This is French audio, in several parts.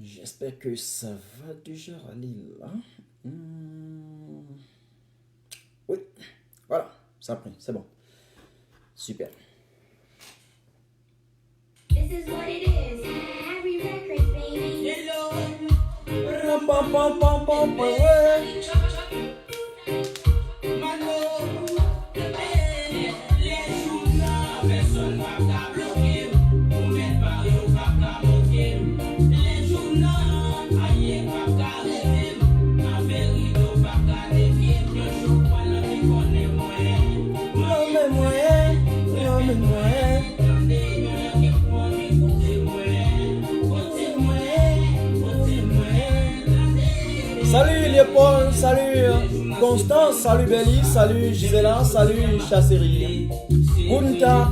J'espère que ça va déjà aller là. Oui, voilà, ça a pris, c'est bon. Super. This is what it is. Happy Records, baby. Salut Léopold, salut Constance, salut Béli, salut Gisela, salut Chasserie. Guten Tag.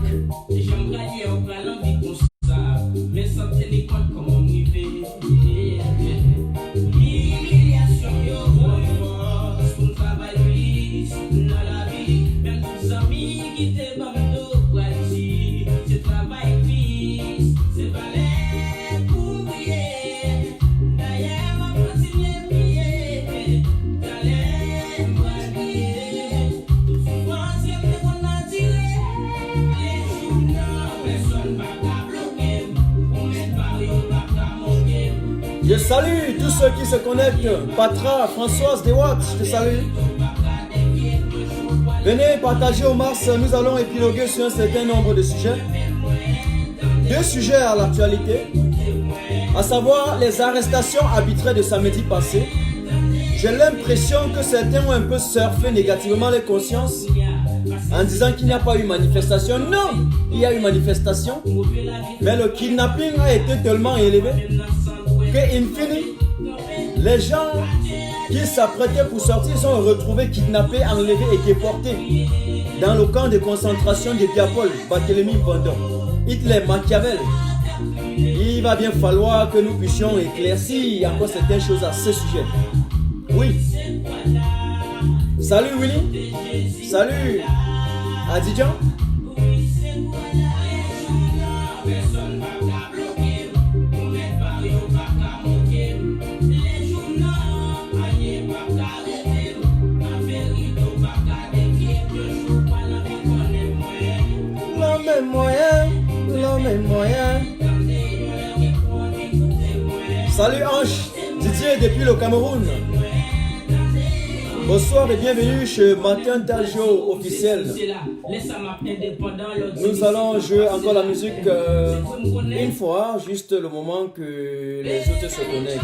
Je salue tous ceux qui se connectent. Patra, Françoise, Dewat, je te salue. Venez partager au mars, nous allons épiloguer sur un certain nombre de sujets. 2 sujets à l'actualité, à savoir les arrestations arbitraires de samedi passé. J'ai l'impression que certains ont un peu surfé négativement les consciences en disant qu'il n'y a pas eu manifestation. Non, il y a eu manifestation, mais le kidnapping a été tellement élevé que, in fine, les gens qui s'apprêtaient pour sortir sont retrouvés kidnappés, enlevés et déportés dans le camp de concentration de Biapol, Barthélemy Vendôme, Hitler, Machiavel. Il va bien falloir que nous puissions éclaircir encore certaines choses à ce sujet. Oui. Salut Willy. Salut Adidjan. L'homme est moyen. Salut Ange, Didier depuis le Cameroun. Bonsoir et bienvenue chez Martin Taljo officiel. Nous allons jouer encore la musique une fois, juste le moment que les autres se connectent.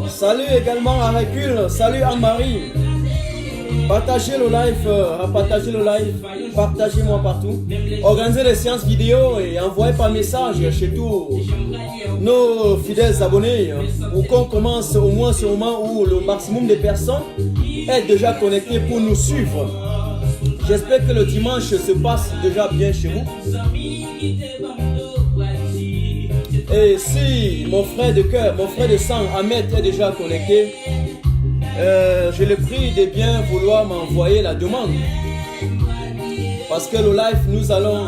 Salut également à Recul, salut Anne-Marie. Partagez le live, partagez-moi partout. Organisez les séances vidéo et envoyez par message chez tous nos fidèles abonnés pour qu'on commence au moins ce moment où le maximum de personnes est déjà connecté pour nous suivre. J'espère que le dimanche se passe déjà bien chez vous. Et si mon frère de cœur, mon frère de sang, Ahmed, est déjà connecté, je le prie de bien vouloir m'envoyer la demande. Parce que le live, nous allons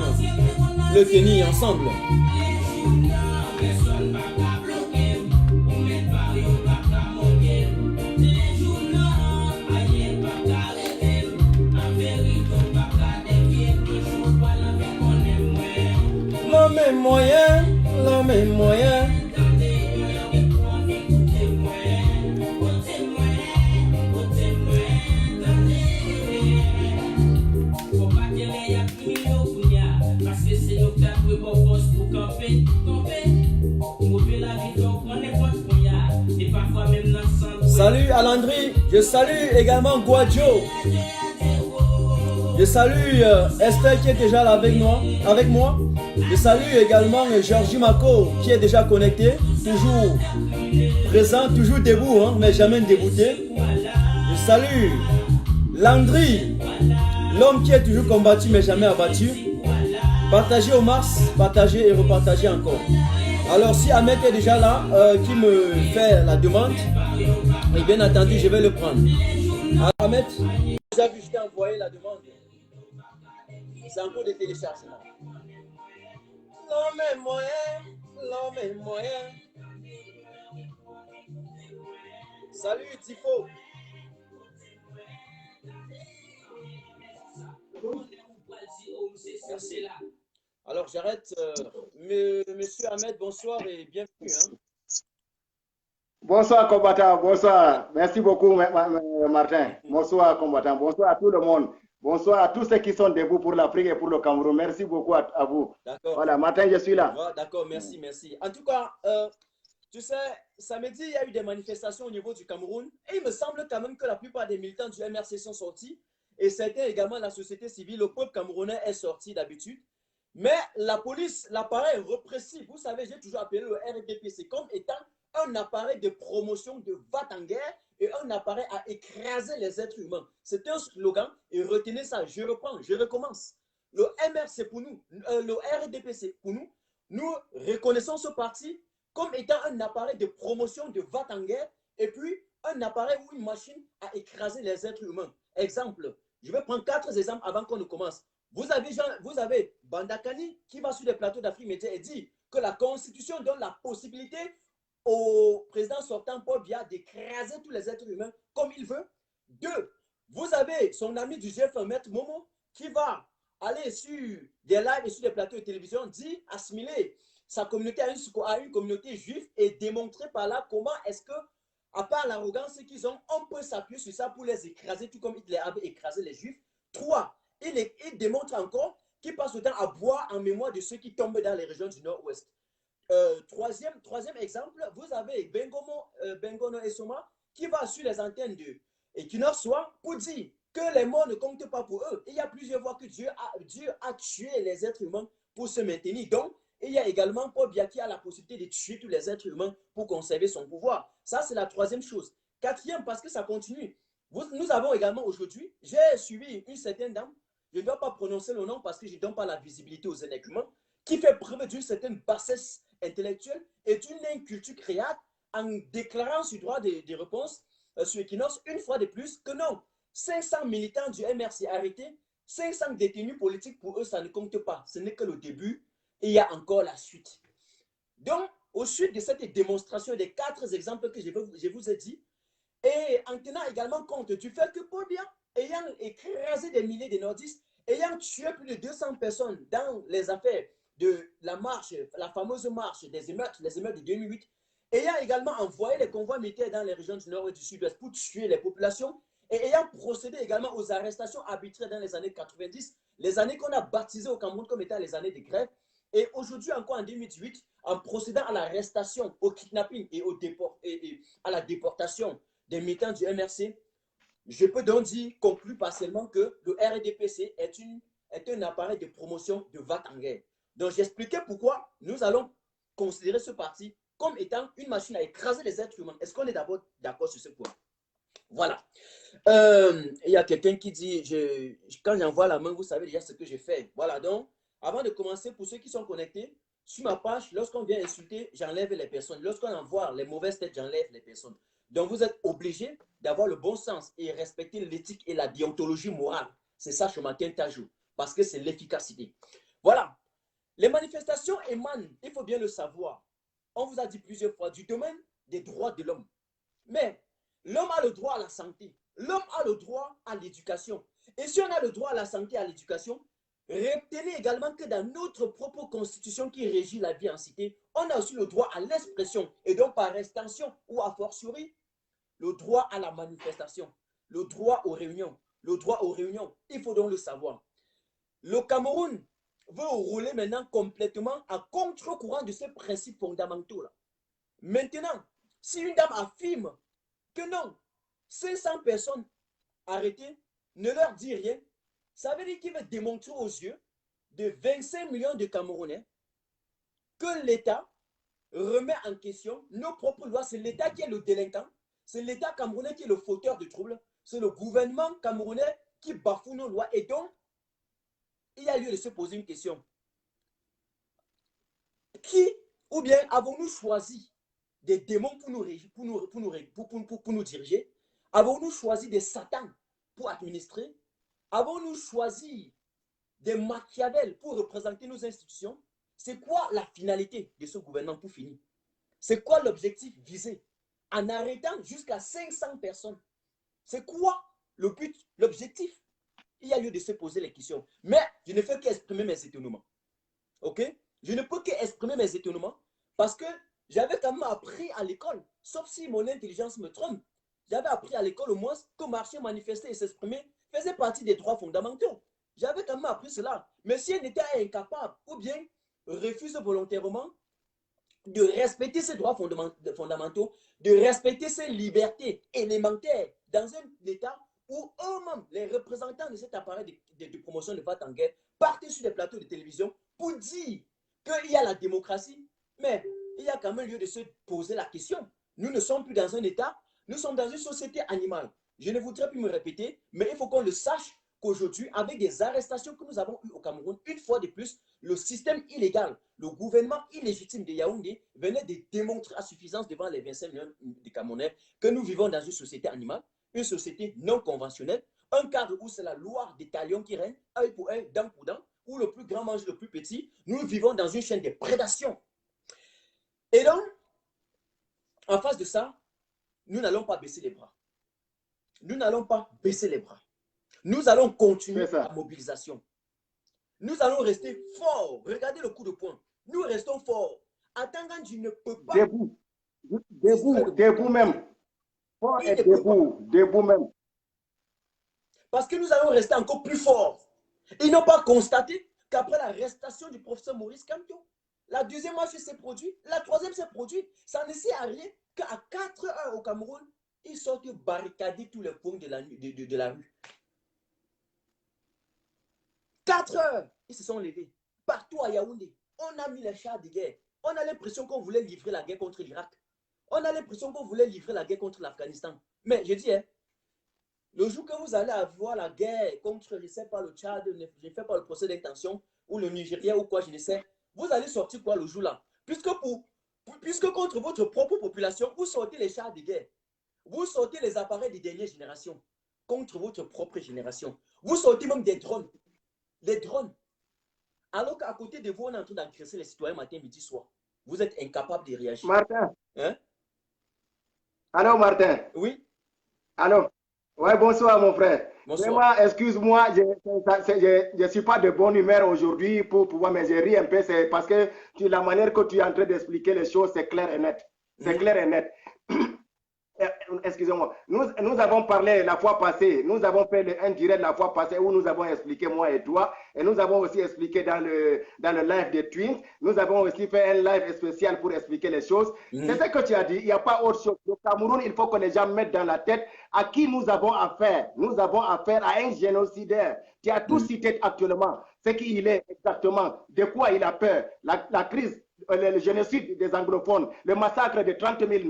le tenir ensemble. L'homme est moyen. L'homme est moyen. Salut Alandry, je salue également Guadio. Je salue Esther qui est déjà là avec moi. Je salue également Georgie Mako qui est déjà connecté, toujours présent, toujours debout, mais jamais débouté. Je salue Landry, l'homme qui est toujours combattu mais jamais abattu. Partagez au Mars, partagez et repartagez encore. Alors si Ahmed est déjà là, qui me fait la demande, et bien entendu je vais le prendre. Alors, Ahmed, déjà vu, je t'ai envoyé la demande. C'est en cours de téléchargement. L'homme est moyen, l'homme est moyen. Salut Tifo. Merci. Alors j'arrête. Monsieur Ahmed, bonsoir et bienvenue. Hein. Bonsoir combattant, bonsoir. Merci beaucoup Martin. Bonsoir combattant, bonsoir à tout le monde. Bonsoir à tous ceux qui sont debout pour l'Afrique et pour le Cameroun. Merci beaucoup à vous. D'accord. Voilà, Martin, je suis là. Ouais, d'accord, merci, merci. En tout cas, tu sais, samedi, il y a eu des manifestations au niveau du Cameroun et il me semble quand même que la plupart des militants du MRC sont sortis et c'était également la société civile, le peuple camerounais est sorti d'habitude. Mais la police, l'appareil répressif, vous savez, j'ai toujours appelé le RDPC comme étant un appareil de promotion de va-t-en-guerre et un appareil à écraser les êtres humains. C'est un slogan et retenez ça, je reprends, je recommence. Le MRC pour nous, le RDPC pour nous, nous reconnaissons ce parti comme étant un appareil de promotion de va-t-en-guerre et puis un appareil ou une machine à écraser les êtres humains. Exemple, je vais prendre 4 exemples avant qu'on ne commence. Vous avez Bandakani qui va sur les plateaux d'Afrique Média et dit que la Constitution donne la possibilité au président sortant Paul Biya d'écraser tous les êtres humains comme il veut. 2, vous avez son ami du G1, Maître Momo, qui va aller sur des lives et sur des plateaux de télévision, dit assimiler sa communauté à une communauté juive et démontrer par là comment est-ce que, à part l'arrogance qu'ils ont, on peut s'appuyer sur ça pour les écraser, tout comme Hitler avait écrasé les juifs. 3, il démontre encore qu'il passe le temps à boire en mémoire de ceux qui tombent dans les régions du Nord-Ouest. Troisième exemple, vous avez Bengono Esoma qui va sur les antennes de Equinox Soir pour dire que les morts ne comptent pas pour eux. Il y a plusieurs fois que Dieu a tué les êtres humains pour se maintenir. Donc, il y a également Paul Biya qui a la possibilité de tuer tous les êtres humains pour conserver son pouvoir. Ça, c'est la troisième chose. Quatrième, parce que ça continue. Nous avons également aujourd'hui, j'ai suivi une certaine dame, je ne dois pas prononcer le nom parce que je ne donne pas la visibilité aux énerguments, qui fait preuve d'une certaine bassesse intellectuelle et d'une inculture créate en déclarant sur droit des réponses sur Equinox une fois de plus que non, 500 militants du MRC arrêtés, 500 détenus politiques, pour eux, ça ne compte pas. Ce n'est que le début et il y a encore la suite. Donc, au suite de cette démonstration des 4 exemples que je vous ai dit, et en tenant également compte du fait que Paul Biya, ayant écrasé des milliers de nordistes, ayant tué plus de 200 personnes dans les affaires de la marche, la fameuse marche des émeutes, les émeutes de 2008, ayant également envoyé les convois militaires dans les régions du nord et du sud-ouest pour tuer les populations, et ayant procédé également aux arrestations arbitraires dans les années 90, les années qu'on a baptisées au Cameroun comme étant les années de grève, et aujourd'hui encore en 2018, en procédant à l'arrestation, au kidnapping et à la déportation des militants du MRC, je peux donc dire, conclure partiellement que le RDPC est un appareil de promotion de va-t-en-guerre. Donc j'expliquais pourquoi nous allons considérer ce parti comme étant une machine à écraser les êtres humains. Est-ce qu'on est d'abord d'accord sur ce point? Voilà. Il y a quelqu'un qui dit, quand j'envoie la main, vous savez déjà ce que j'ai fait. Voilà, donc, avant de commencer, pour ceux qui sont connectés, sur ma page, lorsqu'on vient insulter, j'enlève les personnes. Lorsqu'on envoie les mauvaises têtes, j'enlève les personnes. Donc, vous êtes obligé d'avoir le bon sens et respecter l'éthique et la déontologie morale. C'est ça, je maintiens Tajou, parce que c'est l'efficacité. Voilà. Les manifestations émanent, il faut bien le savoir, on vous a dit plusieurs fois, du domaine des droits de l'homme. Mais l'homme a le droit à la santé, l'homme a le droit à l'éducation. Et si on a le droit à la santé et à l'éducation, retenez également que dans notre propre constitution qui régit la vie en cité, on a aussi le droit à l'expression et donc par extension ou a fortiori, le droit à la manifestation, le droit aux réunions. Le droit aux réunions, il faut donc le savoir. Le Cameroun veut rouler maintenant complètement à contre-courant de ces principes fondamentaux-là. Maintenant, si une dame affirme que non, 500 personnes arrêtées, ne leur dit rien, ça veut dire qu'il veut démontrer aux yeux de 25 millions de Camerounais que l'État remet en question nos propres lois. C'est l'État qui est le délinquant, c'est l'État camerounais qui est le fauteur de troubles, c'est le gouvernement camerounais qui bafoue nos lois. Et donc, il y a lieu de se poser une question. Qui, ou bien avons-nous choisi des démons pour nous diriger? Avons-nous choisi des satans pour administrer? Avons-nous choisi des Machiavel pour représenter nos institutions? C'est quoi la finalité de ce gouvernement pour finir? C'est quoi l'objectif visé? En arrêtant jusqu'à 500 personnes. C'est quoi le but, l'objectif? Il y a lieu de se poser les questions. Mais je ne fais qu'exprimer mes étonnements. Ok? Je ne peux qu'exprimer mes étonnements parce que j'avais quand même appris à l'école, sauf si mon intelligence me trompe, j'avais appris à l'école au moins que marcher, manifester et s'exprimer faisait partie des droits fondamentaux. J'avais quand même appris cela. Mais si un État est incapable ou bien refuse volontairement de respecter ses droits fondamentaux, de respecter ses libertés élémentaires dans un État où eux-mêmes, les représentants de cet appareil de promotion de vente en guerre, partent sur des plateaux de télévision pour dire qu'il y a la démocratie, mais il y a quand même lieu de se poser la question. Nous ne sommes plus dans un État, nous sommes dans une société animale. Je ne voudrais plus me répéter, mais il faut qu'on le sache qu'aujourd'hui, avec des arrestations que nous avons eues au Cameroun, une fois de plus, le système illégal, le gouvernement illégitime de Yaoundé venait de démontrer à suffisance devant les 25 millions de Camerounais que nous vivons dans une société animale, une société non conventionnelle, un cadre où c'est la loi des talions qui règne, œil pour œil, dent pour dent, où le plus grand mange le plus petit. Nous vivons dans une chaîne de prédation. Et donc, en face de ça, nous n'allons pas baisser les bras. Nous n'allons pas baisser les bras. Nous allons continuer la mobilisation. Nous allons rester forts. Regardez le coup de poing. Nous restons forts. Atangandji ne peut pas. Debout. Debout même. Fort et debout. Debout même. Parce que nous allons rester encore plus forts. Ils n'ont pas constaté qu'après l'arrestation du professeur Maurice Kamto, la deuxième marche s'est produite, la troisième s'est produite. Ça ne sert à rien qu'à 4 heures au Cameroun, ils sortent barricader tous les coins de la rue. 4 heures, ils se sont levés. Partout à Yaoundé, on a mis les chars de guerre. On a l'impression qu'on voulait livrer la guerre contre l'Irak. On a l'impression qu'on voulait livrer la guerre contre l'Afghanistan. Mais je dis, le jour que vous allez avoir la guerre contre, je ne sais pas, le Tchad, je ne fais pas le procès d'intention, ou le Nigeria, ou quoi, je ne sais, vous allez sortir quoi le jour-là? Puisque contre votre propre population, vous sortez les chars de guerre. Vous sortez les appareils de dernière génération contre votre propre génération. Vous sortez même des drones. Les drones. Alors qu'à côté de vous, on est en train d'agresser les citoyens matin, midi, soir. Vous êtes incapable de réagir. Martin. Hein? Allô, Martin. Oui. Allô. Ouais, bonsoir, mon frère. Bonsoir. Vraiment, excuse-moi, je ne suis pas de bonne humeur aujourd'hui pour pouvoir me gérer un peu. C'est parce que la manière que tu es en train d'expliquer les choses, c'est clair et net. C'est clair et net. Excusez-moi, nous avons parlé la fois passée, nous avons fait un direct la fois passée où nous avons expliqué, moi et toi, et nous avons aussi expliqué dans le live des Twins, nous avons aussi fait un live spécial pour expliquer les choses. C'est ce que tu as dit, il n'y a pas autre chose. Le Cameroun, il faut que les gens mettent dans la tête à qui nous avons affaire. Nous avons affaire à un génocidaire qui a tout cité actuellement, ce qu'il est exactement, de quoi il a peur, la crise. Le génocide des anglophones, le massacre de 30 000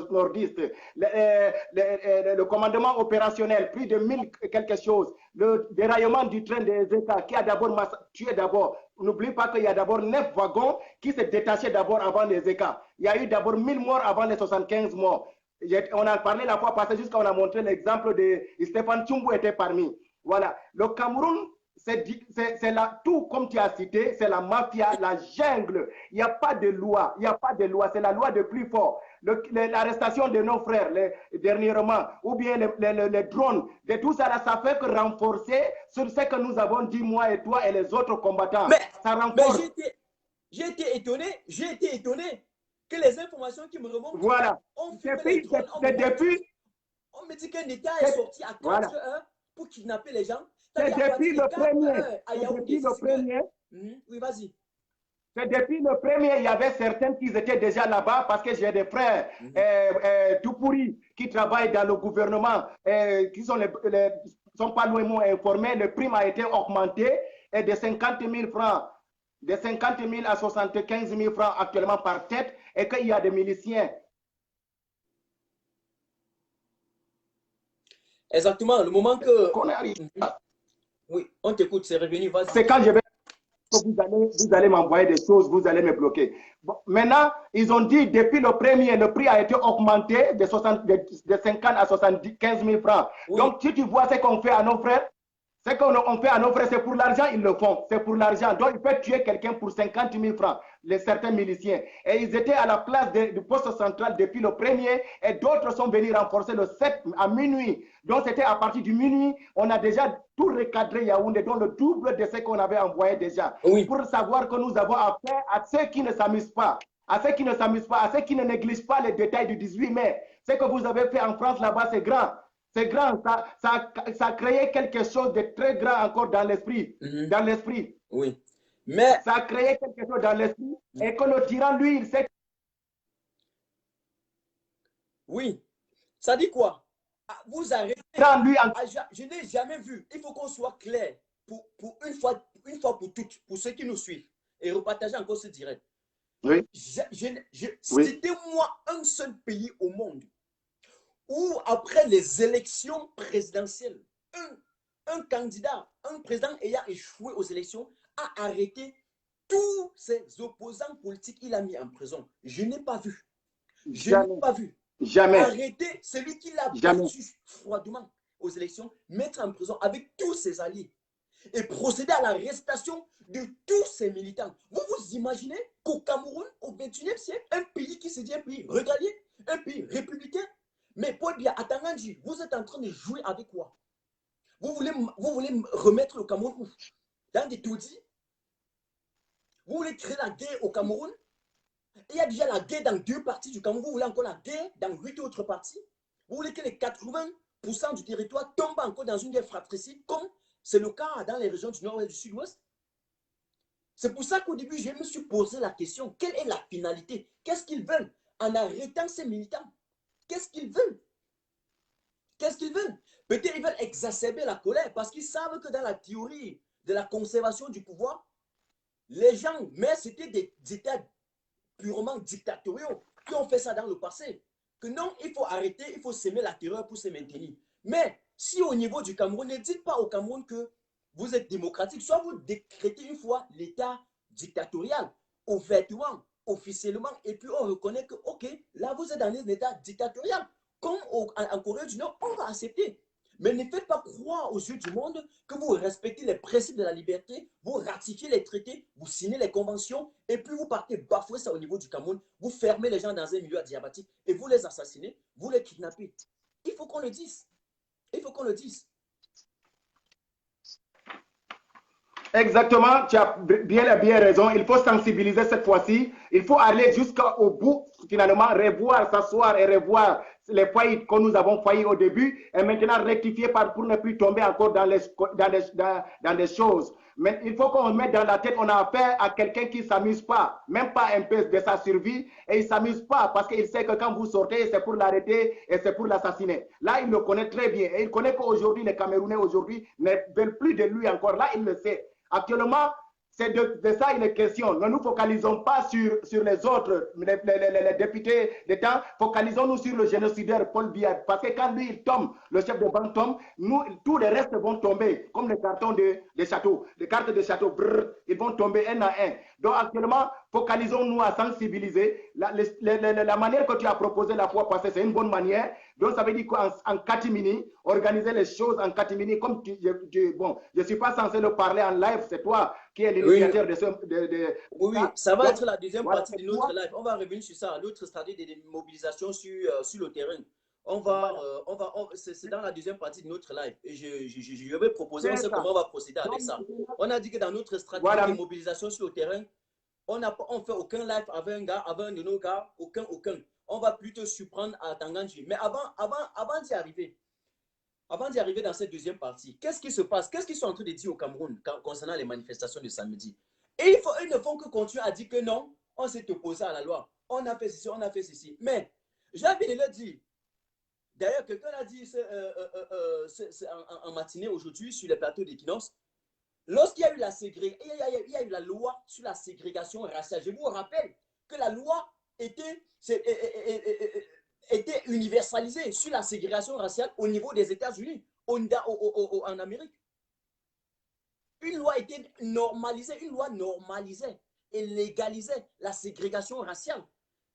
nordistes, le commandement opérationnel, plus de 1000 quelque chose, le déraillement du train des États qui a d'abord tué d'abord. N'oublie pas qu'il y a d'abord 9 wagons qui se détachaient d'abord avant les États. Il y a eu d'abord 1000 morts avant les 75 morts. On a parlé la fois passée jusqu'à on a montré l'exemple de Stéphane Tchumbu était parmi. Voilà. Le Cameroun, c'est là, tout comme tu as cité, c'est la mafia, la jungle. Il n'y a pas de loi, il n'y a pas de loi, c'est la loi de plus fort. L'arrestation de nos frères dernièrement, ou bien les drones, de tout ça, là, ça fait que renforcer sur ce que nous avons dit, moi et toi et les autres combattants. Ça renforce. Mais j'ai été étonné que les informations qui me remontent, voilà. on me dit qu'un État est sorti à 4 heures pour kidnapper les gens. C'est depuis le premier. Oui, vas-y. C'est depuis le premier, il y avait certains qui étaient déjà là-bas parce que j'ai des frères tout pourris qui travaillent dans le gouvernement, qui sont pas loin informés. Le prime a été augmenté et de 50 000 francs, de 50 000 à 75 000 francs actuellement par tête, et qu'il y a des miliciens. Exactement, le moment que... Qu'on arrive. Oui, on t'écoute, c'est revenu, vas-y. C'est quand je vais vous allez m'envoyer des choses, vous allez me bloquer. Bon, maintenant, ils ont dit depuis le premier, le prix a été augmenté de 50 à 75 000 francs. Oui. Donc, si tu vois ce qu'on fait à nos frères, ce qu'on fait à nos frères, c'est pour l'argent, ils le font. C'est pour l'argent. Donc, ils peuvent tuer quelqu'un pour 50 000 francs, certains miliciens. Et ils étaient à la place du poste central depuis le premier, et d'autres sont venus renforcer le 7 à minuit. Donc, c'était à partir du minuit, on a déjà tout recadré Yaoundé, donc le double de ce qu'on avait envoyé déjà. Oui. Pour savoir que nous avons affaire à ceux qui ne s'amusent pas, à ceux qui ne s'amusent pas, à ceux qui ne négligent pas les détails du 18 mai. Ce que vous avez fait en France là-bas, c'est grand. C'est grand, ça a créé quelque chose de très grand encore dans l'esprit. Dans l'esprit. Oui. Mais... Ça a créé quelque chose dans l'esprit et que le tyran, lui, il sait. Oui. Ça dit quoi? Vous arrêtez. Lui, je n'ai jamais vu. Il faut qu'on soit clair pour une fois pour toutes, pour ceux qui nous suivent, et repartager encore ce direct. Oui. Citez-moi un seul pays au monde où, après les élections présidentielles, un candidat, un président ayant échoué aux élections, a arrêté tous ses opposants politiques. Il a mis en prison. Je n'ai pas vu. Je n'ai pas vu. Jamais. Arrêter celui qui l'a battu froidement aux élections, mettre en prison avec tous ses alliés et procéder à l'arrestation de tous ses militants. Vous vous imaginez qu'au Cameroun, au XXIe siècle, un pays qui se dit un pays régalien, un pays républicain, mais Paul Biya Atangandji, vous êtes en train de jouer avec quoi? Vous voulez remettre le Cameroun dans des taudis? Vous voulez créer la guerre au Cameroun? Il y a déjà la guerre dans 2 parties du Cameroun. Vous voulez encore la guerre dans 8 autres parties? Vous voulez que les 80% du territoire tombent encore dans une guerre fratricide, comme c'est le cas dans les régions du nord et du sud-ouest? C'est pour ça qu'au début, je me suis posé la question, quelle est la finalité? Qu'est-ce qu'ils veulent en arrêtant ces militants? Qu'est-ce qu'ils veulent? Qu'est-ce qu'ils veulent? Peut-être ils veulent exacerber la colère parce qu'ils savent que dans la théorie de la conservation du pouvoir, les gens, mais c'était des États purement dictatoriaux qui ont fait ça dans le passé. Que non, il faut arrêter, il faut semer la terreur pour se maintenir. Mais si au niveau du Cameroun, ne dites pas au Cameroun que vous êtes démocratique, soit vous décrétez une fois l'État dictatorial, ouvertement, officiellement, et puis on reconnaît que, ok, là vous êtes dans un État dictatorial. Comme en Corée du Nord, on va accepter. Mais ne faites pas croire aux yeux du monde que vous respectez les principes de la liberté, vous ratifiez les traités, vous signez les conventions, et puis vous partez bafouer ça au niveau du Cameroun, vous fermez les gens dans un milieu adiabatique, et vous les assassinez, vous les kidnappez. Il faut qu'on le dise. Il faut qu'on le dise. Exactement, tu as bien raison. Il faut sensibiliser cette fois-ci. Il faut aller jusqu'au bout, finalement, revoir, s'asseoir et revoir les faillites que nous avons failli au début et maintenant rectifier pour ne plus tomber encore dans des choses. Mais il faut qu'on mette dans la tête, on a affaire à quelqu'un qui ne s'amuse pas, même pas un peu de sa survie, et il ne s'amuse pas parce qu'il sait que quand vous sortez, c'est pour l'arrêter et c'est pour l'assassiner. Là, il le connaît très bien et il connaît qu'aujourd'hui, les Camerounais aujourd'hui ne veulent plus de lui encore. Là, il le sait. Actuellement, c'est de ça il est question. Ne nous focalisons pas sur les autres, les députés d'État, focalisons-nous sur le génocidaire Paul Biya. Parce que quand lui, il tombe, le chef de banque tombe, tous les restes vont tomber, comme les cartons de château. Les cartes de château, ils vont tomber un à un. Donc actuellement, focalisons-nous à sensibiliser. La manière que tu as proposé la fois passée, c'est une bonne manière. Donc ça veut dire qu'en catimini, organiser les choses en catimini, comme bon, je ne suis pas censé le parler en live, c'est toi qui es l'initiateur de ce... Oui, ça va être la deuxième partie de notre live. On va revenir sur ça, l'autre stratégie de mobilisation sur le terrain. C'est dans la deuxième partie de notre live. Et je vais proposer, on sait comment on va procéder avec ça. On a dit que dans notre stratégie de mobilisation sur le terrain, on ne fait aucun live avec un gars, avec un de nos gars, aucun. On va plutôt surprendre à Tangandji. Mais avant d'y arriver, dans cette deuxième partie, qu'est-ce qui se passe? Qu'est-ce qu'ils sont en train de dire au Cameroun concernant les manifestations de samedi? Et ils ne font que continuer à dire que non, on s'est opposé à la loi. On a fait ceci, on a fait ceci. Mais j'ai envie de le dire. D'ailleurs, quelqu'un a dit en matinée aujourd'hui sur les plateaux d'Equinox, lorsqu'il y a eu il y a eu la loi sur la ségrégation raciale. Je vous rappelle que la loi été universalisée sur la ségrégation raciale au niveau des États-Unis, en Amérique. Une loi était normalisée, une loi normalisait et légalisait la ségrégation raciale.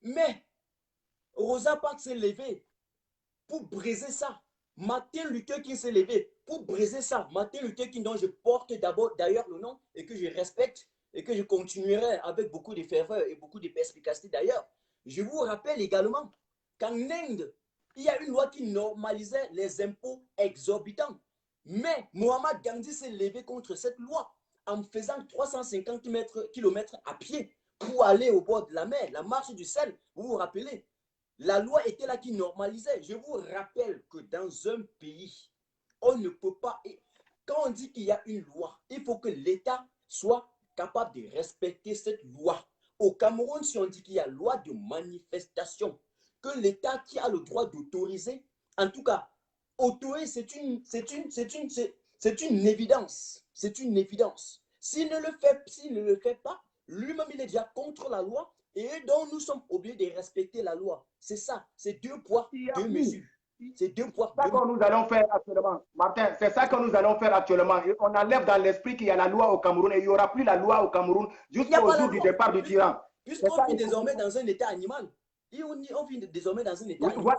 Mais Rosa Parks s'est levée pour briser ça. Martin Luther King s'est levé pour briser ça. Martin Luther King, dont je porte d'ailleurs le nom et que je respecte et que je continuerai avec beaucoup de ferveur et beaucoup de perspicacité d'ailleurs. Je vous rappelle également qu'en Inde, il y a une loi qui normalisait les impôts exorbitants. Mais Mohamed Gandhi s'est levé contre cette loi en faisant 350 km à pied pour aller au bord de la mer, la marche du sel, vous vous rappelez? La loi était là qui normalisait. Je vous rappelle que dans un pays, on ne peut pas... Quand on dit qu'il y a une loi, il faut que l'État soit capable de respecter cette loi. Au Cameroun, si on dit qu'il y a loi de manifestation, que l'État qui a le droit d'autoriser, en tout cas, autoriser, c'est une évidence. C'est une évidence. S'il ne le fait pas, lui-même, il est déjà contre la loi et donc nous sommes obligés de respecter la loi. C'est ça, c'est 2 poids, 2 mesures. C'est 2 poids. C'est ça que nous allons faire actuellement, Martin. C'est ça que nous allons faire actuellement. Et on enlève dans l'esprit qu'il y a la loi au Cameroun et il n'y aura plus la loi au Cameroun jusqu'au jour du départ du tyran. Puisqu'on vit désormais dans un état animal. On vit désormais dans un état animal.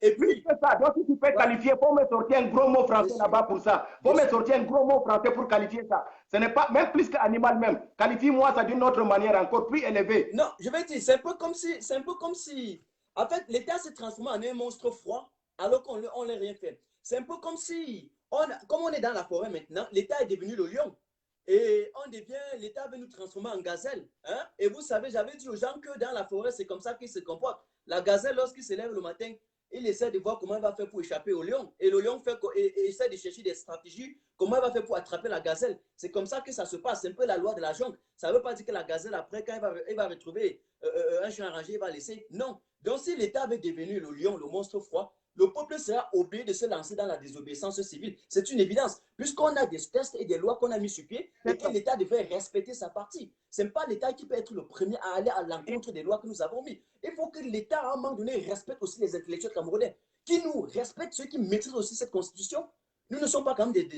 Et puis, c'est ça. Donc, si tu peux qualifier, il faut me sortir un gros mot français là-bas pour ça. Il faut me sortir un gros mot français pour qualifier ça. Ce n'est pas, même plus qu'animal même. Qualifie-moi ça d'une autre manière, encore plus élevée. Non, je vais dire, c'est un peu comme si, en fait, l'État s'est transformé en un monstre froid alors qu'on n'a rien fait. C'est un peu comme si, comme on est dans la forêt maintenant, l'État est devenu le lion. Et l'État veut nous transformer en gazelle. Hein? Et vous savez, j'avais dit aux gens que dans la forêt, c'est comme ça qu'il se comporte. La gazelle, lorsqu'il se lève le matin, il essaie de voir comment il va faire pour échapper au lion. Et le lion essaie de chercher des stratégies, comment il va faire pour attraper la gazelle. C'est comme ça que ça se passe. C'est un peu la loi de la jungle. Ça ne veut pas dire que la gazelle, après, quand il va retrouver un chien arrangé, il va laisser. Non. Donc, si l'État avait devenu le lion, le monstre froid, le peuple sera obligé de se lancer dans la désobéissance civile. C'est une évidence. Puisqu'on a des tests et des lois qu'on a mis sur pied et que l'État devrait respecter sa partie. Ce n'est pas l'État qui peut être le premier à aller à l'encontre des lois que nous avons mis. Il faut que l'État, à un moment donné, respecte aussi les intellectuels camerounais, qui nous respectent, ceux qui maîtrisent aussi cette constitution. Nous ne sommes pas comme des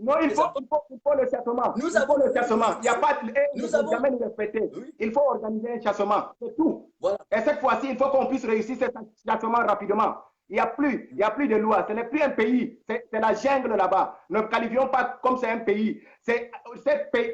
non, il faut le chassement. Il faut le chassement. Il n'y a pas nous avons jamais nous respecter. Oui. Il faut organiser un chassement. C'est tout. Voilà. Et cette fois-ci, il faut qu'on puisse réussir ce chassement rapidement. Il n'y a plus de loi. Ce n'est plus un pays. C'est la jungle là-bas. Ne qualifions pas comme c'est un pays. Ces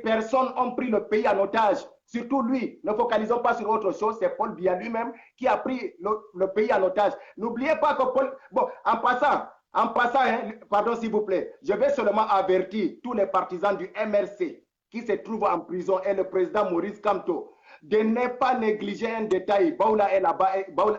personnes ont pris le pays en otage. Surtout lui. Ne focalisons pas sur autre chose. C'est Paul Biya lui-même qui a pris le pays en otage. N'oubliez pas que Paul... Bon, en passant, hein, pardon s'il vous plaît, je vais seulement avertir tous les partisans du MRC qui se trouvent en prison et le président Maurice Kamto de ne pas négliger un détail. Baoula est là-bas,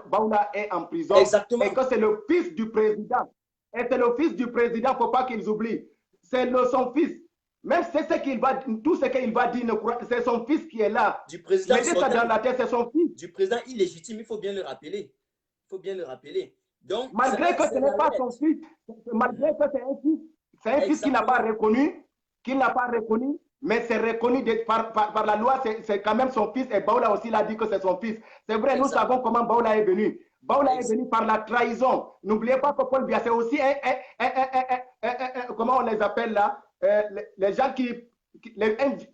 Baoula est en prison. Exactement. Et que c'est le fils du président. Et c'est le fils du président, il ne faut pas qu'ils oublient. C'est son fils. Même c'est ce qu'il va, tout ce qu'il va dire, c'est son fils qui est là. Du président. Mettez ça dans la tête, c'est son fils. Du président illégitime, il faut bien le rappeler. Il faut bien le rappeler. Donc, malgré que ce n'est pas son fils, malgré que c'est un fils qui n'a pas reconnu, mais c'est reconnu par la loi, c'est quand même son fils, et Baoula aussi l'a dit que c'est son fils. C'est vrai, nous savons comment Baoula est venu. Baoula est venu par la trahison. N'oubliez pas que Paul Biya, c'est aussi comment on les appelle là, les gens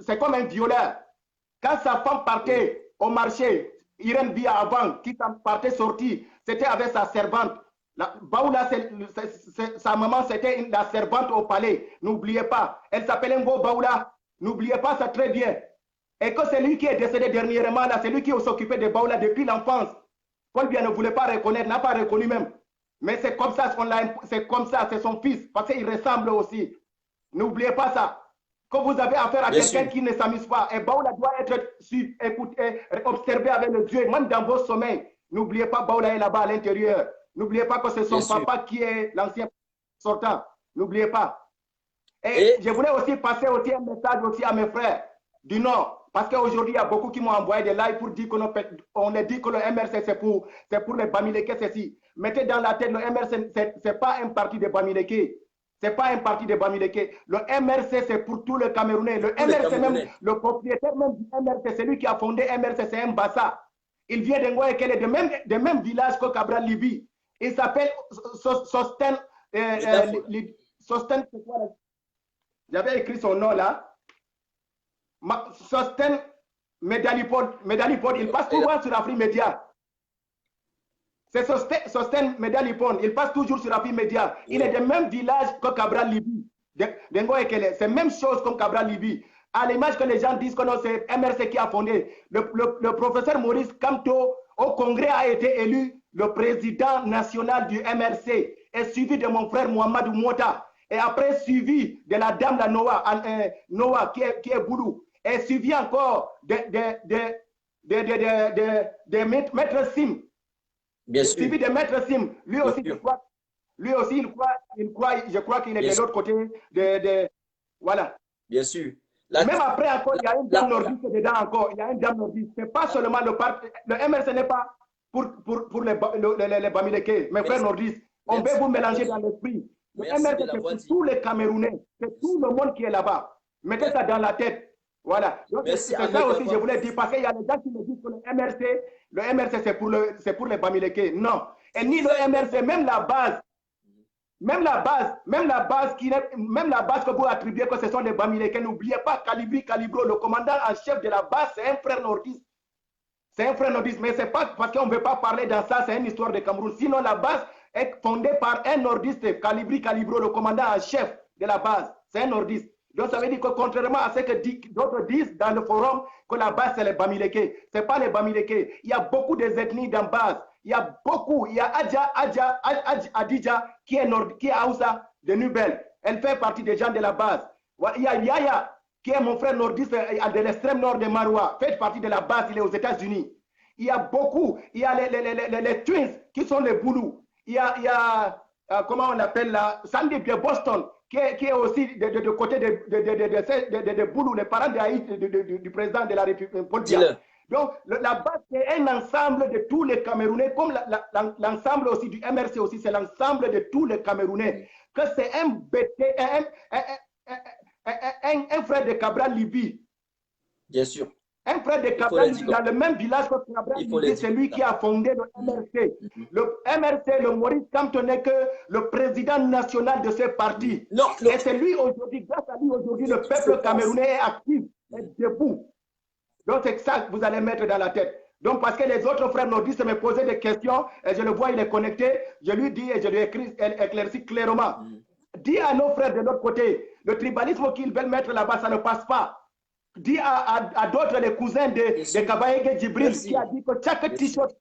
c'est comme un violeur. Quand sa femme partait au marché, Irène Biya avant, qui partait sortir, c'était avec sa servante. Baoula, sa maman, c'était la servante au palais. N'oubliez pas. Elle s'appelait Ngo Baoula. N'oubliez pas ça très bien. Et que c'est lui qui est décédé dernièrement, là, c'est lui qui s'occupait de Baoula depuis l'enfance. Paul Biya ne voulait pas reconnaître, n'a pas reconnu même. Mais c'est comme ça, c'est son fils, parce qu'il ressemble aussi. N'oubliez pas ça. Que vous avez affaire à quelqu'un qui ne s'amuse pas. Et Baoula doit être observé avec le Dieu, même dans vos sommeils. N'oubliez pas, Baoula est là-bas à l'intérieur. N'oubliez pas que c'est son papa qui est l'ancien sortant. N'oubliez pas. Et je voulais aussi passer aussi un message aussi à mes frères du Nord. Parce qu'aujourd'hui, il y a beaucoup qui m'ont envoyé des lives pour dire qu'on les dit que le MRC, c'est pour les Bamileke, ceci. Mettez dans la tête, le MRC, ce n'est pas un parti de Bamileke. Ce n'est pas un parti de Bamileke. Le MRC, c'est pour tout le Camerounais. Le MRC, même, le propriétaire même du MRC, c'est lui qui a fondé MRC, c'est un Bassa. Il vient de Ngoye, des mêmes villages que Cabral Libye. Il s'appelle Sosten. Sosten, c'est quoi? J'avais écrit son nom là. Sosten Medalipod. Il passe souvent sur Afrique Média. C'est Sosten Medalipod. Il passe toujours sur Afrique Média. Il est du même village que Cabral Libye. C'est la même chose comme Cabral Libye. À l'image que les gens disent que c'est MRC qui a fondé. Le professeur Maurice Kamto, au Congrès, a été élu le président national du MRC, et suivi de mon frère Mohamedou Mota, et après suivi de la dame la Noah qui est Boulou, et suivi encore de Maître Sim. Bien sûr. Suivi de Maître Sim. Lui aussi, je crois qu'il est de l'autre côté voilà. Bien sûr. Même après encore, il y a une dame nordiste dedans encore. Il y a une dame nordiste. Ce n'est pas seulement le parti. Le MRC n'est pas pour les Bamileke, mes frères nordistes. On peut vous mélanger dans l'esprit. Le MRC, c'est pour tous les Camerounais. C'est tout le monde qui est là-bas. Mettez ça dans la tête. Voilà. C'est ça aussi, je voulais dire. Parce qu'il y a des gens qui me disent que le MRC, c'est pour les Bamileke. Non. Et ni le MRC, même la base que vous attribuez que ce sont les Bamileke, n'oubliez pas Calibro, le commandant en chef de la base, c'est un frère nordiste. C'est un frère nordiste, mais ce n'est pas parce qu'on ne veut pas parler dans ça, c'est une histoire de Cameroun. Sinon, la base est fondée par un nordiste, Calibro, le commandant en chef de la base. C'est un nordiste. Donc, ça veut dire que contrairement à ce que d'autres disent dans le forum, que la base, c'est les Bamileke. Ce n'est pas les Bamileke. Il y a beaucoup des ethnies dans la base. Il y a beaucoup. Il y a Adja qui est Aoussa de Nubel. Elle fait partie des gens de la base. Il y a Yaya qui est mon frère nordiste de l'extrême nord de Maroua. Fait partie de la base, il est aux États-Unis. Il y a beaucoup. Il y a les Twins qui sont les Boulous. Il y a comment on appelle là, Sandy de Boston qui est aussi de côté de Boulous, les parents du président de la République, Paul Biya. Donc, la base, c'est un ensemble de tous les Camerounais, comme l'ensemble aussi du MRC aussi, c'est l'ensemble de tous les Camerounais. Que c'est un frère de Cabral Libye. Bien sûr. Un frère de Cabral Libye, dans le même village que Cabral Libye, c'est lui qui a fondé le MRC. Le MRC, le Maurice Kamto n'est que le président national de ce parti. Et c'est lui aujourd'hui, grâce à lui aujourd'hui, le peuple camerounais est actif, est debout. Donc, c'est ça que vous allez mettre dans la tête. Donc, parce que les autres frères nordistes me posaient des questions, et je le vois, il est connecté, je lui dis et je lui éclaircis clairement. Dis à nos frères de l'autre côté, le tribalisme qu'ils veulent mettre là-bas, ça ne passe pas. Dis à d'autres, les cousins de Kabaye Djibril, qui a dit que chaque t-shirt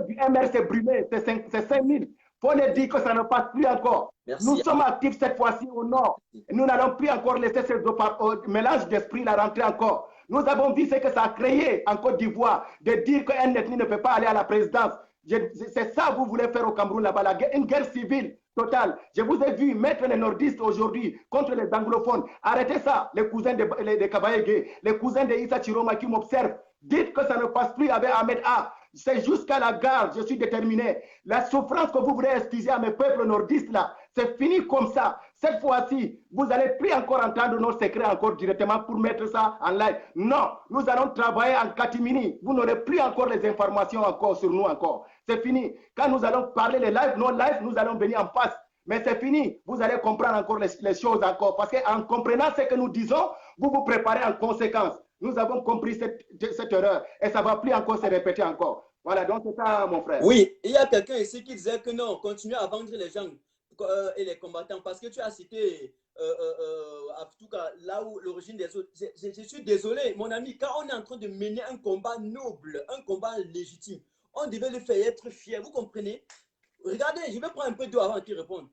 du MRC brûlé, c'est 5 000. Il faut leur dire que ça ne passe plus encore. Nous sommes actifs cette fois-ci au nord. Nous n'allons plus encore laisser ce mélange d'esprit la rentrer encore. Nous avons vu ce que ça a créé en Côte d'Ivoire, de dire qu'un ethnie ne peut pas aller à la présidence. C'est ça que vous voulez faire au Cameroun là-bas, une guerre civile totale. Je vous ai vu mettre les nordistes aujourd'hui contre les anglophones. Arrêtez ça, les cousins de Kabaye, les cousins de Issa Chiroma qui m'observent. Dites que ça ne passe plus avec Ahmed A. C'est jusqu'à la gare, je suis déterminé. La souffrance que vous voulez excuser à mes peuples nordistes là, c'est fini comme ça. Cette fois-ci, vous n'allez plus encore entendre nos secrets encore directement pour mettre ça en live. Non, nous allons travailler en catimini. Vous n'aurez plus encore les informations encore sur nous encore. C'est fini. Quand nous allons parler les lives, nos lives, nous allons venir en face. Mais c'est fini. Vous allez comprendre encore les choses encore. Parce qu'en comprenant ce que nous disons, vous vous préparez en conséquence. Nous avons compris cette erreur et ça ne va plus encore se répéter encore. Voilà, donc c'est ça, mon frère. Oui, il y a quelqu'un ici qui disait que non, continuez à vendre les gens et les combattants parce que tu as cité, en tout cas, là où l'origine des autres. Je suis désolé, mon ami, quand on est en train de mener un combat noble, un combat légitime, on devait le faire être fier, vous comprenez? Regardez, je vais prendre un peu d'eau avant qu'il réponde.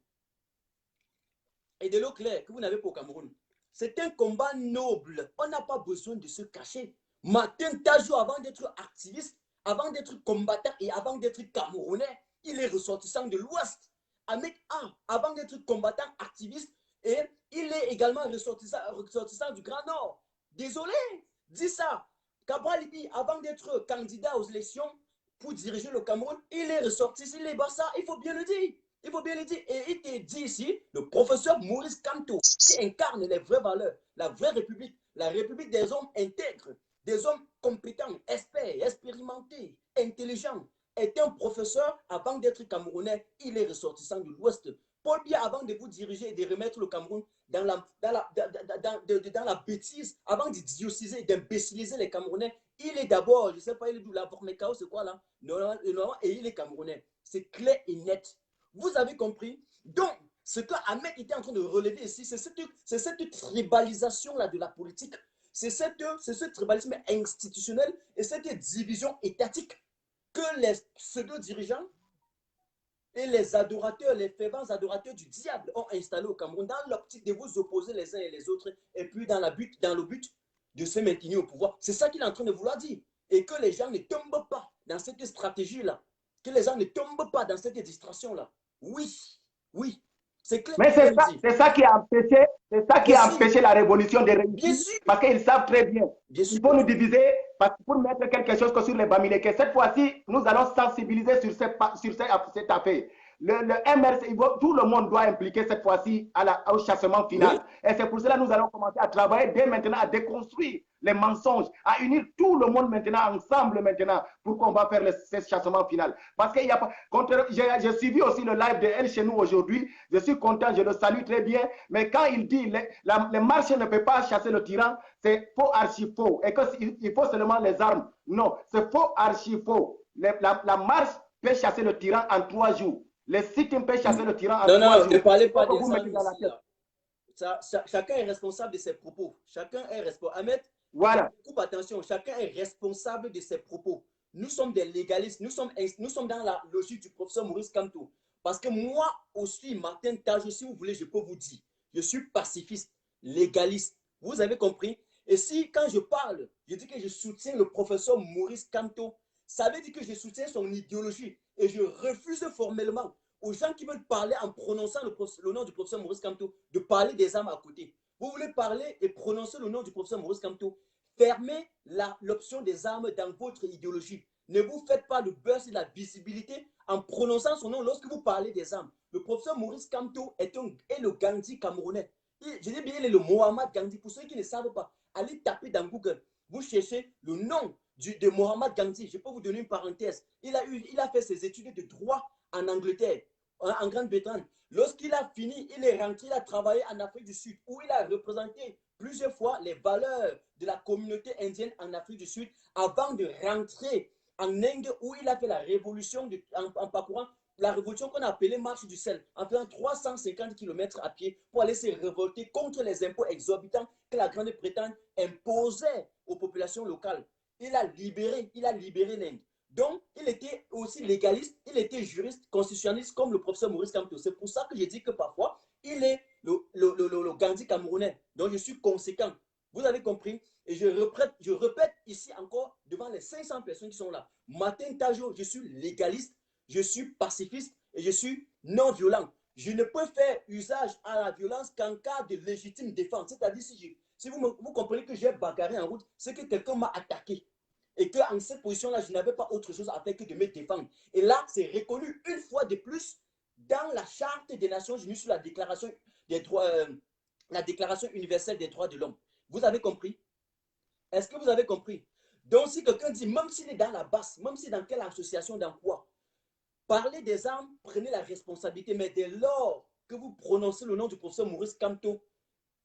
Et de l'eau claire que vous n'avez pas au Cameroun. C'est un combat noble. On n'a pas besoin de se cacher. Martin Tajou, avant d'être activiste, avant d'être combattant et avant d'être Camerounais, il est ressortissant de l'Ouest. Ahmed A, avant d'être combattant activiste, et il est également ressortissant du Grand Nord. Désolé, dis ça. Cabral Libye, avant d'être candidat aux élections pour diriger le Cameroun, il est ressortissant, il est Bassa, il faut bien le dire. Il faut bien le dire. Et il te dit ici, le professeur Maurice Kamto, qui incarne les vraies valeurs, la vraie République, la République des hommes intègres, des hommes compétents, experts, expérimentés, intelligents, était un professeur avant d'être Camerounais. Il est ressortissant de l'Ouest. Paul Biya, avant de vous diriger et de remettre le Cameroun dans la bêtise, avant d'idiotiser, d'imbéciliser les Camerounais, il est d'abord, je ne sais pas, il est d'où la Formecao, c'est quoi là? Et il est Camerounais. C'est clair et net. Vous avez compris? Donc, ce que Ahmed était en train de relever ici, c'est cette tribalisation-là de la politique. C'est ce tribalisme institutionnel et cette division étatique que les pseudo-dirigeants et les adorateurs, les fervents adorateurs du diable ont installé au Cameroun dans l'optique de vous opposer les uns et les autres et puis dans le but de se maintenir au pouvoir. C'est ça qu'il est en train de vouloir dire. Et que les gens ne tombent pas dans cette stratégie-là. Que les gens ne tombent pas dans cette distraction-là. Oui, oui. C'est clair. Mais c'est ça qui a empêché la révolution de réussir. Parce qu'ils savent très bien. Il faut nous diviser pour mettre quelque chose sur les Bamileke. Cette fois-ci, nous allons sensibiliser sur cette affaire. Le MRC, tout le monde doit impliquer cette fois-ci au chassement final. Oui. Et c'est pour cela que nous allons commencer à travailler dès maintenant à déconstruire les mensonges, à unir tout le monde maintenant ensemble maintenant pour qu'on va faire ce chassement final. Parce qu'il y a pas. J'ai suivi aussi le live de Elle chez nous aujourd'hui. Je suis content, je le salue très bien. Mais quand il dit les marches ne peuvent pas chasser le tyran, c'est faux, archi faux. Et qu'il faut seulement les armes. Non, c'est faux, archi faux. La marche peut chasser le tyran en 3 jours. Les sit-ins peuvent chasser le tyran en 3 jours. Non, ne parlez pas des armes ici. Chacun est responsable de ses propos. Chacun est responsable. Ahmed, voilà. Coupe attention, chacun est responsable de ses propos. Nous sommes des légalistes. Nous sommes dans la logique du professeur Maurice Kamto. Parce que moi aussi, Martin Tajo, si vous voulez, je peux vous dire, je suis pacifiste, légaliste. Vous avez compris? Et si, quand je parle, je dis que je soutiens le professeur Maurice Kamto, ça veut dire que je soutiens son idéologie. Et je refuse formellement aux gens qui veulent parler en prononçant le nom du professeur Maurice Kamto, de parler des armes à côté. Vous voulez parler et prononcer le nom du professeur Maurice Kamto, fermez l'option des armes dans votre idéologie. Ne vous faites pas le buzz et la visibilité en prononçant son nom lorsque vous parlez des armes. Le professeur Maurice Kamto est le Gandhi camerounais. Je dis bien, il est le Mohamed Gandhi. Pour ceux qui ne savent pas, allez taper dans Google. Vous cherchez le nom de Mohamed Gandhi. Je peux vous donner une parenthèse. Il a fait ses études de droit en Angleterre, en Grande-Bretagne. Lorsqu'il a fini, il est rentré, il a travaillé en Afrique du Sud, où il a représenté plusieurs fois les valeurs de la communauté indienne en Afrique du Sud, avant de rentrer en Inde, où il a fait la révolution en parcourant la révolution qu'on a appelée Marche du sel, en faisant 350 km à pied pour aller se révolter contre les impôts exorbitants que la Grande-Bretagne imposait aux populations locales. Il a libéré l'Inde. Donc, il était aussi légaliste, il était juriste, constitutionnaliste comme le professeur Maurice Kamto. C'est pour ça que j'ai dit que parfois, il est le Gandhi camerounais. Donc, je suis conséquent. Vous avez compris? Et je répète ici encore devant les 500 personnes qui sont là. Martin Tajo, je suis légaliste, je suis pacifiste et je suis non violent. Je ne peux faire usage à la violence qu'en cas de légitime défense. C'est-à-dire, si vous comprenez que j'ai bagarré en route, c'est que quelqu'un m'a attaqué. Et qu'en cette position-là, je n'avais pas autre chose à faire que de me défendre. Et là, c'est reconnu une fois de plus dans la Charte des Nations Unies sur la Déclaration universelle des droits de l'homme. Vous avez compris? Est-ce que vous avez compris? Donc, si quelqu'un dit, même s'il est dans la basse, même s'il est dans quelle association, dans quoi, parlez des armes, prenez la responsabilité. Mais dès lors que vous prononcez le nom du professeur Maurice Kamto,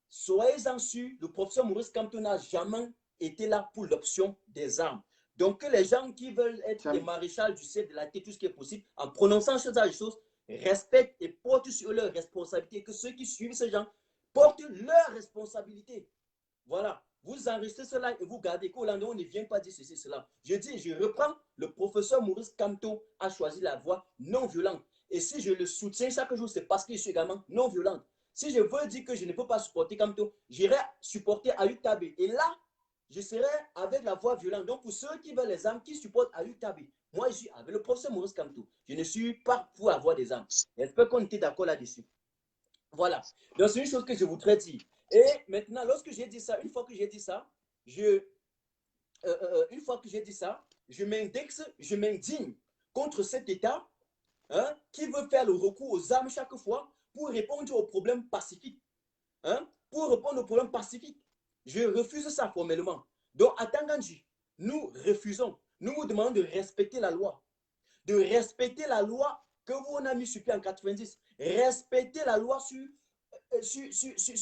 soyez-en sûr, le professeur Maurice Kamto n'a jamais été là pour l'option des armes. Donc, que les gens qui veulent être des maréchals du ciel, de la tête, tout ce qui est possible, en prononçant ce genre de choses, respectent et portent sur leurs responsabilités. Que ceux qui suivent ces gens portent leurs responsabilités. Voilà. Vous enregistrez cela et vous gardez qu'au lendemain, on ne vient pas dire ceci, cela. Je reprends, le professeur Maurice Kamto a choisi la voie non violente. Et si je le soutiens chaque jour, c'est parce que je suis également non violente. Si je veux dire que je ne peux pas supporter Kamto, j'irai supporter Ayub Tabé. Et là, je serai avec la voie violente. Donc, pour ceux qui veulent les armes, qui supportent Ayub Tabé, moi, je suis avec le professeur Maurice Kamto. Je ne suis pas pour avoir des armes. J'espère qu'on était d'accord là-dessus. Voilà. Donc, c'est une chose que je voudrais dire. Et maintenant, lorsque j'ai dit ça, une fois que j'ai dit ça, je m'indexe, je m'indigne contre cet État qui veut faire le recours aux armes chaque fois pour répondre aux problèmes pacifiques. Pour répondre aux problèmes pacifiques. Je refuse ça formellement. Donc, à Tanganji, nous refusons. Nous vous demandons de respecter la loi. de respecter la loi que vous on a mis sur pied en 90. Respecter la loi sur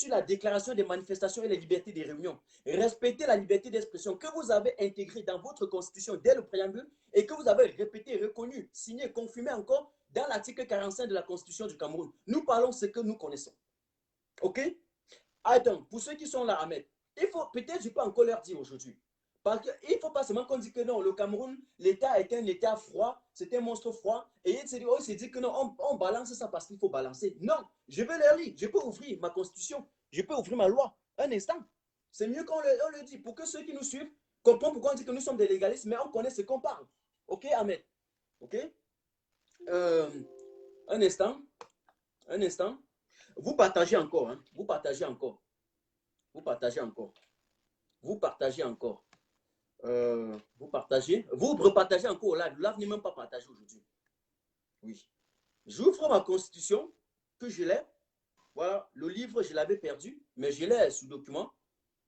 la déclaration des manifestations et les libertés des réunions. Respecter la liberté d'expression que vous avez intégrée dans votre constitution dès le préambule et que vous avez répété, reconnu, signé, confirmé encore dans l'article 45 de la constitution du Cameroun. Nous parlons ce que nous connaissons. OK? Attends, pour ceux qui sont là, Ahmed, il faut, peut-être je peux encore leur dire aujourd'hui, parce qu'il ne faut pas seulement qu'on dise que non, le Cameroun, l'État est un État froid, c'est un monstre froid, et il se dit que non, on balance ça parce qu'il faut balancer. Non, je vais leur lire, je peux ouvrir ma constitution, je peux ouvrir ma loi, un instant. C'est mieux qu'on le dit, pour que ceux qui nous suivent comprennent pourquoi on dit que nous sommes des légalistes, mais on connaît ce qu'on parle. OK, Ahmed? OK? Un instant. Vous partagez encore, hein? Vous partagez encore. Vous partagez encore. Vous partagez vous repartagez encore au live. Le live n'est même pas partagé aujourd'hui. Oui. J'ouvre ma constitution, que je l'ai. Voilà, le livre, je l'avais perdu, mais je l'ai sous document.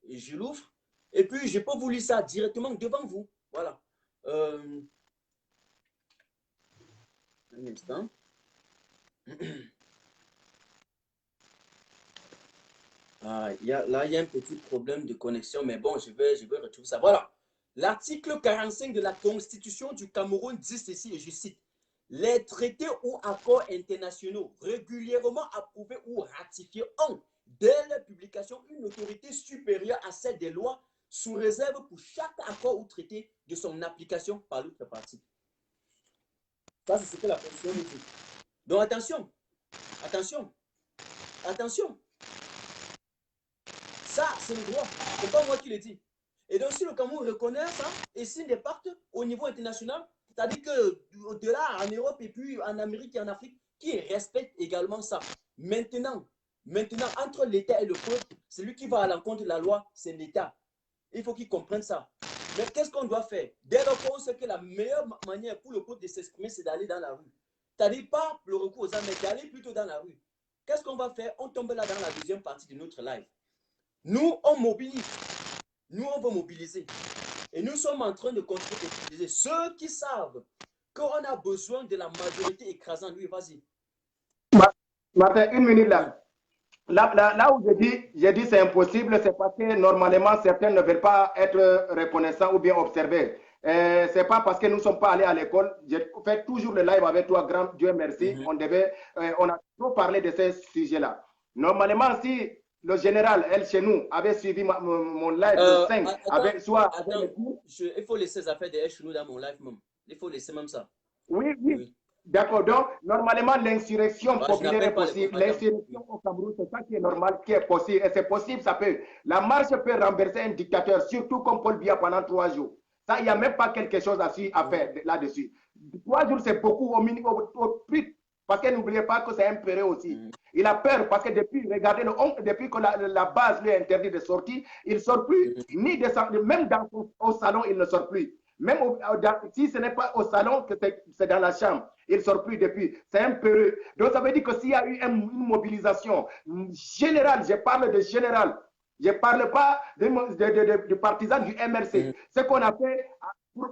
Et je l'ouvre. Et puis, je peux vous lire ça directement devant vous. Voilà. Un instant. Ah, là, il y a un petit problème de connexion, mais bon, je vais retrouver ça. Voilà. L'article 45 de la Constitution du Cameroun dit ceci, et je cite, « Les traités ou accords internationaux régulièrement approuvés ou ratifiés ont, dès leur publication, une autorité supérieure à celle des lois, sous réserve pour chaque accord ou traité de son application par l'autre partie. » Ça, c'est ce que la Constitution nous dit. Donc, attention. Ça, c'est le droit. Ce n'est pas moi qui le dis. Et donc, si le Cameroun reconnaît ça et signe des pactes au niveau international, c'est-à-dire qu'au-delà, en Europe et puis en Amérique et en Afrique, qui respectent également ça. Maintenant, entre l'État et le peuple, celui qui va à l'encontre de la loi, c'est l'État. Il faut qu'ils comprennent ça. Mais qu'est-ce qu'on doit faire? Dès lors qu'on sait que la meilleure manière pour le peuple de s'exprimer, c'est d'aller dans la rue. C'est-à-dire pas le recours aux armes, mais d'aller plutôt dans la rue. Qu'est-ce qu'on va faire? On tombe là dans la deuxième partie de notre live. Nous, on mobilise. Nous, on va mobiliser. Et nous sommes en train de continuer de mobiliser. Ceux qui savent qu'on a besoin de la majorité écrasante, lui, vas-y. Martin, une minute là. Là où j'ai dit c'est impossible, c'est parce que normalement, certains ne veulent pas être reconnaissants ou bien observés. C'est pas parce que nous ne sommes pas allés à l'école. J'ai fait toujours le live avec toi, grand Dieu merci. On a trop parlé de ces sujets-là. Normalement, si le général, elle, chez nous, avait suivi mon live le 5, il faut laisser les affaires de chez nous dans mon live même. Il faut laisser même ça. Oui. D'accord. Donc, normalement, l'insurrection populaire est possible. L'insurrection au Cameroun, c'est ça qui est normal, qui est possible. Et c'est possible, ça peut. La marche peut renverser un dictateur, surtout comme Paul Biya pendant 3 jours. Ça, il n'y a même pas quelque chose à faire là-dessus. 3 jours, c'est beaucoup au minimum, au plus. Parce que n'oubliez pas que c'est un péré aussi. Il a peur parce que depuis, regardez, depuis que la base lui a interdit de sortir, il ne sort plus, ni descendre, même au salon, il ne sort plus. Même si ce n'est pas au salon, que c'est dans la chambre. Il ne sort plus depuis. C'est un peu. Donc, ça veut dire que s'il y a eu une mobilisation générale, je parle de général, je ne parle pas de partisans du MRC. Ce qu'on a fait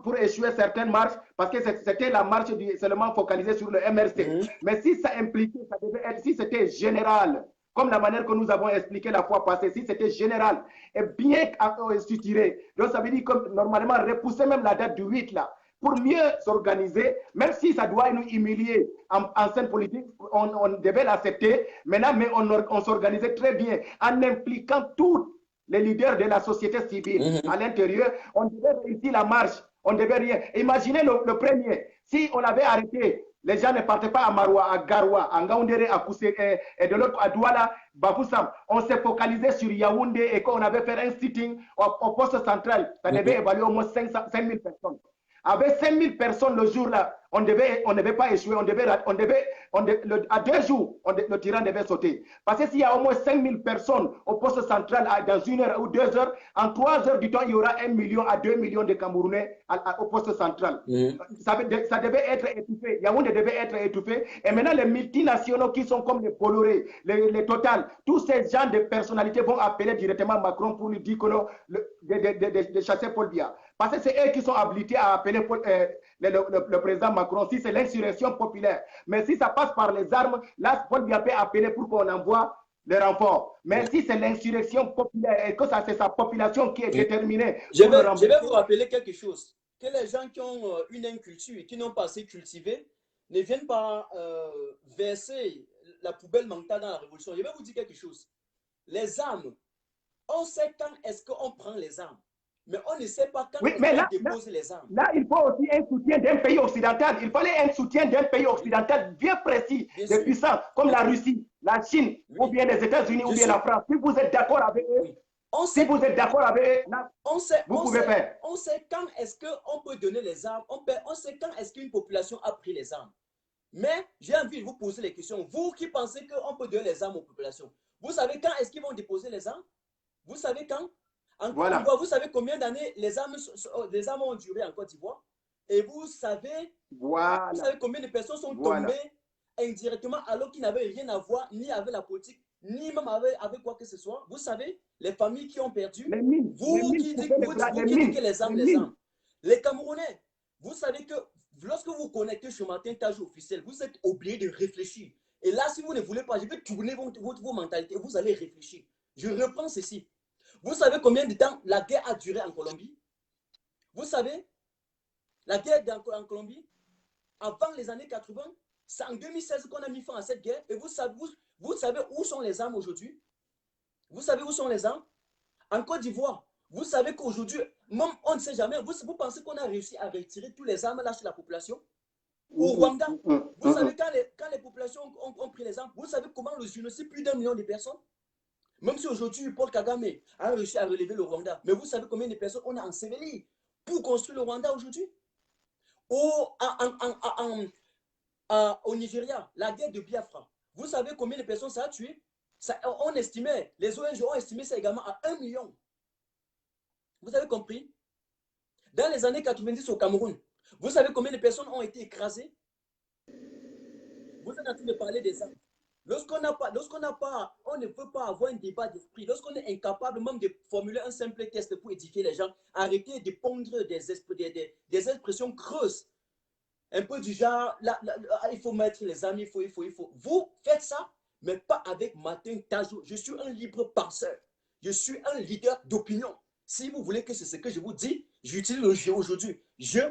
pour échouer certaines marches, parce que c'était la marche seulement focalisée sur le MRC. Mais si ça impliquait, ça devait être, si c'était général, comme la manière que nous avons expliqué la fois passée, si c'était général et bien structuré, donc ça veut dire que normalement repousser même la date du 8 là, pour mieux s'organiser, même si ça doit nous humilier en scène politique, on devait l'accepter. Maintenant, mais on s'organisait très bien en impliquant tous les leaders de la société civile à l'intérieur. On devait réussir la marche, on devait rien. Imaginez le premier, si on avait arrêté, les gens ne partaient pas à Maroua, à Garoua, à Ngaoundéré, à Koussé, et de l'autre à Douala, Bafoussam. On s'est focalisé sur Yaoundé et qu'on avait fait un sitting au poste central. Ça devait évaluer au moins 5 000 personnes. Avec 5 000 personnes le jour-là, on ne devait pas échouer. À 2 jours, le tyran devait sauter. Parce que s'il y a au moins 5 000 personnes au poste central dans 1 heure ou 2 heures, en 3 heures du temps, il y aura 1 million à 2 millions de Camerounais au poste central. Ça devait être étouffé. Yaoundé devait être étouffé. Et maintenant, les multinationaux qui sont comme les Bolloré, les Total, tous ces gens de personnalités vont appeler directement Macron pour lui dire que non, de chasser Paul Biya. Parce que c'est eux qui sont habilités à appeler le président Macron si c'est l'insurrection populaire. Mais si ça passe par les armes, là, Paul Biya peut appeler pour qu'on envoie les renforts. Mais si c'est l'insurrection populaire et que c'est sa population qui est déterminée Je pour le vais rembourser. vous rappeler quelque chose. Que les gens qui ont une inculture et qui n'ont pas assez cultivé ne viennent pas verser la poubelle mentale dans la révolution. Je vais vous dire quelque chose. Les armes, on sait quand est-ce qu'on prend les armes. Mais on ne sait pas quand oui, on dépose les armes. Là, il faut aussi un soutien d'un pays occidental. Il fallait un soutien d'un pays occidental bien précis, bien puissant, comme la Russie, la Chine, ou bien les États-Unis, ou bien la France. Si vous êtes d'accord avec eux, si vous êtes d'accord avec eux, vous pouvez faire. On sait quand est-ce qu'on peut donner les armes, on sait quand est-ce qu'une population a pris les armes. Mais j'ai envie de vous poser les questions. Vous qui pensez qu'on peut donner les armes aux populations, vous savez quand est-ce qu'ils vont déposer les armes? Vous savez quand? En Côte d'Ivoire, vous savez combien d'années les armes ont duré en Côte d'Ivoire? Et vous savez combien de personnes sont tombées indirectement alors qu'ils n'avaient rien à voir ni avec la politique, ni même avec quoi que ce soit. Vous savez, les familles qui ont perdu, vous qui dites que les armes. Les Camerounais, vous savez que lorsque vous connectez sur Martin Tajou officiel, vous êtes obligé de réfléchir. Et là, si vous ne voulez pas, je vais tourner vos mentalités, vous allez réfléchir. Je reprends ceci. Vous savez combien de temps la guerre a duré en Colombie? Vous savez, la guerre en Colombie, avant les années 80, c'est en 2016 qu'on a mis fin à cette guerre. Et vous savez où sont les armes aujourd'hui? Vous savez où sont les armes? En Côte d'Ivoire. Vous savez qu'aujourd'hui, même on ne sait jamais, vous pensez qu'on a réussi à retirer tous les armes là chez la population? Au Rwanda, vous savez quand les populations ont pris les armes, vous savez comment le génocide, plus d'1 million de personnes? Même si aujourd'hui, Paul Kagame a réussi à relever le Rwanda, mais vous savez combien de personnes on a ensevelies pour construire le Rwanda aujourd'hui? Au Nigeria, la guerre de Biafra, vous savez combien de personnes ça a tué? On estimait, les ONG ont estimé ça également à 1 million. Vous avez compris? Dans les années 90 au Cameroun, vous savez combien de personnes ont été écrasées? Vous êtes en train de parler des armes. Lorsqu'on ne peut pas avoir un débat d'esprit, lorsqu'on est incapable même de formuler un simple test pour édifier les gens, arrêtez de pondre des expressions creuses. Un peu du genre, il faut mettre les armes, il faut. Vous faites ça, mais pas avec Martin Tajou. Je suis un libre penseur. Je suis un leader d'opinion. Si vous voulez que c'est ce que je vous dis, j'utilise le jeu aujourd'hui.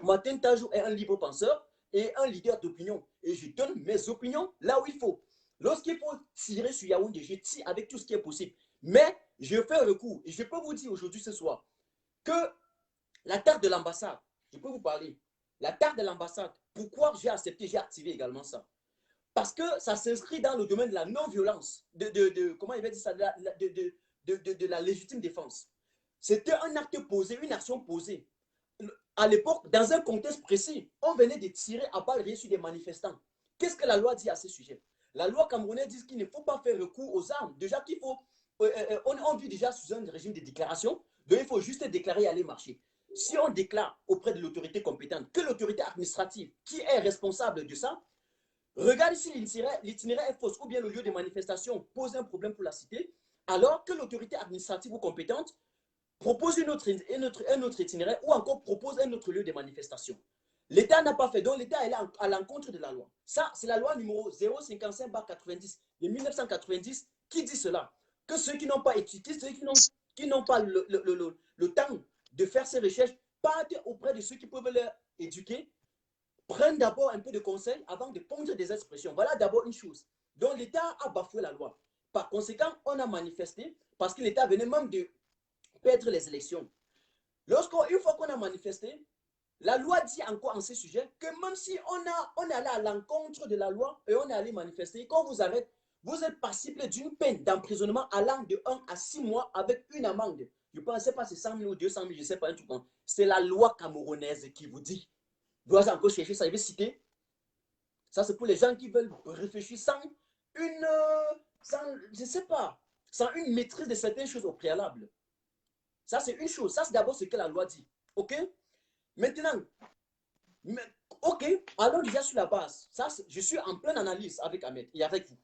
Martin Tajou, est un libre penseur et un leader d'opinion. Et je donne mes opinions là où il faut. Lorsqu'il faut tirer sur Yaoundé, je tire avec tout ce qui est possible. Mais je fais un recours. Et je peux vous dire aujourd'hui, ce soir, que la carte de l'ambassade, je peux vous parler, la carte de l'ambassade, pourquoi j'ai accepté, j'ai activé également ça? Parce que ça s'inscrit dans le domaine de la non-violence, comment il va dire ça, de la légitime défense. C'était un acte posé, une action posée. À l'époque, dans un contexte précis, on venait de tirer à balles réelles sur des manifestants. Qu'est-ce que la loi dit à ce sujet? La loi camerounaise dit qu'il ne faut pas faire recours aux armes. Déjà qu'il faut, on vit déjà sous un régime de déclaration, donc il faut juste déclarer et aller marcher. Si on déclare auprès de l'autorité compétente que l'autorité administrative, qui est responsable de ça, regarde si l'itinéraire est fausse ou bien le lieu de manifestation pose un problème pour la cité, alors que l'autorité administrative ou compétente propose un autre itinéraire ou encore propose un autre lieu de manifestation. L'État n'a pas fait, donc l'État est à l'encontre de la loi. Ça, c'est la loi numéro 055/90 de 1990 qui dit cela. Que ceux qui n'ont pas étudié, ceux qui n'ont pas le temps de faire ces recherches, partent auprès de ceux qui peuvent leur éduquer, prennent d'abord un peu de conseils avant de pondre des expressions. Voilà d'abord une chose. Donc l'État a bafoué la loi. Par conséquent, on a manifesté parce que l'État venait même de perdre les élections. Une fois qu'on a manifesté, la loi dit encore en ce sujet que même si on est allé à l'encontre de la loi et on est allé manifester, quand on vous arrête, vous êtes passible d'une peine d'emprisonnement allant de 1 à 6 mois avec une amende. Je ne sais pas si c'est 100 000 ou 200 000, je ne sais pas un truc. C'est la loi camerounaise qui vous dit. Vous allez encore chercher ça, je vais citer. Ça, c'est pour les gens qui veulent réfléchir sans une maîtrise de certaines choses au préalable. Ça, c'est une chose. Ça, c'est d'abord ce que la loi dit. OK? Maintenant, OK, allons déjà sur la base. Ça, je suis en pleine analyse avec Ahmed et avec vous.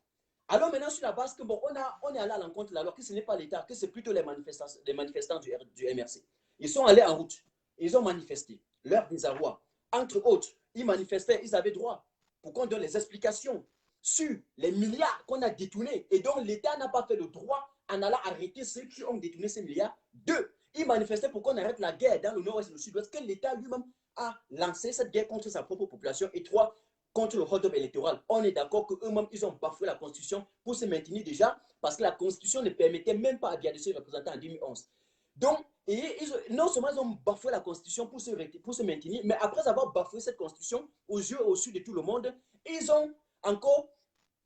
Alors maintenant sur la base que bon, on est allé à l'encontre de la loi, que ce n'est pas l'État, que c'est plutôt les manifestants du MRC. Ils sont allés en route. Ils ont manifesté leur désarroi. Entre autres, ils manifestaient, ils avaient droit pour qu'on donne les explications sur les milliards qu'on a détournés et dont l'État n'a pas fait le droit en allant arrêter ceux qui ont détourné ces milliards. Deux, ils manifestaient pour qu'on arrête la guerre dans le nord-ouest et le sud-ouest, que l'État lui-même a lancé cette guerre contre sa propre population. Et trois, contre le hold-up électoral. On est d'accord qu'eux-mêmes, ils ont bafoué la Constitution pour se maintenir déjà, parce que la Constitution ne permettait même pas à Biya de se représenter en 2011. Donc, non seulement ils ont bafoué la Constitution pour se maintenir, mais après avoir bafoué cette Constitution aux yeux au sud de tout le monde, ils ont encore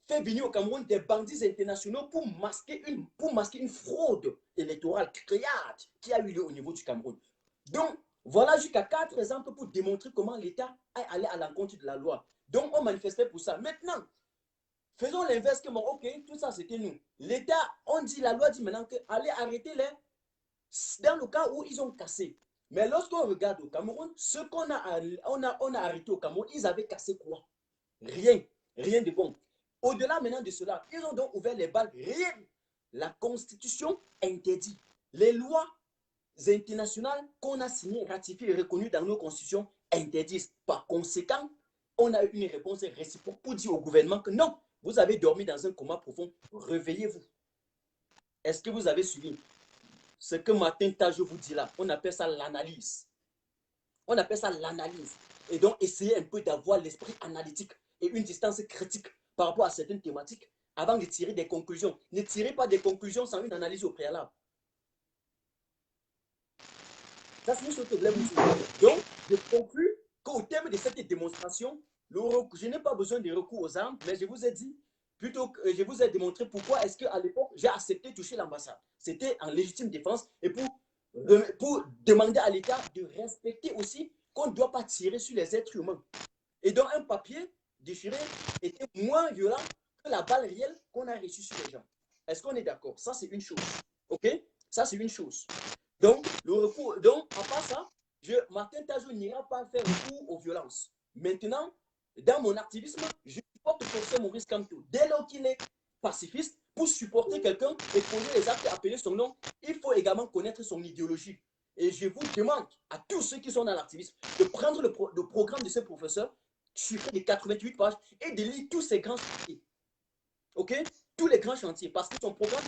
fait venir au Cameroun des bandits internationaux pour masquer une fraude électorale créate qui a eu lieu au niveau du Cameroun. Donc, voilà jusqu'à 4 exemples pour démontrer comment l'État est allé à l'encontre de la loi. Donc, on manifestait pour ça. Maintenant, faisons l'inverse que, bon, ok, tout ça, c'était nous. L'État, la loi dit maintenant que allez arrêter les dans le cas où ils ont cassé. Mais lorsqu'on regarde au Cameroun, ce qu'on a arrêté au Cameroun, ils avaient cassé quoi? Rien de bon. Au-delà maintenant de cela, ils ont donc ouvert les balles. Rien. La Constitution interdit. Les lois internationales qu'on a signées, ratifiées et reconnues dans nos constitutions interdisent. Par conséquent, on a eu une réponse réciproque pour dire au gouvernement que non, vous avez dormi dans un coma profond, réveillez-vous. Est-ce que vous avez suivi ce que Martin Tajou vous dit là? On appelle ça l'analyse. On appelle ça l'analyse. Et donc, essayez un peu d'avoir l'esprit analytique et une distance critique par rapport à certaines thématiques avant de tirer des conclusions. Ne tirez pas des conclusions sans une analyse au préalable. Ça, c'est une chose que je voulais vous dire. Donc, je conclus qu'au terme de cette démonstration, je n'ai pas besoin de recours aux armes, mais je vous ai dit, plutôt que je vous ai démontré pourquoi est-ce qu'à l'époque, j'ai accepté de toucher l'ambassade. C'était en légitime défense et pour demander à l'État de respecter aussi qu'on ne doit pas tirer sur les êtres humains. Et donc, un papier déchiré était moins violent que la balle réelle qu'on a reçue sur les gens. Est-ce qu'on est d'accord? Ça, c'est une chose. OK? Ça, c'est une chose. Donc, à part ça, Martin Tajou n'ira pas faire recours aux violences. Maintenant, dans mon activisme, je supporte Professeur Maurice Kamto. Dès lors qu'il est pacifiste, pour supporter quelqu'un et poser les actes et appeler son nom, il faut également connaître son idéologie. Et je vous demande à tous ceux qui sont dans l'activisme de prendre le programme de ce professeur, chiffré de 88 pages, et de lire tous ces grands chantiers. OK? Tous les grands chantiers, parce que son programme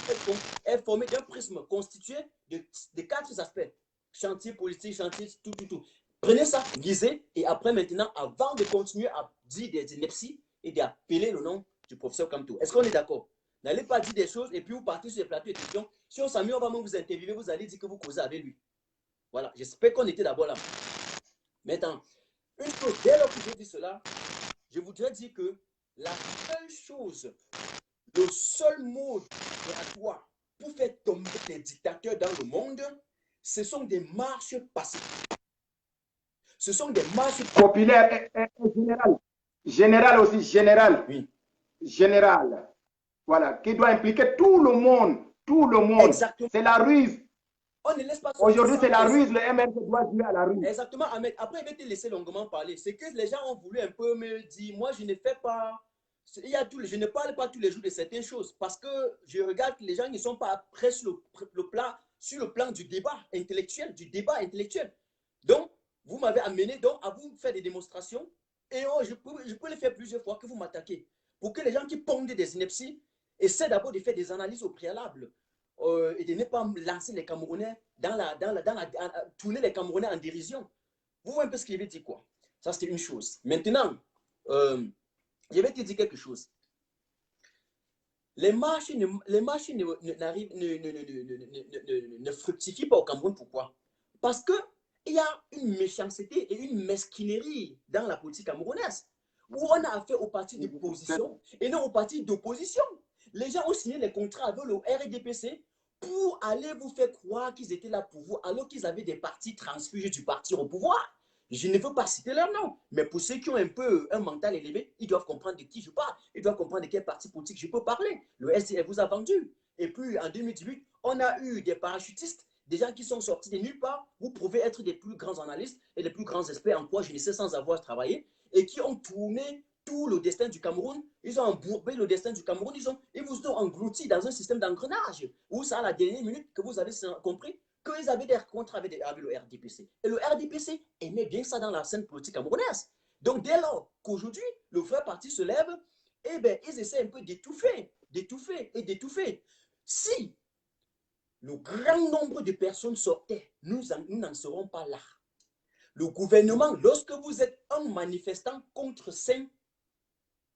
est formé d'un prisme constitué de 4 aspects. Chantier politique, chantier tout. Prenez ça, lisez, et après maintenant, avant de continuer à dire des inepties et d'appeler le nom du professeur Kamto. Est-ce qu'on est d'accord? N'allez pas dire des choses et puis vous partez sur les plateaux de questions. Si on s'amuse, on va même vous interviewer, vous allez dire que vous causez avec lui. Voilà, j'espère qu'on était d'abord là. Maintenant, une chose, dès lors que j'ai dit cela, je voudrais dire que la seule chose, le seul mot créatoire pour faire tomber les dictateurs dans le monde, ce sont des marches pacifiques. Ce sont des marches populaires et générales. Général aussi, général. Oui. Général. Voilà, qui doit impliquer tout le monde. Tout le monde. C'est la ruse. On ne laisse pas. Aujourd'hui, c'est la ruse. Le MRC doit jouer à la ruse. Exactement, Ahmed. Après, il va te laisser longuement parler. C'est que les gens ont voulu un peu me dire, moi, je ne fais pas. Je ne parle pas tous les jours de certaines choses parce que je regarde que les gens ne sont pas prêts sur le plan du débat intellectuel, Donc, vous m'avez amené donc à vous faire des démonstrations et je peux le faire plusieurs fois que vous m'attaquez. Pour que les gens qui pondent des inepties essaient d'abord de faire des analyses au préalable et de ne pas lancer les Camerounais tourner les Camerounais en dérision. Vous voyez un peu ce qu'il veut dire quoi? Ça, c'était une chose. Maintenant, je vais te dire quelque chose. Les marches ne fructifient pas au Cameroun. Pourquoi? Parce qu'il y a une méchanceté et une mesquinerie dans la politique camerounaise où on a affaire aux partis de position et non aux partis d'opposition. Les gens ont signé les contrats avec le RDPC pour aller vous faire croire qu'ils étaient là pour vous alors qu'ils avaient des partis transfuges du parti au pouvoir. Je ne veux pas citer leur nom, mais pour ceux qui ont un peu un mental élevé, ils doivent comprendre de qui je parle. Ils doivent comprendre de quel parti politique je peux parler. Le SDF vous a vendu. Et puis en 2018, on a eu des parachutistes, des gens qui sont sortis de nulle part. Vous pouvez être des plus grands analystes et des plus grands experts en quoi je ne sais sans avoir travaillé et qui ont tourné tout le destin du Cameroun. Ils ont embourbé le destin du Cameroun. Ils vous ont englouti dans un système d'engrenage où c'est à la dernière minute que vous avez compris qu'ils avaient des rencontres avec le RDPC. Et le RDPC aimait bien ça dans la scène politique camerounaise. Donc, dès lors qu'aujourd'hui, le vrai parti se lève, eh bien, ils essaient un peu d'étouffer. Si le grand nombre de personnes sortaient, nous n'en serons pas là. Le gouvernement, lorsque vous êtes un manifestant contre 5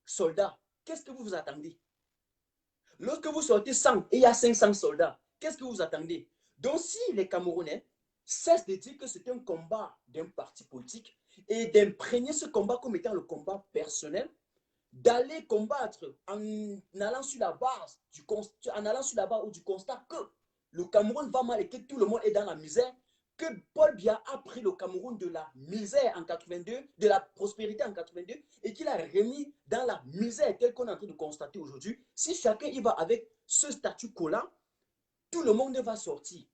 soldats, qu'est-ce que vous vous attendez? Lorsque vous sortez 100 et il y a 500 soldats, qu'est-ce que vous attendez? Donc, si les Camerounais cessent de dire que c'est un combat d'un parti politique et d'imprégner ce combat comme étant le combat personnel, d'aller combattre en allant sur la base du constat que le Cameroun va mal et que tout le monde est dans la misère, que Paul Biya a pris le Cameroun de la misère en 82, de la prospérité en 82, et qu'il a remis dans la misère telle qu'on est en train de constater aujourd'hui. Si chacun y va avec ce statu quo-là, tout le monde va sortir.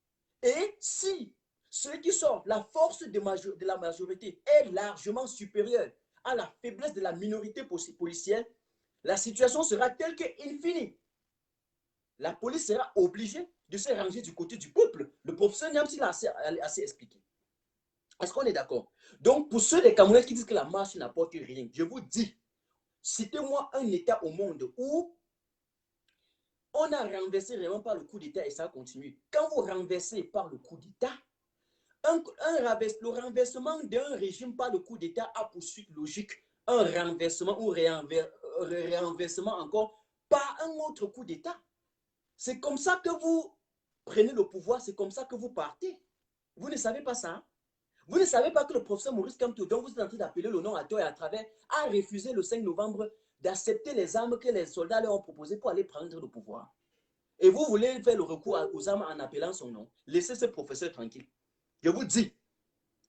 Et si ceux qui sortent, la force de la majorité est largement supérieure à la faiblesse de la minorité policière, la situation sera telle que, in fine, la police sera obligée de se ranger du côté du peuple. Le professeur Niamsi l'a assez expliqué. Est-ce qu'on est d'accord? Donc, pour ceux des Camerounais qui disent que la marche n'apporte rien, je vous dis, citez-moi un État au monde où on a renversé vraiment par le coup d'État et ça continue. Quand vous renversez par le coup d'État, le renversement d'un régime par le coup d'État a pour suite logique un renversement ou renversement encore par un autre coup d'État. C'est comme ça que vous prenez le pouvoir, c'est comme ça que vous partez. Vous ne savez pas ça? Vous ne savez pas que le professeur Maurice Kamto, dont vous êtes en train d'appeler le nom à tort et à travers, a refusé le 5 novembre d'accepter les armes que les soldats leur ont proposées pour aller prendre le pouvoir. Et vous voulez faire le recours aux armes en appelant son nom. Laissez ce professeur tranquille. Je vous dis,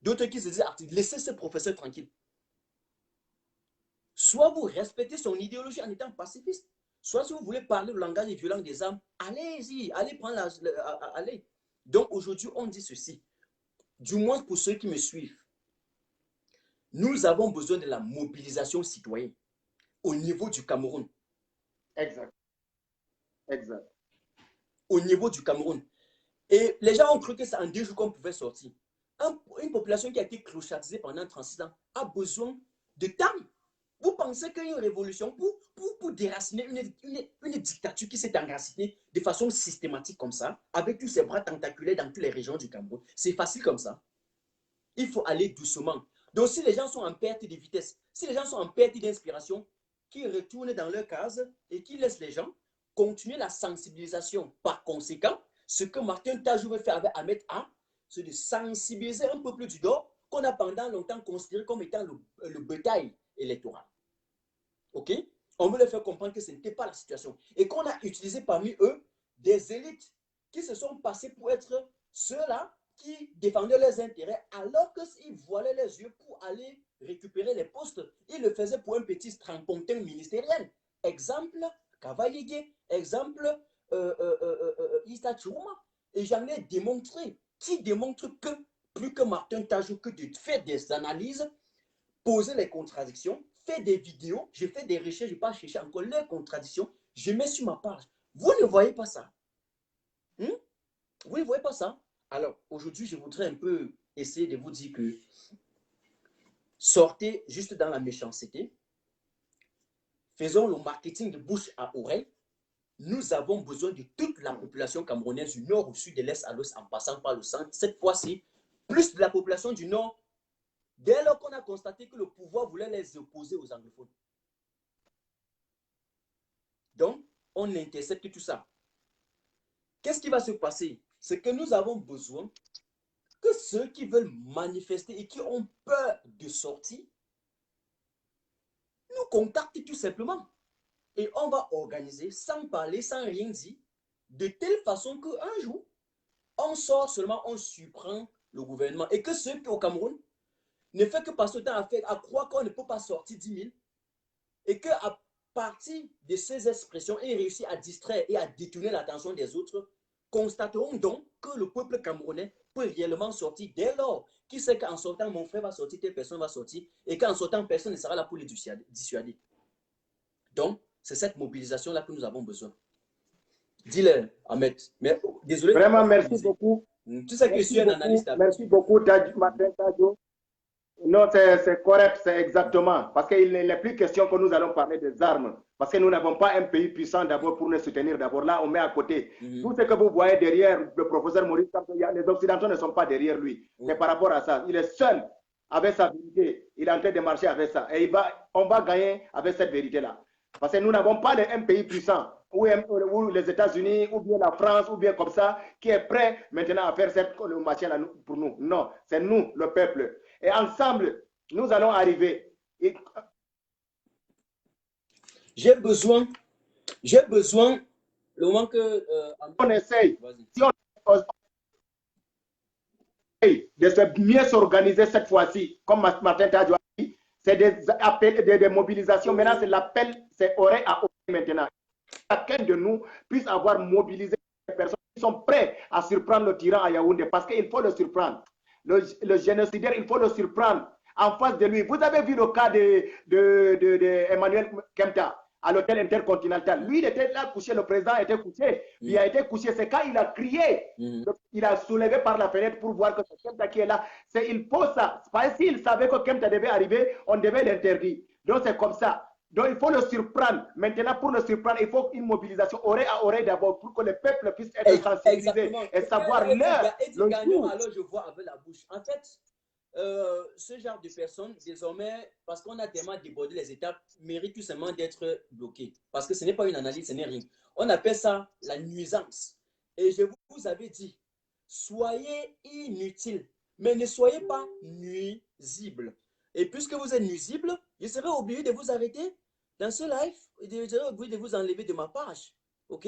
d'autres qui se disent artistes, laissez ce professeur tranquille. Soit vous respectez son idéologie en étant pacifiste, soit si vous voulez parler le langage violent des armes, allez-y, allez prendre allez. Donc aujourd'hui, on dit ceci, du moins pour ceux qui me suivent. Nous avons besoin de la mobilisation citoyenne au niveau du Cameroun. Exact. Exact. Au niveau du Cameroun. Et les gens ont cru que c'est en 2 jours qu'on pouvait sortir. Une population qui a été clochardisée pendant 36 ans a besoin de temps. Vous pensez qu'une révolution, pour déraciner une dictature qui s'est enracinée de façon systématique comme ça, avec tous ses bras tentaculaires dans toutes les régions du Cameroun, c'est facile comme ça? Il faut aller doucement. Donc si les gens sont en perte de vitesse, si les gens sont en perte d'inspiration, qu'ils retournent dans leur case et qu'ils laissent les gens continuer la sensibilisation. Par conséquent, ce que Martin Tajou veut faire avec Ahmed A, c'est de sensibiliser un peuple du Nord qu'on a pendant longtemps considéré comme étant le bétail électoral. OK? On veut leur faire comprendre que ce n'était pas la situation. Et qu'on a utilisé parmi eux des élites qui se sont passées pour être ceux-là qui défendaient leurs intérêts, alors qu'ils voilaient les yeux pour aller récupérer les postes. Ils le faisaient pour un petit strampontin ministériel. Exemple, Kavayege, exemple, Issa Chiruma. Et j'en ai démontré, qui démontre que, plus que Martin Tajou, que de faire des analyses, poser les contradictions, faire des vidéos, je fais des recherches, je ne vais pas chercher encore les contradictions, je mets sur ma page. Vous ne voyez pas ça? Vous ne voyez pas ça? Alors, aujourd'hui, je voudrais un peu essayer de vous dire que sortez juste dans la méchanceté, faisons le marketing de bouche à oreille. Nous avons besoin de toute la population camerounaise du nord au sud, de l'est à l'ouest, en passant par le centre. Cette fois-ci, plus de la population du nord, dès lors qu'on a constaté que le pouvoir voulait les opposer aux anglophones. Donc, on intercepte tout ça. Qu'est-ce qui va se passer? C'est que nous avons besoin que ceux qui veulent manifester et qui ont peur de sortir nous contactent tout simplement. Et on va organiser, sans parler, sans rien dire, de telle façon qu'un jour, on sort seulement, on surprend le gouvernement. Et que ceux qui au Cameroun ne font que passer le temps à croire qu'on ne peut pas sortir 10 000. Et qu'à partir de ces expressions, ils réussissent à distraire et à détourner l'attention des autres. Constaterons donc que le peuple camerounais peut réellement sortir dès lors qu'il sait qu'en sortant, mon frère va sortir, telle personne va sortir, et qu'en sortant, personne ne sera là pour les dissuader. Donc, c'est cette mobilisation-là que nous avons besoin. Dis-le, Ahmed. Mais, désolé. Vraiment, merci beaucoup. Tu sais que je suis un analyste. Merci beaucoup, Martin Tadio. Non, c'est correct, c'est exactement. Parce qu'il n'est plus question que nous allons parler des armes. Parce que nous n'avons pas un pays puissant d'abord pour nous soutenir. D'abord, là, on met à côté. Tout ce que vous voyez derrière le professeur Maurice Kamto, les Occidentaux ne sont pas derrière lui. C'est par rapport à ça. Il est seul avec sa vérité. Il est en train de marcher avec ça. Et on va gagner avec cette vérité-là. Parce que nous n'avons pas un pays puissant, ou les États-Unis, ou bien la France, ou bien comme ça, qui est prêt maintenant à faire cette machine-là pour nous. Non, c'est nous, le peuple. Et ensemble, nous allons arriver. J'ai besoin, le moment que... on essaye, si on essaye de se mieux s'organiser cette fois-ci, comme Martin Tadio a dit, c'est des mobilisations. Maintenant, c'est l'appel, c'est oreille à oreille maintenant. Chacun de nous puisse avoir mobilisé des personnes qui sont prêtes à surprendre le tyran à Yaoundé, parce qu'il faut le surprendre. Le génocidaire, il faut le surprendre en face de lui. Vous avez vu le cas de Emmanuel Kemta à l'hôtel intercontinental. Lui, il était là couché, le président était couché. Il a été couché. C'est quand il a crié, il a soulevé par la fenêtre pour voir que c'est Kemta qui est là. Il faut ça. Parce qu'il savait que Kemta devait arriver, on devait l'interdire. Donc c'est comme ça. Donc, il faut le surprendre. Maintenant, pour le surprendre, il faut une mobilisation oreille à oreille d'abord pour que le peuple puisse être sensibilisé et savoir l'heure. Alors, je vois avec la bouche. En fait, ce genre de personnes, désormais, parce qu'on a tellement débordé les étapes, mérite tout simplement d'être bloqué. Parce que ce n'est pas une analyse, ce n'est rien. On appelle ça la nuisance. Et je vous avais dit, soyez inutile, mais ne soyez pas nuisible. Et puisque vous êtes nuisible, je serai obligé de vous arrêter dans ce live et je serai obligé de vous enlever de ma page. OK?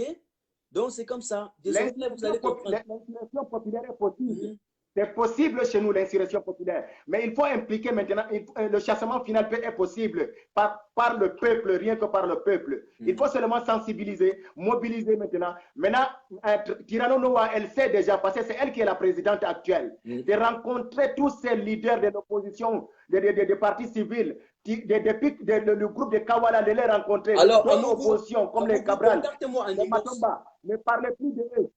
Donc, c'est comme ça. Désormais, vous allez comprendre. L'insurrection populaire est possible. C'est possible chez nous, l'insurrection populaire. Mais il faut impliquer maintenant, le chassement final est possible par le peuple, rien que par le peuple. Il faut seulement sensibiliser, mobiliser maintenant. Maintenant, Tirano Noah, elle sait déjà, parce que c'est elle qui est la présidente actuelle, de rencontrer tous ces leaders de l'opposition, des partis civils, le groupe de Kawala, de les rencontrer. Alors, l'opposition, comme les Cabral, les Matomba, ne parlez plus de eux.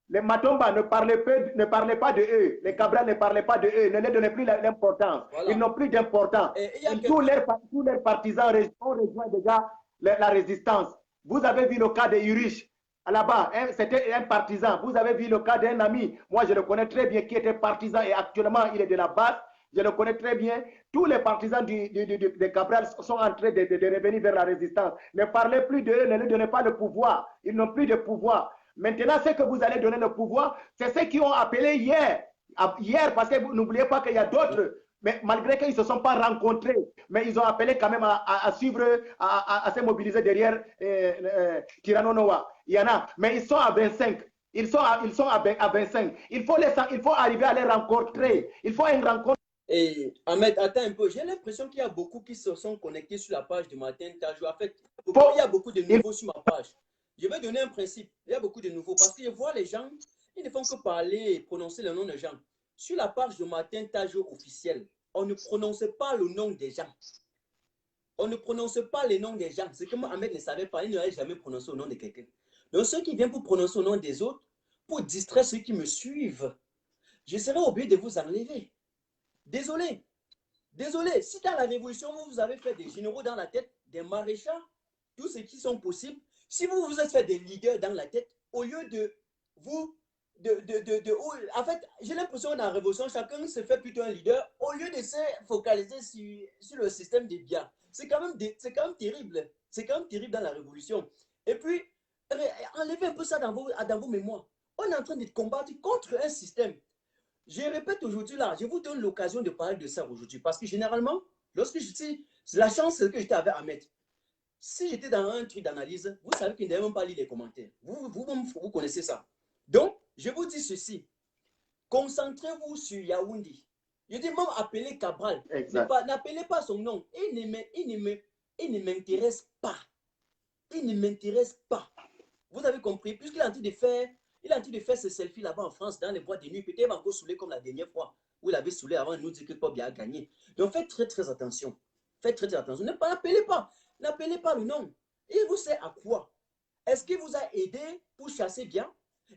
Les Matomba ne parlaient pas de eux. Les Cabral ne parlaient pas de eux. Ne leur donnaient plus l'importance. Voilà. Ils n'ont plus d'importance. Tous leurs partisans ont rejoint déjà la résistance. Vous avez vu le cas de Urish. Là-bas, c'était un partisan. Vous avez vu le cas d'un ami. Moi, je le connais très bien, qui était partisan et actuellement, il est de la base. Je le connais très bien. Tous les partisans de Cabral sont en train de revenir vers la résistance. Ne parlez plus de eux. Ne leur donnez pas le pouvoir. Ils n'ont plus de pouvoir. Maintenant, ce que vous allez donner le pouvoir, c'est ceux qui ont appelé hier. Hier, parce que n'oubliez pas qu'il y a d'autres, mais malgré qu'ils ne se sont pas rencontrés, mais ils ont appelé quand même à suivre, à se mobiliser derrière Tirano Noah. Il y en a, mais ils sont à 25. Ils sont à 25. Il faut arriver à les rencontrer. Il faut une rencontre. Et Ahmed, attends un peu. J'ai l'impression qu'il y a beaucoup qui se sont connectés sur la page de Martin Tajo. En fait, il y a beaucoup de nouveaux sur ma page. Je vais donner un principe. Il y a beaucoup de nouveaux. Parce que je vois les gens, ils ne font que parler et prononcer le nom des gens. Sur la page de Martin Tajo officielle, on ne prononce pas le nom des gens. On ne prononce pas les noms des gens. C'est que moi, Ahmed ne savait pas. Il n'aurait jamais prononcé le nom de quelqu'un. Donc, ceux qui viennent pour prononcer le nom des autres, pour distraire ceux qui me suivent, je serai obligé de vous enlever. Désolé. Désolé. Si dans la révolution, vous avez fait des généraux dans la tête, des maréchals, tous ceux qui sont possibles, si vous vous êtes fait des leaders dans la tête, au lieu de vous, en fait, j'ai l'impression que dans la révolution, chacun se fait plutôt un leader, au lieu de se focaliser sur le système des biens. C'est quand même terrible. C'est quand même terrible dans la révolution. Et puis, enlevez un peu ça dans vos mémoires. On est en train de combattre contre un système. Je répète aujourd'hui là, je vous donne l'occasion de parler de ça aujourd'hui. Parce que généralement, lorsque je dis, la chance que j'étais avec Ahmed, si j'étais dans un truc d'analyse, vous savez qu'il ne devait même pas lire les commentaires. Vous connaissez ça. Donc, je vous dis ceci. Concentrez-vous sur Yaoundé. Je dis même appeler Cabral. N'appelez pas son nom. Il ne m'intéresse pas. Il ne m'intéresse pas. Vous avez compris? Puisqu'il est en train de faire ce selfie là-bas en France, dans les boîtes de nuit. Peut-être qu'il va encore saouler comme la dernière fois. Vous l'avez saoulé avant de nous dire que Pop a gagné. Donc, faites très, très attention. Faites très, très attention. N'appelez pas. N'appelez pas le nom. Il vous sert à quoi? Est-ce qu'il vous a aidé pour chasser bien?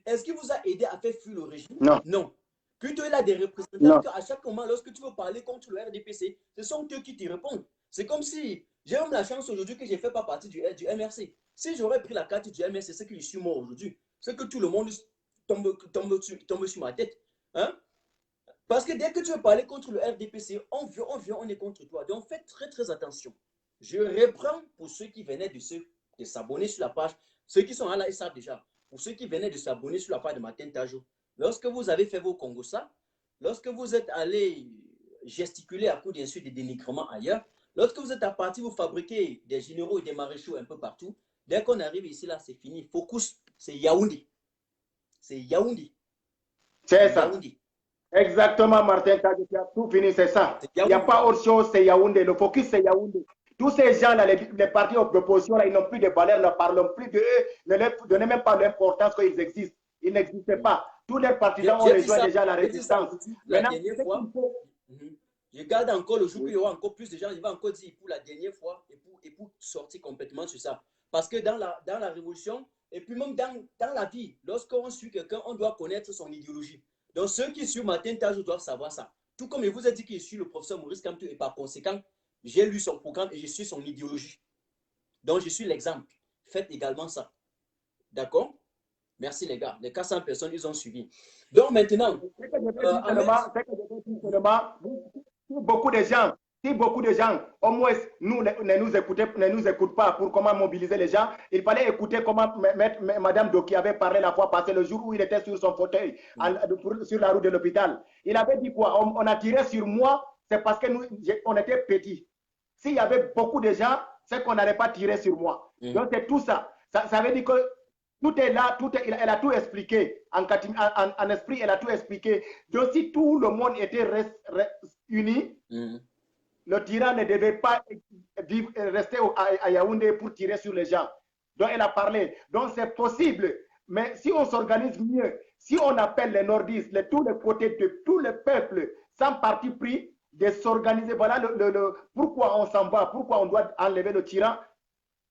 Est-ce qu'il vous a aidé à faire fuir le régime? Non. Non. Plutôt, il a des représentants Non. qu'à chaque moment, lorsque tu veux parler contre le RDPC, ce sont eux qui te répondent. C'est comme si j'ai même la chance aujourd'hui que je ne fais pas partie du MRC. Si j'aurais pris la carte du MRC, c'est que je suis mort aujourd'hui. C'est que tout le monde tombe sur ma tête. Hein? Parce que dès que tu veux parler contre le RDPC, on est contre toi. Donc faites très très attention. Je reprends pour ceux qui venaient de s'abonner sur la page. Ceux qui sont là, ils savent déjà. Pour ceux qui venaient de s'abonner sur la page de Martin Tajo, lorsque vous avez fait vos Congossa, lorsque vous êtes allé gesticuler à coup d'insultes et de dénigrement ailleurs, lorsque vous êtes à partir, vous fabriquez des généraux et des maréchaux un peu partout, dès qu'on arrive ici, là, c'est fini. Focus, c'est Yaoundé. C'est Yaoundé. C'est ça. Yaoundé. Exactement, Martin, tu as tout fini, c'est ça. Il n'y a pas autre chose, c'est Yaoundé. Le focus, c'est Yaoundé. Tous ces gens-là, les partis d'opposition, ils n'ont plus de valeur, ne parlent plus d'eux, ne leur donnez même pas l'importance qu'ils existent. Ils n'existaient pas. Tous les partisans ont rejoint déjà la résistance. La dernière fois, je garde encore le jour où il y aura encore plus de gens, il va encore dire pour la dernière fois et pour sortir complètement sur ça. Parce que dans la révolution, et puis même dans la vie, lorsqu'on suit quelqu'un, on doit connaître son idéologie. Donc ceux qui suivent Martin Tajo doivent savoir ça. Tout comme il vous a dit qu'il suit le professeur Maurice Kamto et par conséquent, j'ai lu son programme et je suis son idéologie. Donc je suis l'exemple. Faites également ça. D'accord? Merci les gars. Les 400 personnes, ils ont suivi. Donc maintenant, si beaucoup de gens, au moins, ne nous écoutent pas pour comment mobiliser les gens, il fallait écouter comment Madame Doki avait parlé la fois passée, le jour où il était sur son fauteuil, sur la route de l'hôpital. Il avait dit quoi? On a tiré sur moi, c'est parce que on était petits. S'il y avait beaucoup de gens, c'est qu'on n'allait pas tirer sur moi. Donc c'est tout ça. Ça veut dire que tout est là, elle a tout expliqué. En esprit, elle a tout expliqué. Donc si tout le monde était uni, le tyran ne devait pas rester à Yaoundé pour tirer sur les gens. Donc elle a parlé. Donc c'est possible. Mais si on s'organise mieux, si on appelle les nordistes, tous les côtés de tout le peuple, sans parti pris, de s'organiser, voilà pourquoi on s'en va, pourquoi on doit enlever le tyran.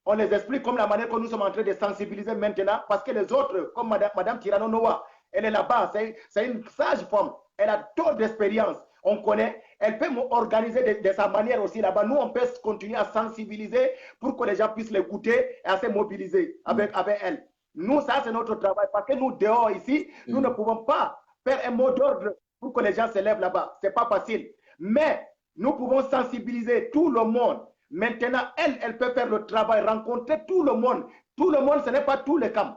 On les explique comme la manière que nous sommes en train de sensibiliser maintenant, parce que les autres, comme Madame Tirano Noah, elle est là-bas, c'est une sage femme, elle a trop d'expérience, on connaît, elle peut organiser de sa manière aussi là-bas. Nous, on peut continuer à sensibiliser pour que les gens puissent l'écouter et à se mobiliser avec elle. Nous, ça, c'est notre travail, parce que nous, dehors ici, nous ne pouvons pas faire un mot d'ordre pour que les gens se lèvent là-bas. Ce n'est pas facile. Mais nous pouvons sensibiliser tout le monde. Maintenant, elle peut faire le travail, rencontrer tout le monde. Tout le monde, ce n'est pas tous les camps.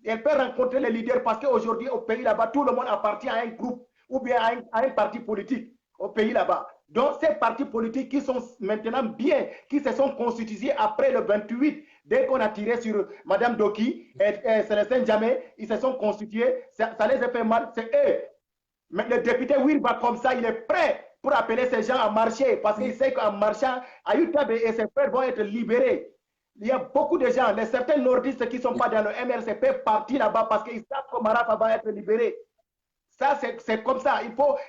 Elle peut rencontrer les leaders parce qu'aujourd'hui, au pays là-bas, tout le monde appartient à un groupe ou bien à un parti politique au pays là-bas. Donc, ces partis politiques qui sont maintenant bien, qui se sont constitués après le 28, dès qu'on a tiré sur Mme Doki et Célestin Djamé, ils se sont constitués, ça les a fait mal, c'est eux. Mais le député Wilba, comme ça, il est prêt pour appeler ces gens à marcher parce qu'il sait qu'en marchant, Ayutab et ses frères vont être libérés. Il y a beaucoup de gens, certains nordistes qui ne sont pas dans le MRC peuvent partir là-bas parce qu'ils savent que Marafa va être libéré. Ça, c'est comme ça.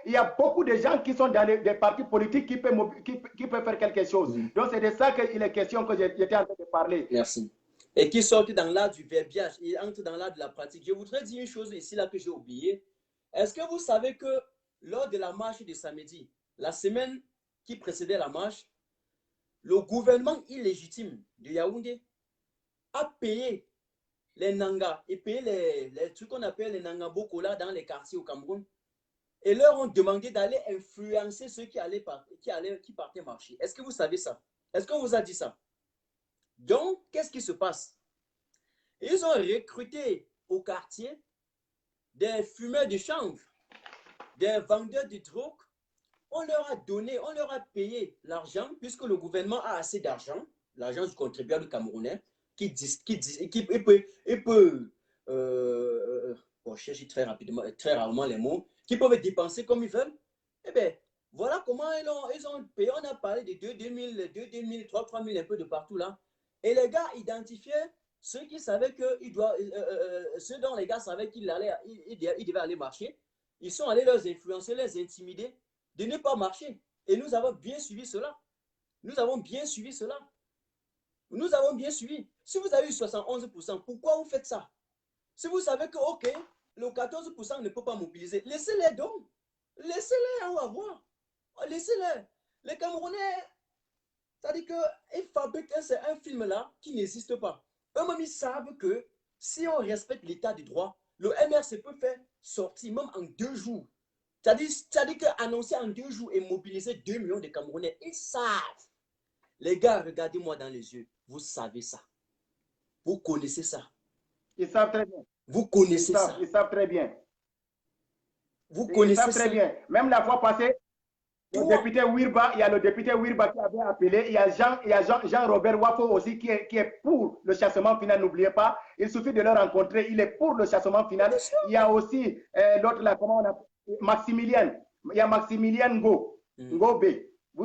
Il y a beaucoup de gens qui sont dans des partis politiques qui peuvent faire quelque chose. Donc, c'est de ça qu'il est question que j'étais en train de parler. Merci. Et qui sortent dans l'art du verbiage, ils entrent dans l'art de la pratique. Je voudrais dire une chose ici là que j'ai oublié. Est-ce que vous savez que lors de la marche de samedi, la semaine qui précédait la marche, le gouvernement illégitime de Yaoundé a payé les Nangas et payé les trucs qu'on appelle les Nangabokola dans les quartiers au Cameroun et leur ont demandé d'aller influencer ceux qui partaient marcher. Est-ce que vous savez ça? Est-ce qu'on vous a dit ça? Donc, qu'est-ce qui se passe? Ils ont recruté au quartier des fumeurs de chanvre, des vendeurs de drogue. On leur a donné, on leur a payé l'argent, puisque le gouvernement a assez d'argent, l'argent du contribuable camerounais, qui peut bon, je cherche très rarement les mots, qui peuvent dépenser comme ils veulent. Eh bien, voilà comment ils ont payé. On a parlé de 2 000, 3 000, un peu de partout là. Et les gars identifiaient ceux qui savaient que ceux dont les gars savaient qu'ils devaient aller marcher. Ils sont allés les influencer, les intimider de ne pas marcher. Et nous avons bien suivi cela. Nous avons bien suivi cela. Si vous avez eu 71%, pourquoi vous faites ça? Si vous savez que, ok, le 14% ne peut pas mobiliser. Laissez-les donc. Laissez-les, on va voir. Laissez-les. Les Camerounais, c'est-à-dire qu'ils fabriquent un film-là qui n'existe pas. Eux-mêmes, ils savent que si on respecte l'état du droit, le MRC peut faire sortir même en 2 jours. C'est-à-dire qu'annoncer en 2 jours et mobiliser 2 millions de Camerounais, ils savent. Les gars, regardez-moi dans les yeux. Vous savez ça. Vous connaissez ça. Ils savent très bien. Vous connaissez ça. Ils savent très bien. Vous connaissez ça. Ils savent très bien. Même la fois passée, le député Wirba, il y a le député Wirba qui avait appelé. Il y a Jean-Robert Wafo aussi qui est pour le chassement final. N'oubliez pas, il suffit de le rencontrer. Il est pour le chassement final. Il y a aussi l'autre là, comment on appelle, Maximilien. Il y a Maximilien Ngo B.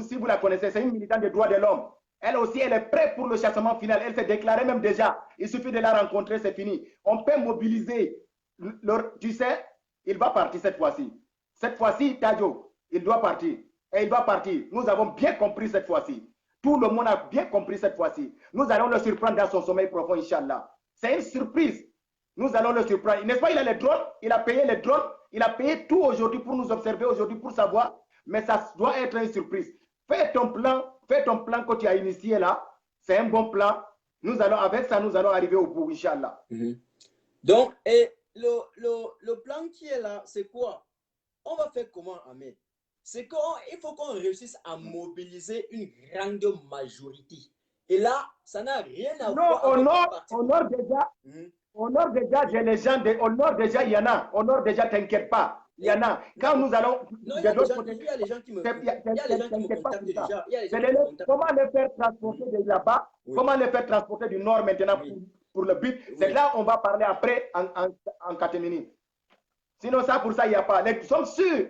Si vous la connaissez, c'est une militante des droits de l'homme. Elle aussi, elle est prête pour le chassement final. Elle s'est déclarée même déjà. Il suffit de la rencontrer, c'est fini. On peut mobiliser. Tu sais, il va partir cette fois-ci. Cette fois-ci, Tadjo, il doit partir. Et il va partir. Nous avons bien compris cette fois-ci. Tout le monde a bien compris cette fois-ci. Nous allons le surprendre dans son sommeil profond, Inch'Allah. C'est une surprise. Nous allons le surprendre. N'est-ce pas, il a les drones. Il a payé les drones. Il a payé tout aujourd'hui pour nous observer, aujourd'hui pour savoir. Mais ça doit être une surprise. Fais ton plan que tu as initié là. C'est un bon plan. Avec ça, nous allons arriver au bout, Inch'Allah. Donc, et le plan qui est là, c'est quoi? On va faire comment, Ahmed? C'est qu'il faut qu'on réussisse à mobiliser une grande majorité. Et là, ça n'a rien à voir avec au nord déjà, j'ai les gens, au nord déjà, il y en a. Au nord déjà, t'inquiète pas. Il y en a. Quand nous allons... Non, il y a les gens qui me contactent déjà. Comment les faire transporter de là-bas? Comment les faire transporter du nord maintenant pour le but? C'est là on va parler après en catémini. Sinon, ça, pour ça, il n'y a pas. Nous sommes sûrs.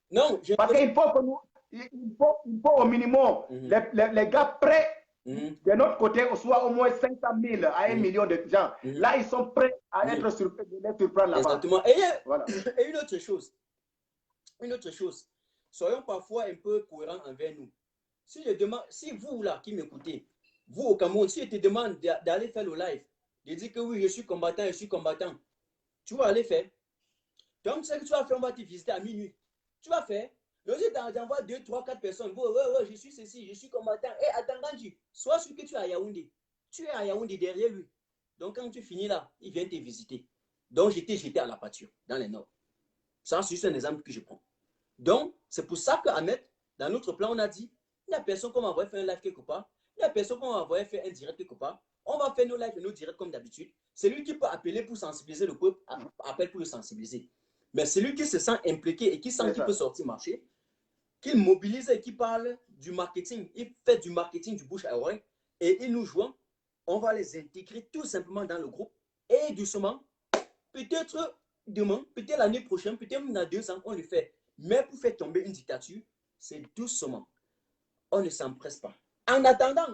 Non, parce qu'il faut que nous... Il faut au minimum les gars prêts de notre côté, soit au moins 500 000 à 1 million de gens. Là, ils sont prêts à être surprendre là-bas. Exactement. Et une autre chose, soyons parfois un peu cohérents envers nous. Si vous là qui m'écoutez, vous au Cameroun, si je te demande d'aller faire le live, de dire que oui, je suis combattant, tu vas aller faire. Donc, ce que tu vas faire, on va te visiter à minuit. Tu vas faire. Le jour d'envoyer 2, 3, 4 personnes. Ouais, je suis ceci, je suis combattant. Et attends, sois sûr que tu es à Yaoundé. Tu es à Yaoundé derrière lui. Donc, quand tu finis là, il vient te visiter. Donc, j'étais jeté à la pâture, dans les Nord. Ça, c'est juste un exemple que je prends. Donc, c'est pour ça qu'Ahmed, dans notre plan, on a dit, il n'y a personne qu'on va envoyer faire un live quelque part. Il n'y a personne qu'on va envoyer faire un direct quelque part. On va faire nos lives et nos directs comme d'habitude. C'est lui qui peut appeler pour sensibiliser le peuple, appelle pour le sensibiliser. Mais c'est lui qui se sent impliqué et qui sent qu'il peut sortir marcher, qu'il mobilise et qui parle du marketing. Il fait du marketing du bouche à oreille et il nous joint. On va les intégrer tout simplement dans le groupe et doucement, peut-être demain, peut-être l'année prochaine, peut-être dans 2 ans, on le fait. Mais pour faire tomber une dictature, c'est doucement. On ne s'empresse pas. En attendant,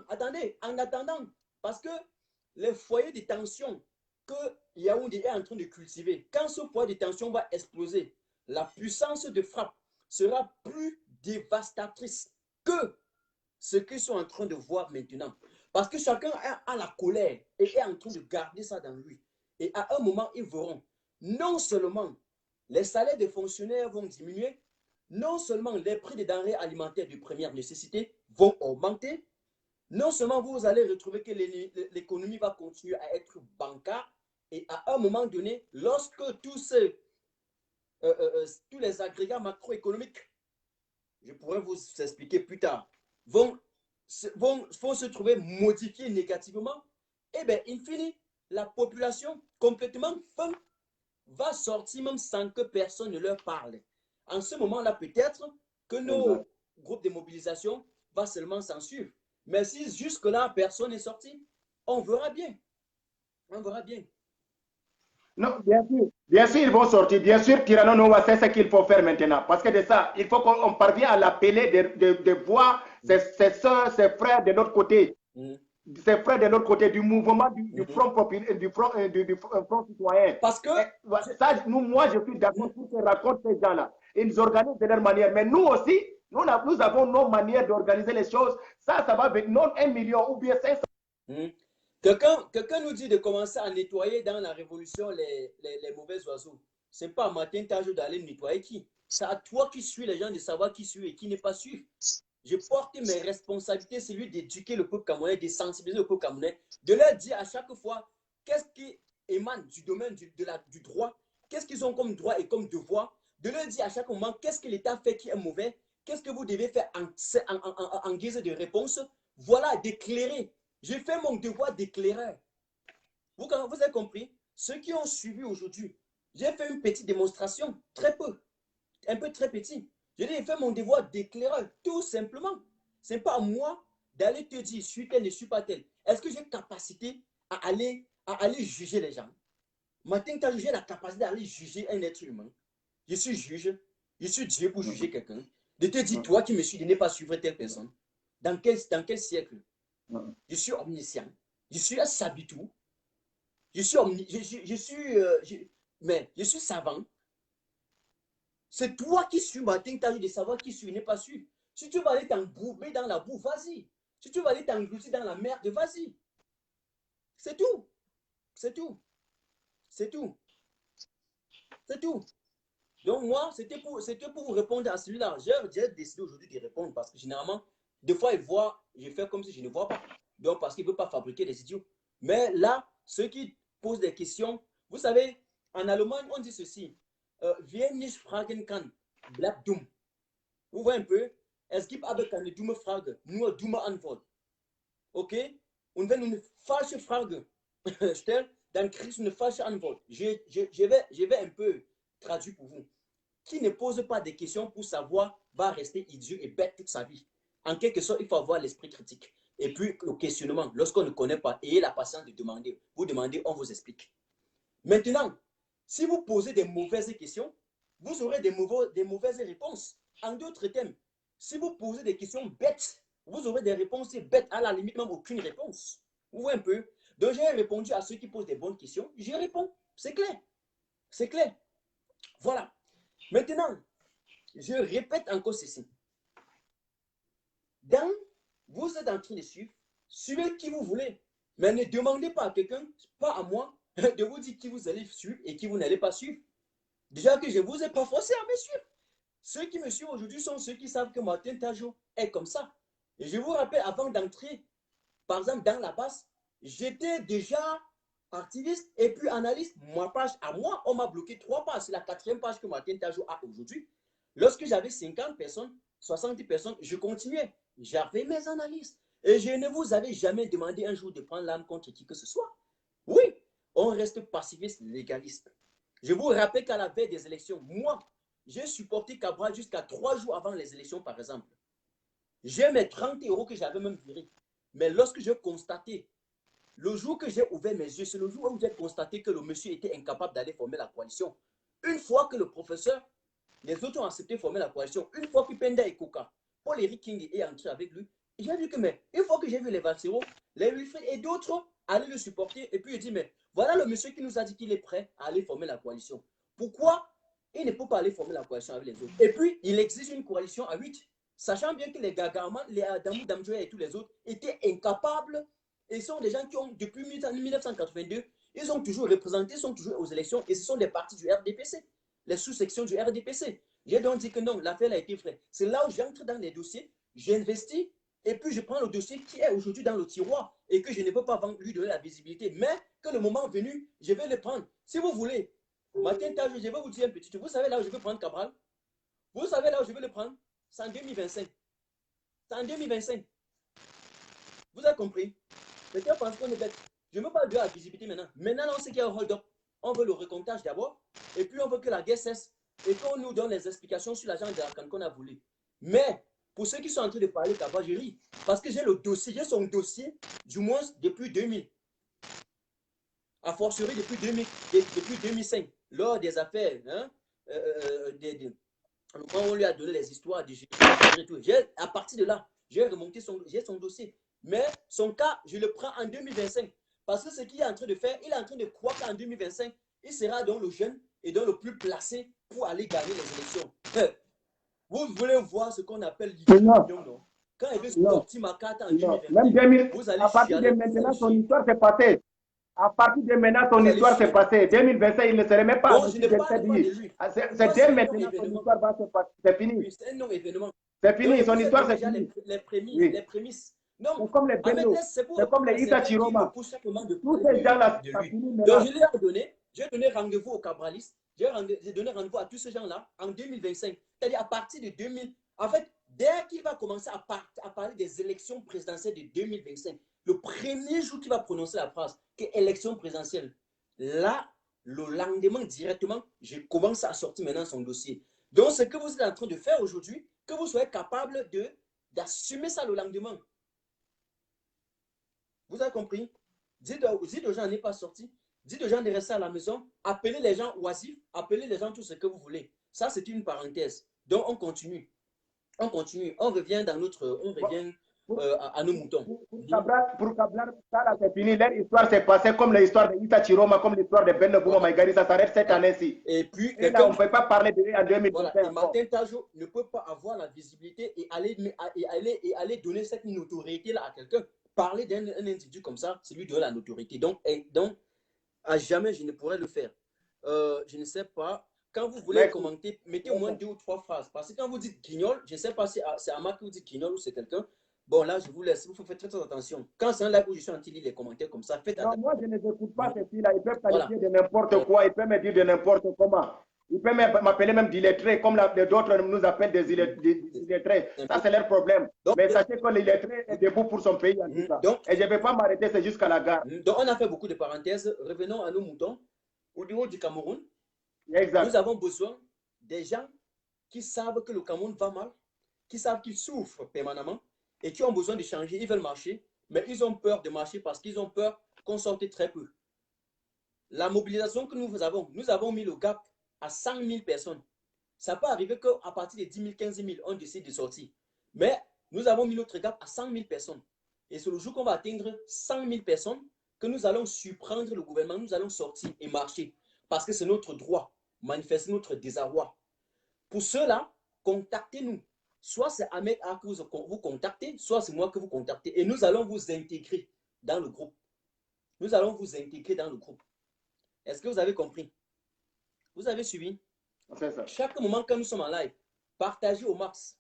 parce que les foyers de tension que Yaoundé est en train de cultiver, quand ce foyer de tension va exploser, la puissance de frappe sera plus dévastatrice que ce qu'ils sont en train de voir maintenant. Parce que chacun a la colère et est en train de garder ça dans lui. Et à un moment, ils verront, non seulement les salaires des fonctionnaires vont diminuer, non seulement les prix des denrées alimentaires de première nécessité vont augmenter, non seulement vous allez retrouver que l'économie va continuer à être bancale, et à un moment donné, lorsque tous les agrégats macroéconomiques, je pourrais vous expliquer plus tard, vont se trouver modifiés négativement, et bien, in fine, la population complètement fin va sortir même sans que personne ne leur parle. En ce moment-là, peut-être que nos groupes de mobilisation vont seulement s'en suivre. Mais si jusque-là, personne n'est sorti, on verra bien. On verra bien. Non, bien sûr, ils vont sortir. Bien sûr, Tirano Nova, c'est ce qu'il faut faire maintenant. Parce que de ça, il faut qu'on parvienne à l'appeler, de voir ses soeurs, ses frères de l'autre côté. Ses frères de l'autre côté du mouvement du Front populaire, du Front citoyen. Parce que ça, moi, je suis d'accord pour que racontent ces gens-là. Ils organisent de leur manière. Mais nous aussi, nous avons nos manières d'organiser les choses. Ça va avec non 1 million ou bien 500. Quelqu'un nous dit de commencer à nettoyer dans la révolution les mauvais oiseaux. Ce n'est pas à Martin Tajou d'aller nettoyer qui. C'est à toi qui suis les gens de savoir qui suit et qui n'est pas suivre. Je porte mes responsabilités, c'est lui d'éduquer le peuple camerounais, de sensibiliser le peuple camerounais, de leur dire à chaque fois qu'est-ce qui émane du domaine du droit, qu'est-ce qu'ils ont comme droit et comme devoir, de leur dire à chaque moment qu'est-ce que l'État fait qui est mauvais, qu'est-ce que vous devez faire en guise de réponse. Voilà, d'éclairer. J'ai fait mon devoir d'éclaireur. Vous avez compris? Ceux qui ont suivi aujourd'hui, j'ai fait une petite démonstration, très peu, un peu très petit. J'ai fait mon devoir d'éclaireur, tout simplement. Ce n'est pas à moi d'aller te dire, suis tel, ne suis pas tel. Est-ce que j'ai capacité à aller juger les gens? Maintenant, quand j'ai la capacité d'aller juger un être humain, je suis juge, je suis Dieu pour juger quelqu'un. De te dire, toi qui me suis de ne pas suivre telle personne. Dans quel siècle? Je suis omniscient. Je suis un sabitou. Je suis savant. C'est toi qui suis matin, tu as de savoir qui suis, n'est pas su. Si tu vas aller t'embourber dans la boue, vas-y. Si tu vas aller t'engloutir dans la merde, vas-y. C'est tout. C'est tout. C'est tout. C'est tout. Donc moi, c'était pour vous répondre à celui-là. J'ai décidé aujourd'hui de répondre parce que généralement, des fois, ils voient, je fais comme si je ne vois pas. Donc, parce qu'ils ne veulent pas fabriquer des idiots. Mais là, ceux qui posent des questions, vous savez, en Allemagne, on dit ceci. Wir nicht fragen kann, bleibt dumm. Vous voyez un peu? Es gibt aber keine dumme Frage, nur dumme Antwort. Okay? Und wenn du eine falsche Frage stellst, dann kriegst du eine falsche Antwort. Je vais un peu traduire pour vous. Qui ne pose pas de questions pour savoir va rester idiot et bête toute sa vie. En quelque sorte, il faut avoir l'esprit critique. Et puis, le questionnement, lorsqu'on ne connaît pas, ayez la patience de demander. Vous demandez, on vous explique. Maintenant, si vous posez des mauvaises questions, vous aurez des mauvaises réponses. En d'autres termes, si vous posez des questions bêtes, vous aurez des réponses bêtes, à la limite même aucune réponse. Vous voyez un peu? Donc, j'ai répondu à ceux qui posent des bonnes questions. J'y réponds. C'est clair. C'est clair. Voilà. Maintenant, je répète encore ceci. Vous êtes en train de suivre, suivez qui vous voulez. Mais ne demandez pas à quelqu'un, pas à moi, de vous dire qui vous allez suivre et qui vous n'allez pas suivre. Déjà que je ne vous ai pas forcé à me suivre. Ceux qui me suivent aujourd'hui sont ceux qui savent que Martin Tajou est comme ça. Et je vous rappelle, avant d'entrer, par exemple, dans la base, j'étais déjà activiste et puis analyste. Ma page à moi, on m'a bloqué 3 pages. C'est la 4e page que Martin Tajou a aujourd'hui. Lorsque j'avais 50 personnes, 70 personnes, je continuais. J'avais mes analyses. Et je ne vous avais jamais demandé un jour de prendre l'âme contre qui que ce soit. Oui, on reste pacifiste, légaliste. Je vous rappelle qu'à la veille des élections, moi, j'ai supporté Cabral jusqu'à 3 jours avant les élections, par exemple. J'ai mes 30 € que j'avais même virés. Mais lorsque j'ai constaté, le jour que j'ai ouvert mes yeux, c'est le jour où j'ai constaté que le monsieur était incapable d'aller former la coalition. Une fois que le professeur, les autres ont accepté de former la coalition, une fois que Penda et Koka, Paul-Éric King est entré avec lui, j'ai vu que, mais une fois que j'ai vu les Valsero, les Wilfred et d'autres aller le supporter, et puis il dit, mais voilà le monsieur qui nous a dit qu'il est prêt à aller former la coalition. Pourquoi il ne peut pas aller former la coalition avec les autres? Et puis, il exige une coalition à 8, sachant bien que les Gagarman, les Adamou Damjoya et tous les autres étaient incapables, et sont des gens qui ont, depuis 1982, ils ont toujours représenté, sont toujours aux élections, et ce sont des partis du RDPC, les sous-sections du RDPC. J'ai donc dit que non, l'affaire a été faite. C'est là où j'entre dans les dossiers, j'investis, et puis je prends le dossier qui est aujourd'hui dans le tiroir et que je ne peux pas lui donner la visibilité. Mais que le moment venu, je vais le prendre. Si vous voulez, Martin Tajou, je vais vous dire un petit truc. Vous savez là où je vais prendre Cabral? Vous savez là où je vais le prendre? C'est en 2025. C'est en 2025. Vous avez compris? Quelqu'un pense qu'on est bête. Je ne veux pas lui donner la visibilité maintenant. Maintenant, on sait qu'il y a un hold-up. On veut le recomptage d'abord. Et puis, on veut que la guerre cesse. Et qu'on nous donne les explications sur l'agent de la CAN qu'on a voulu. Mais, pour ceux qui sont en train de parler d'abord, je ris. Parce que j'ai le dossier, j'ai son dossier, du moins depuis 2000. A fortiori depuis 2005. Lors des affaires, hein, quand on lui a donné les histoires de à partir de là, j'ai remonté son dossier. Mais son cas, je le prends en 2025. Parce que ce qu'il est en train de faire, il est en train de croire qu'en 2025, il sera donc le jeune et donc le plus placé pour aller gagner les élections. Vous voulez voir ce qu'on appelle l'union, non? Quand il veut Non, sortir ma carte en non. Même 2021, 2000, vous allez à partir de chialer, vous maintenant, allez son chier. histoire s'est passée. À partir de maintenant, son Vous allez histoire s'est chier. passée. 2025, il ne serait même pas Donc, je investi ne de parle cette pas de vie. lui. C'est Pour moi, dès c'est un maintenant son non-événement. histoire va se passer. C'est fini. Oui, c'est un non-événement. C'est Donc, fini. vous Son avez histoire, c'est déjà fini. les prémices. Oui. Les prémices. Non, C'est comme les Ahmed Bello. Ness, c'est pour C'est comme répondre les à Issa certains qui me Chiroma. poussent simplement de Tous parler ces gens-là, de ça lui. finit Donc, maintenant. j'ai donné rendez-vous aux Cabralistes. J'ai donné rendez-vous à tous ces gens-là en 2025. C'est-à-dire à partir de 2000. En fait, dès qu'il va commencer à parler des élections présidentielles de 2025, le premier jour qu'il va prononcer la phrase, que élection présidentielle, là, le lendemain, directement, je commence à sortir maintenant son dossier. Donc, ce que vous êtes en train de faire aujourd'hui, que vous soyez capable d'assumer ça le lendemain. Vous avez compris? Dites aux gens n'est pas sorti. Dites aux gens de rester à la maison. Appelez les gens oisifs. Appelez les gens tout ce que vous voulez. Ça, c'est une parenthèse. Donc, on continue. On continue. On revient dans notre... On revient à nos moutons. Pour Cabral, ça là, c'est fini. Leur histoire s'est passée comme l'histoire de Issa Chiroma, comme l'histoire de Ben Gouma Maïgari. Ça s'arrête cette année-ci. Et puis, Et là, on ne peut pas parler de lui en 2025. Voilà. Et Martin Tajo ne peut pas avoir la visibilité et aller donner cette notoriété-là à quelqu'un. Parler d'un individu comme ça, c'est lui donner la notoriété. Donc, à jamais, je ne pourrais le faire. Je ne sais pas. Quand vous voulez commenter, mettez au moins 2 ou 3 phrases. Parce que quand vous dites guignol, je ne sais pas si c'est Amar qui vous dit guignol ou c'est quelqu'un. Bon, là, je vous laisse. Vous faites très attention. Quand c'est un live où je suis en train de lire les commentaires comme ça, faites attention. Non, moi, je ne écoute pas ces filles-là. Ils peuvent qualifier de n'importe quoi. Ils peuvent me dire de n'importe comment. Ils peuvent m'appeler même d'illettré, comme d'autres nous appellent des illettrés. Ça, c'est leur problème. Donc, mais sachez que l'illettré est debout pour son pays. En tout cas. Donc, et je ne vais pas m'arrêter, c'est jusqu'à la gare. Donc, on a fait beaucoup de parenthèses. Revenons à nos moutons. Au niveau du Cameroun, exact. Nous avons besoin des gens qui savent que le Cameroun va mal, qui savent qu'ils souffrent permanemment et qui ont besoin de changer. Ils veulent marcher, mais ils ont peur de marcher parce qu'ils ont peur qu'on sorte très peu. La mobilisation que nous avons mis le gap à 100 000 personnes. Ça peut arriver qu'à partir de 10 000, 15 000, on décide de sortir. Mais nous avons mis notre gap à 100 000 personnes. Et c'est le jour qu'on va atteindre 100 000 personnes que nous allons surprendre le gouvernement, nous allons sortir et marcher. Parce que c'est notre droit, manifester notre désarroi. Pour cela, contactez-nous. Soit c'est Ahmed A que vous contactez, soit c'est moi que vous contactez. Et nous allons vous intégrer dans le groupe. Nous allons vous intégrer dans le groupe. Est-ce que vous avez compris? Vous avez suivi? C'est ça. Chaque moment que nous sommes en live, partagez au max.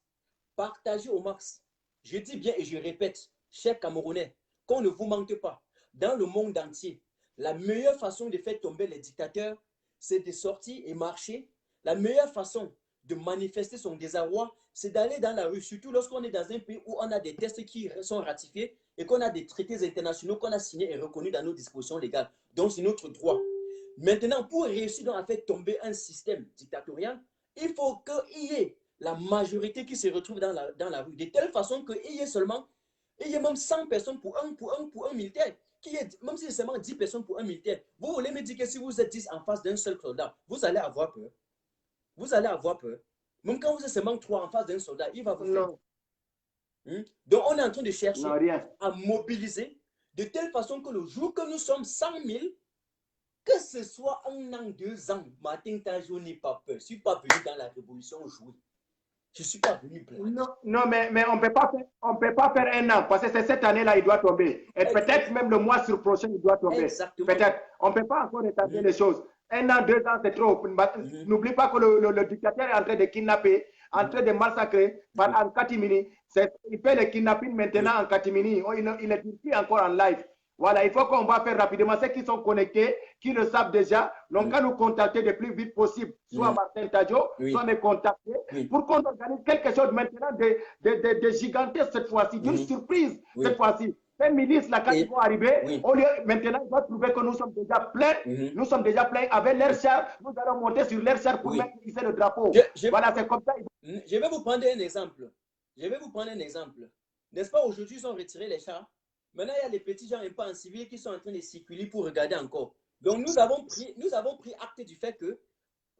Partagez au max. Je dis bien et je répète, chers Camerounais, qu'on ne vous manque pas. Dans le monde entier, la meilleure façon de faire tomber les dictateurs, c'est de sortir et marcher. La meilleure façon de manifester son désarroi, c'est d'aller dans la rue, surtout lorsqu'on est dans un pays où on a des tests qui sont ratifiés et qu'on a des traités internationaux qu'on a signés et reconnus dans nos dispositions légales. Donc, c'est notre droit. Maintenant, pour réussir à faire tomber un système dictatorial, il faut qu'il y ait la majorité qui se retrouve dans la rue, de telle façon qu'il y ait seulement, il y ait même 100 personnes pour un militaire, même si c'est seulement 10 personnes pour un militaire. Vous voulez me dire que si vous êtes 10 en face d'un seul soldat, vous allez avoir peur. Vous allez avoir peur. Même quand vous êtes seulement 3 en face d'un soldat, il va vous faire. Donc, on est en train de chercher à mobiliser de telle façon que le jour que nous sommes 100 000, que ce soit 1 an, 2 ans, Martin Tajo n'est pas peur. Je ne suis pas venu dans la révolution jouer. Je ne suis pas venu blaguer. Non, mais on peut pas faire 1 an parce que c'est cette année-là, il doit tomber. Et peut-être même le mois sur prochain, il doit tomber. Peut-être. On ne peut pas encore établir les choses. 1 an, 2 ans, c'est trop. N'oublie pas que le dictateur est en train de kidnapper, en train de massacrer en catimini. Il fait le kidnapping maintenant en catimini. Il est ici encore en live. Voilà, il faut qu'on va faire rapidement. Ceux qui sont connectés, qui le savent déjà, donc qu'à nous contacter le plus vite possible, soit Martin Tajo, soit me contacter, pour qu'on organise quelque chose maintenant de gigantesque cette fois-ci, d'une surprise cette fois-ci. Ces milices là, quand ils vont arriver, au lieu, maintenant, ils vont trouver que nous sommes déjà pleins. Nous sommes déjà pleins avec leurs chars. Nous allons monter sur leurs chars pour mettre ici le drapeau. Voilà, c'est comme ça. Je vais vous prendre un exemple. N'est-ce pas, aujourd'hui, ils ont retiré les chars. Maintenant, il y a les petits gens un peu en civil qui sont en train de circuler pour regarder encore. Donc, nous avons pris acte du fait que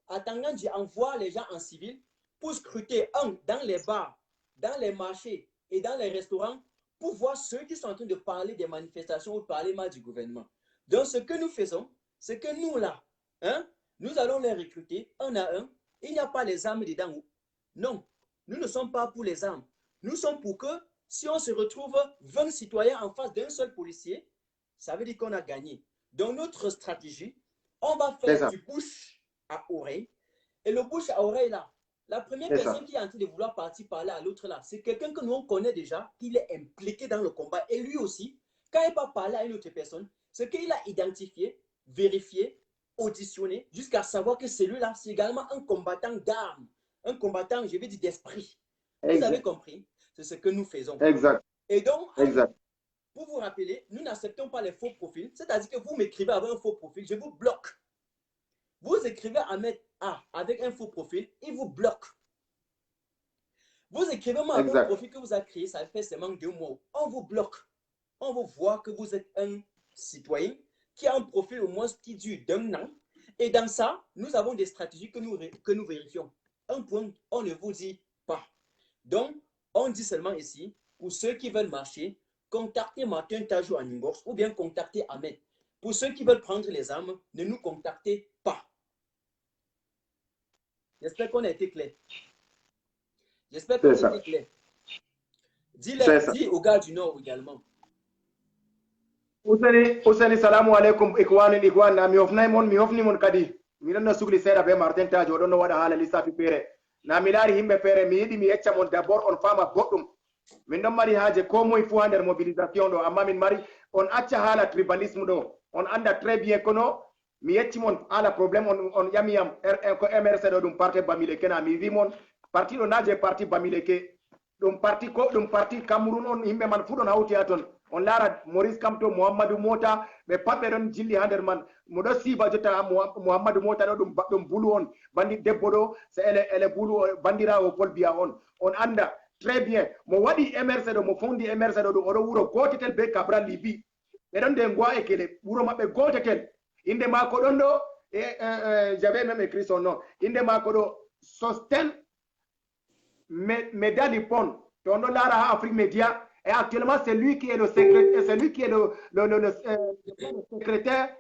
Atangandji envoie les gens en civil pour scruter, dans les bars, dans les marchés et dans les restaurants, pour voir ceux qui sont en train de parler des manifestations ou de parler mal du gouvernement. Donc, ce que nous faisons, c'est que nous, là, nous allons les recruter un à un. Il n'y a pas les armes dedans. Non, nous ne sommes pas pour les armes. Nous sommes pour que si on se retrouve 20 citoyens en face d'un seul policier, ça veut dire qu'on a gagné. Donc, notre stratégie, on va faire du bouche à oreille. Et le bouche à oreille, là, la première personne qui est en train de vouloir partir parler à l'autre, là, c'est quelqu'un que nous, on connaît déjà, qu'il est impliqué dans le combat. Et lui aussi, quand il va parler à une autre personne, c'est qu'il a identifié, vérifié, auditionné, jusqu'à savoir que celui-là, c'est également un combattant d'armes, un combattant, je vais dire, d'esprit. Vous avez compris? C'est ce que nous faisons. Exact. Et donc, pour vous rappeler, nous n'acceptons pas les faux profils. C'est-à-dire que vous m'écrivez avec un faux profil, je vous bloque. Vous écrivez Ahmed A avec un faux profil, il vous bloque. Vous écrivez moi avec un profil que vous avez créé, ça fait seulement 2 mois. On vous bloque. On vous voit que vous êtes un citoyen qui a un profil au moins qui dure d'1 an. Et dans ça, nous avons des stratégies que nous vérifions. Un point, on ne vous dit pas. Donc, on dit seulement ici, pour ceux qui veulent marcher, contactez Martin Tajou en inbox ou bien contactez Ahmed. Pour ceux qui veulent prendre les armes, ne nous contactez pas. J'espère qu'on a été clair. J'espère qu'on a été clair. Dis aux gars du Nord également. Usani salamu alaikum ikwan na mi hofni mon kadi mi non sugli sera be Martin Tajo don wada hala lissafi pere na mi lari himbe pere mi yidi mi yecca mon d'abord on fama boddum min don mari haaje ko moy fu hander mobilisation do amma min mari on acca hala tribalisme do on anda très bien kono mi yecci mon ala problème on yamiyam ko MRC do dum parti Bamileke na mi vi mon parti do naje parti Bamileke dum parti ko dum parti Cameroun on himbe man fu don hawti aton on lara Maurice Kamto Muhammadu Mota be pabbe don jilli hander man mo do siba jota Muhammadu Mota do dum bulu on bandi debbo do se ele bulu bandira o Paul Biya on anda très bien mo wadi MRC do mo fondi MRC do o do wuro gotetel be Cabral Libi be don de ngwa ekele wuro mabbe gotetel inde mako don do j'avais même écrit son nom inde mako do Sosten Medalipon don do lara Afrique Media. Et actuellement, c'est lui qui est le secrétaire, c'est lui qui est le secrétaire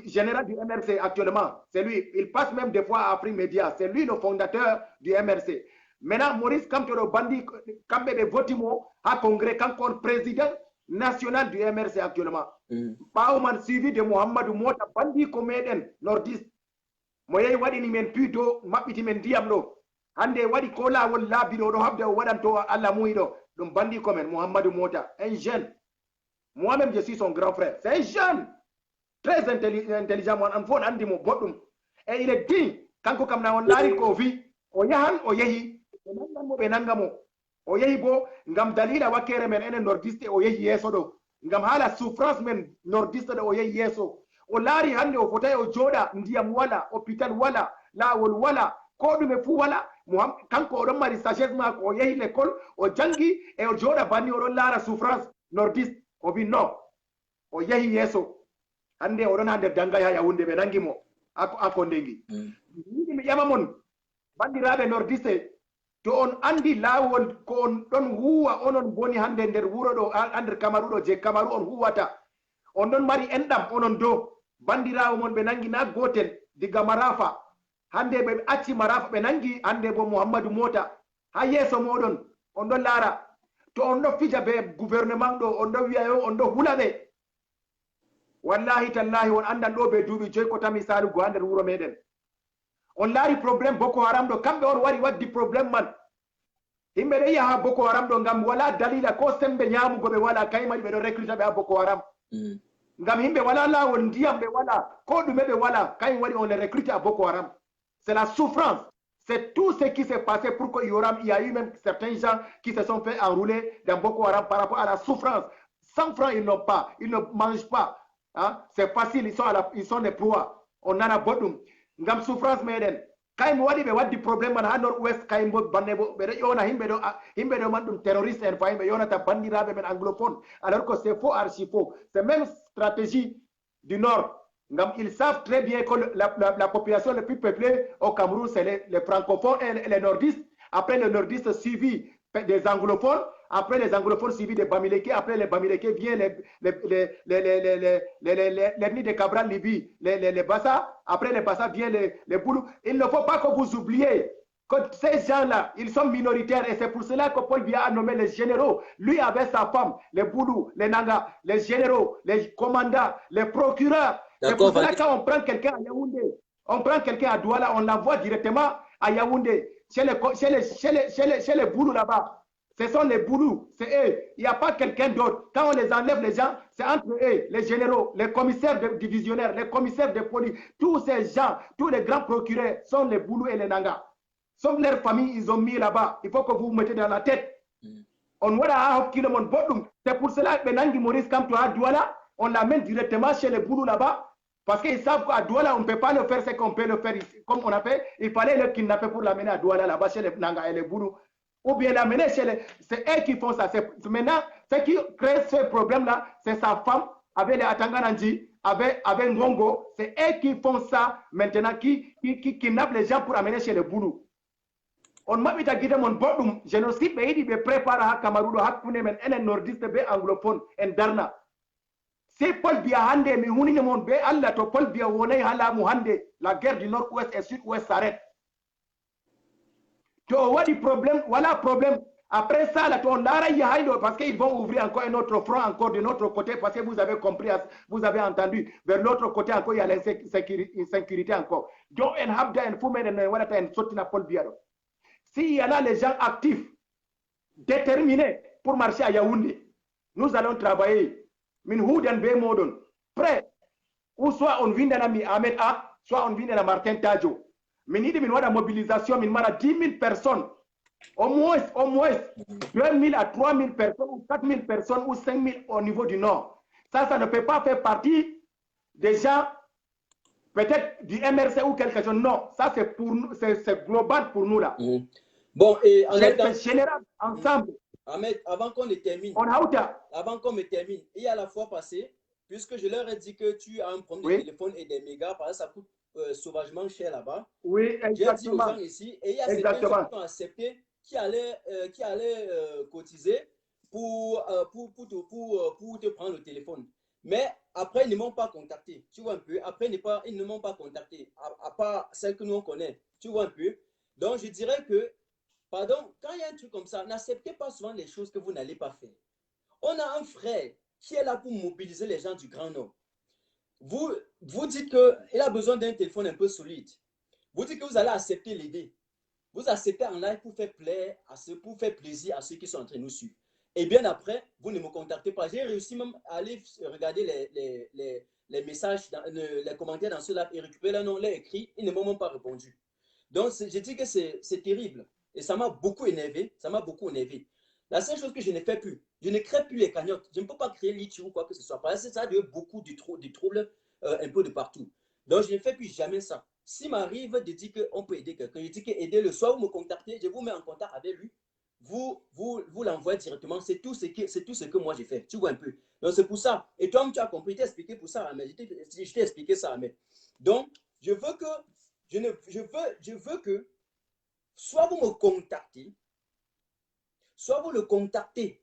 général du MRC actuellement. C'est lui. Il passe même des fois à Afrique Média. C'est lui le fondateur du MRC. Maintenant, Maurice Kamtoro Bandi Kambe de Votimo a congrès comme président national du MRC actuellement. Paoman suivi de Mohamedou Mota Bandi Comédien nordiste. Moye wadi ni men pudo mabiti men diamno. Hande wadi kola wol labino do habde wadanto alla muido. Donc, Bandi comme Mohamedou Mota, un jeune. Moi-même, je suis son grand frère. C'est un jeune. Très intelligent. Et il est digne. Quand on lari kovi, oyahan, oyehi, benangamo. Oyehi bo, ngam dalila wakere men ene nordiste oyehi yeso do. Ngam hala souffrance men nordiste de oyehi yeso. O lari hande o fotaye o joda ndiyam wala, hôpital wala, lawol wala, kodume fu wala. Kanko o don mari sagesse mako o yehi l'école o jangi e o joda banni o don lara souffrance nordiste o bi non o yehi yeso hande o don hande danga ya Yaoundé be nangimo ako ndengi mi yama mon bandirabe nordiste to on andi lawol ko on don huwa onon boni hande nder wuro do ander Kamaru do je Kamaru on huwata on don mari endam onon do bandirawo mon be nangi na gotel diga Marafa hande be acci Marafa be nangi hande bo Mohamedou Mota ha yeso modon on do lara to on do fija be gouvernement do on do wiya on do hulabe wallahi tallahi on andan do be duubi joy ko tami salu go hander wuro meden on laari problème Boko Haram do kambe on wari waddi problème man himbe de yaha Boko Haram do ngam wala dalila ko sembe nyaamu go be wala kaymadi be do recruter be Boko Haram ngam himbe wala lawol ndiyam be wala ko dume be wala kay wari on les recruter à Boko Haram. C'est la souffrance. C'est tout ce qui s'est passé pour qu'il y a eu même certains gens qui se sont fait enrouler dans Boko Haram par rapport à la souffrance. 100 francs, ils n'ont pas. Ils ne mangent pas. Hein? C'est facile, ils sont des proies. On en a beaucoup. Ngam souffrance, meden. Quand il y a des problèmes dans le nord-ouest, quand il y a des terroristes, il y a des bandits anglophones. Alors que c'est faux, archi faux. C'est même stratégie du nord. Ils savent très bien que la population la plus peuplée au Cameroun, c'est les francophones et les nordistes. Après les nordistes suivis des anglophones, après les anglophones suivis des Bamileke, après les Bamileke viennent l'ethnie de Cabral Libi, les Bassa, après les Bassa viennent les Boulous. Il ne faut pas que vous oubliez, Ces gens-là, ils sont minoritaires et c'est pour cela que Paul Biya a nommé les généraux. Lui avec sa femme, les Boulous, les Nanga, les généraux, les commandants, les procureurs. C'est pour cela que quand on prend quelqu'un à Yaoundé, on prend quelqu'un à Douala, on l'envoie directement à Yaoundé, chez les Boulous là-bas. Ce sont les Boulous, c'est eux. Il n'y a pas quelqu'un d'autre. Quand on les enlève, les gens, c'est entre eux, les généraux, les commissaires divisionnaires, les commissaires de police. Tous ces gens, tous les grands procureurs sont les Boulous et les Nanga. Sauf leur famille, ils ont mis là-bas. Il faut que vous vous mettez dans la tête. On voit c'est pour cela que Benangui Maurice, quand tu as Douala, on l'amène directement chez les Boulous là-bas. Parce qu'ils savent qu'à Douala, on ne peut pas le faire ce qu'on peut le faire ici. Comme on a fait, il fallait le kidnapper pour l'amener à Douala là-bas chez les Nanga et les Boulous. Ou bien l'amener chez les... C'est eux qui font ça. Maintenant, ce qui crée ce problème-là, c'est sa femme avec les Atangananji, avec Ngongo. C'est eux qui font ça maintenant, qui kidnappent les gens pour amener chez les Boulous. On m'a dit que mon bodum génocide mais il be prépare à Cameroun à Kune men en nordiste be anglophone en darna c'est Paul Biya hande mi hunine mon be Allah to Paul Biya wonay hala mu hande la guerre du nord-ouest et sud-ouest s'arrête to wadi problème voilà problème après ça là on lara ya haydo parce qu'ils vont ouvrir encore un autre front encore de notre côté parce que vous avez compris vous avez entendu vers l'autre côté encore il y a l'insécurité encore donc en habda en fumen en wala ta en sotina Paul Biya. S'il y en a les gens actifs, déterminés pour marcher à Yaoundé, nous allons travailler. Prêt. Ou soit on vient dans Ahmed A, soit on vient dans Martin Tadjo. Mais nous avons une mobilisation, nous avons 10 000 personnes. Au moins 2 000 à 3 000 personnes, ou 4 000 personnes, ou 5 000 au niveau du nord. Ça ne peut pas faire partie des gens, peut-être du MRC ou quelque chose. Non, ça c'est pour nous, c'est global pour nous là. Bon, et c'est général, ensemble. Ahmed, avant qu'on ne termine, il y a la fois passée, puisque je leur ai dit que tu as un problème de téléphone et des mégas, parce que ça coûte sauvagement cher là-bas. Oui, exactement. J'ai dit aux gens ici, et il y a certains qui ont accepté, qui allaient cotiser pour te prendre le téléphone. Mais après, ils ne m'ont pas contacté. Tu vois un peu. Après, ils ne m'ont pas contacté. À part celle que nous on connaît. Tu vois un peu. Donc, je dirais que, pardon, quand il y a un truc comme ça, n'acceptez pas souvent les choses que vous n'allez pas faire. On a un frère qui est là pour mobiliser les gens du Grand Nord. Vous dites qu'il a besoin d'un téléphone un peu solide. Vous dites que vous allez accepter l'aider. Vous acceptez en live pour faire plaisir à ceux qui sont en train de nous suivre. Et bien après, vous ne me contactez pas. J'ai réussi même à aller regarder les messages, les commentaires dans ce live et récupérer leur nom, les écrits. Ils ne m'ont même pas répondu. Donc, je dis que c'est terrible. Et ça m'a beaucoup énervé. La seule chose que je ne fais plus, je ne crée plus les cagnottes. Je ne peux pas créer l'ITU ou quoi que ce soit. Parce que ça a donné beaucoup de troubles un peu de partout. Donc, je ne fais plus jamais ça. S'il m'arrive de dire qu'on peut aider quelqu'un, je dis que aidez-le. Soit vous me contactez, je vous mets en contact avec lui. Vous l'envoyez directement. C'est tout ce que moi j'ai fait. Tu vois un peu. Donc, c'est pour ça. Et toi, tu as compris. Je t'ai expliqué pour ça. Mais je t'ai expliqué ça. Mais. Donc, je veux que soit vous me contactez, soit vous le contactez.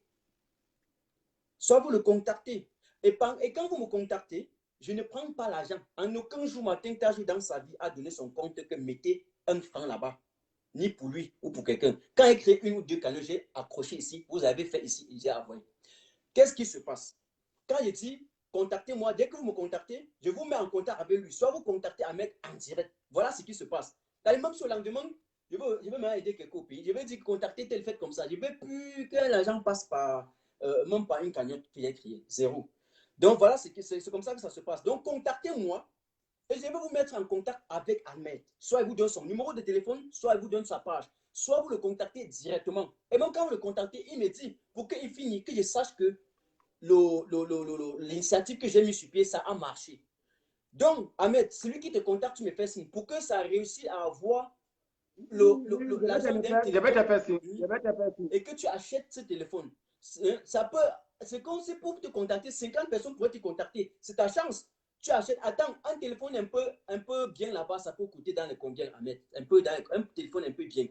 Et quand vous me contactez, je ne prends pas l'argent. En aucun jour, Martin Tadjo dans sa vie a donné son compte que mettez un franc là-bas. Ni pour lui ou pour quelqu'un. Quand il crée une ou deux canaux, j'ai accroché ici, vous avez fait ici, j'ai envoyé. Qu'est-ce qui se passe? Quand je dis contactez-moi, dès que vous me contactez, je vous mets en contact avec lui. Soit vous contactez un mec en direct. Voilà ce qui se passe. Même sur l'endemain, je veux m'aider quelqu'un au pays. Je vais dire contacter tel fait comme ça. Je ne veux plus que l'argent passe par même pas une cagnotte qui est créée. Zéro. Donc voilà, c'est comme ça que ça se passe. Donc contactez-moi. Et je vais vous mettre en contact avec Ahmed. Soit il vous donne son numéro de téléphone, soit il vous donne sa page. Soit vous le contactez directement. Et même quand vous le contactez, il me dit, pour qu'il finisse, que je sache que l'initiative que j'ai mise sur pied, ça a marché. Donc, Ahmed, celui qui te contacte, tu me fais signe. Pour que ça réussisse à avoir l'argent d'un téléphone. Et que tu achètes ce téléphone. C'est comme si pour te contacter, 50 personnes pourraient te contacter. C'est ta chance. Tu achètes, attends, un téléphone un peu bien là-bas, ça peut coûter dans les combien, Ahmed? Un téléphone un peu bien.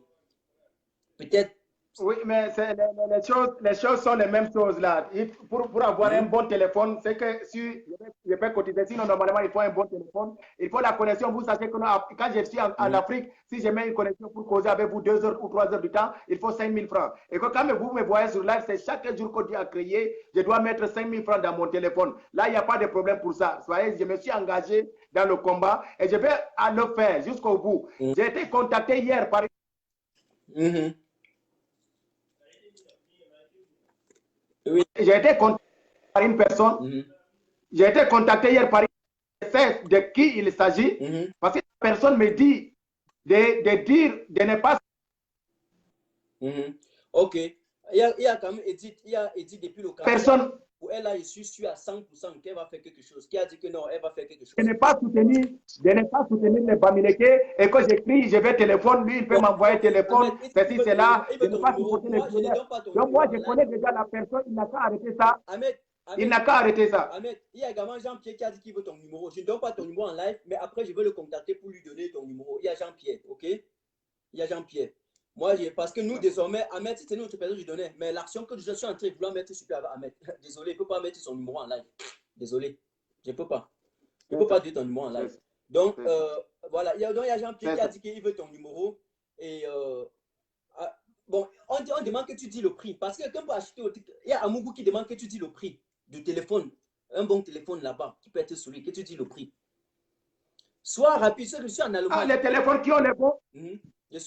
Peut-être Oui, mais les choses sont les mêmes choses là. Pour avoir un bon téléphone, c'est que si je peux cotiser, sinon normalement il faut un bon téléphone. Il faut la connexion. Vous sachez que quand je suis en Afrique, si je mets une connexion pour causer avec vous 2 heures ou 3 heures du temps, il faut 5 000 francs. Et que quand vous me voyez sur live, c'est chaque jour que Dieu a créé, je dois mettre 5 000 francs dans mon téléphone. Là, il n'y a pas de problème pour ça. Soyez, je me suis engagé dans le combat et je vais le faire jusqu'au bout. J'ai été contacté hier par Oui. J'ai été contacté par une personne. J'ai été contacté hier par une personne de qui il s'agit. Parce que la personne me dit de dire de ne pas. Ok. Il y a quand même Edith depuis le Canada. Personne. Où elle a su à 100% qu'elle va faire quelque chose. Qui a dit que non, elle va faire quelque chose. De ne pas soutenir les Bamileke et que j'écris, je vais téléphone, lui il peut m'envoyer téléphone, ceci, c'est là. Je ne pas supporter les violeurs. Donc moi je connais déjà la personne, il n'a qu'à arrêter ça. Il n'a qu'à arrêter ça. Ahmed, il y a également Jean-Pierre qui a dit qu'il veut ton numéro. Je ne donne pas ton numéro en live, mais après je vais le contacter pour lui donner ton numéro. Il y a Jean-Pierre, ok? Il y a Jean-Pierre. Moi, parce que nous, désormais, Ahmed, c'était notre personne que je donnais. Mais l'action que je suis en train de vouloir mettre super avec Ahmed. Désolé, il ne peut pas mettre son numéro en live. Désolé, je ne peux pas. Je ne peux pas dire ton numéro en live. Donc, voilà. Il y a Jean-Pierre qui a dit qu'il veut ton numéro. Et bon, on demande que tu dis le prix. Parce que quelqu'un peut acheter il y a Amougou qui demande que tu dis le prix du téléphone. Un bon téléphone là-bas qui peut être celui que tu dis le prix. Sois rapide, je suis en Allemagne. Les téléphones qui ont les bons. Les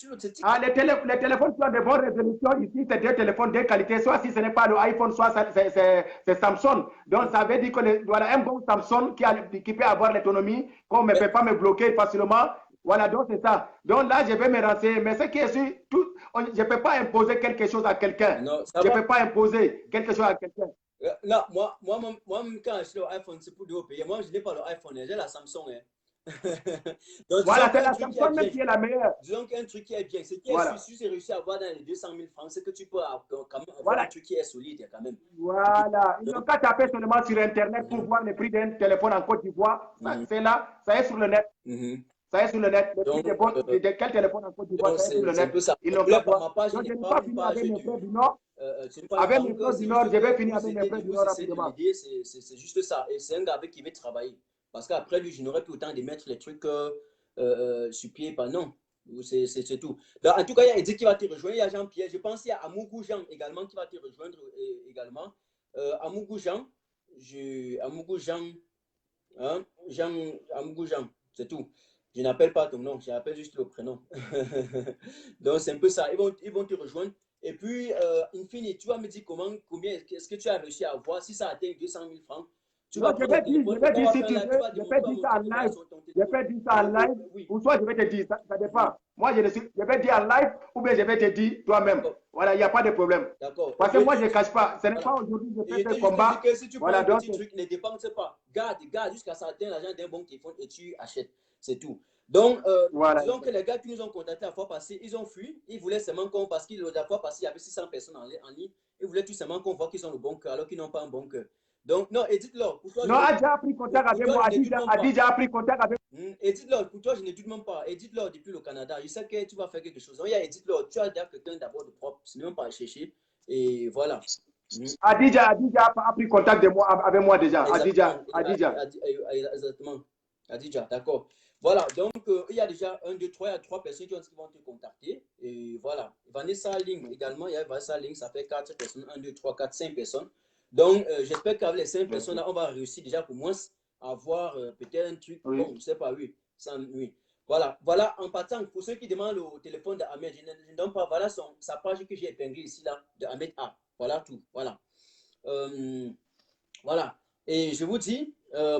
téléphones qui ont de bonnes résolutions ici, c'est des téléphones de qualité. Soit si ce n'est pas le iPhone, soit c'est Samsung. Donc ça veut dire que voilà, un bon Samsung qui peut avoir l'autonomie, qu'on ne peut pas me bloquer facilement. Voilà, donc c'est ça. Donc là, je vais me renseigner. Mais ce qui est sûr, je ne peux pas imposer quelque chose à quelqu'un. Je ne peux pas imposer quelque chose à quelqu'un. Non, moi, quand j'ai l'iPhone, c'est pour le payer. Moi, je n'ai pas l'iPhone, j'ai la Samsung. Donc, voilà, c'est la Samsung même qui est la meilleure. Disons qu'un truc qui est bien, c'est qui est si tu réussi à avoir dans les 200 000 francs, c'est que tu peux quand même avoir un truc qui est solide quand même. Voilà. Ils n'ont qu'à taper seulement sur Internet pour voir le prix d'un téléphone en Côte d'Ivoire. C'est là, ça est sur le net. Ça est sur le net. Le prix de quel téléphone en Côte d'Ivoire, ça est sur le net. Ils n'ont qu'à voir. Donc, je n'ai pas fini avec mes frères du Nord. Avec mes frères du Nord, je vais finir avec mes frères du Nord rapidement. C'est juste ça. Et c'est un gars avec qui veut travailler. Parce qu'après lui, je n'aurais plus autant de mettre les trucs sur pied. Non, c'est tout. Donc, en tout cas, il y a Edith qui va te rejoindre. Il y a Jean-Pierre. Je pense qu'il y a Amougou Jean également qui va te rejoindre également. Amougou Jean, Amougou Jean, c'est tout. Je n'appelle pas ton nom, j'appelle juste le prénom. Donc, c'est un peu ça. Ils vont te rejoindre. Et puis, Infini, tu vas me dire combien est-ce que tu as réussi à avoir si ça atteint 200 000 francs. Je vais dire si tu veux, je peux dire ça en live. Je peux dire ça en live, ou soit je vais te dire, ça dépend. Moi, je vais dire en live, ou bien je vais te dire toi-même. Voilà, il n'y a pas de problème. Parce que moi, je ne cache pas. Ce n'est pas aujourd'hui que je fais ce combat. Si tu prends un petit truc, ne dépense pas. Garde jusqu'à ça atteint l'argent d'un bon téléphone et tu achètes. C'est tout. Donc, disons que les gars qui nous ont contactés la fois passée, ils ont fui. Ils voulaient seulement qu'on, parce que la fois passée, il y avait 600 personnes en ligne. Ils voulaient tout simplement qu'on voit qu'ils ont le bon cœur, alors qu'ils n'ont pas un bon cœur. Donc, non, Edith-leur. Non, Adja a pris contact avec moi. Adja a pris contact avec moi. Edith-leur, pour toi, je ne doute même pas. Edith-leur depuis le Canada. Je sais que tu vas faire quelque chose. Donc, il y a Edith-leur. Tu as déjà quelqu'un d'abord de propre. Ce n'est même pas à chercher. Et voilà. Adja a pris contact avec moi déjà. Adja. Exactement. Adja, d'accord. Voilà, donc il y a déjà 1, 2, 3, il y a 3 personnes qui vont te contacter. Et voilà. Vanessa Ling également, il y a Vanessa Ling, ça fait 4 personnes. 1, 2, 3, 4, 5 personnes. Donc, j'espère qu'avec les 5 personnes-là, on va réussir déjà pour moi à avoir peut-être un truc. Bon, je ne sais pas, oui. Voilà, en partant, pour ceux qui demandent le téléphone d'Ahmed, je ne donne pas. Voilà sa page que j'ai épinglée ici, là, de Ahmed A. Voilà tout. Voilà. Voilà. Et je vous dis,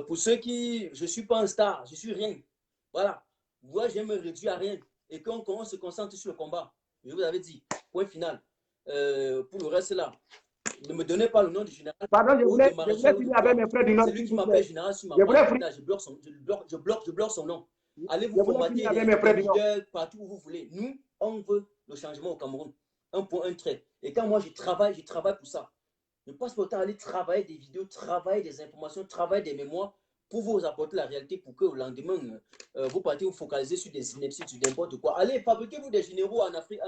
pour ceux qui. Je ne suis pas un star, je ne suis rien. Voilà. Moi, je me réduis à rien. Et quand on se concentre sur le combat, je vous avais dit, point final. Pour le reste, là. Ne me donnez pas le nom du général. Pardon, je voulais finir avec mes frères du Nord. C'est lui qui m'appelle général sur ma page. Je bloque son nom. Allez vous formater les leaders partout où vous voulez. Nous, on veut le changement au Cameroun. Un point, un trait. Et quand moi, je travaille pour ça. Je passe mon temps à aller travailler des vidéos, travailler des informations, travailler des mémoires pour vous apporter la réalité pour que au lendemain, vous partez vous focaliser sur des inepties, sur n'importe quoi. Allez, fabriquez-vous des généraux en Afrique,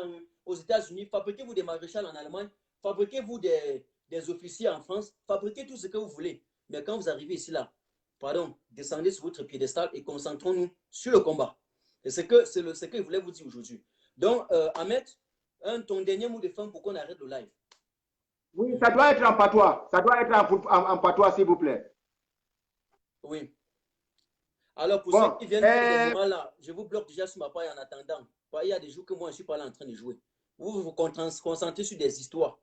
aux États-Unis, fabriquez-vous des maréchals en Allemagne, fabriquez-vous des officiers en France, fabriquez tout ce que vous voulez. Mais quand vous arrivez ici, là, pardon, descendez sur votre piédestal et concentrons-nous sur le combat. Et c'est que je voulais vous dire aujourd'hui. Donc, Ahmed, ton dernier mot de fin pour qu'on arrête le live. Oui, ça doit être en patois. Ça doit être en patois, s'il vous plaît. Oui. Alors, pour Bon, ceux qui viennent faire des morales, là, je vous bloque déjà sur ma page en attendant. Il y a des jours que moi, je ne suis pas là en train de jouer. Vous vous concentrez sur des histoires.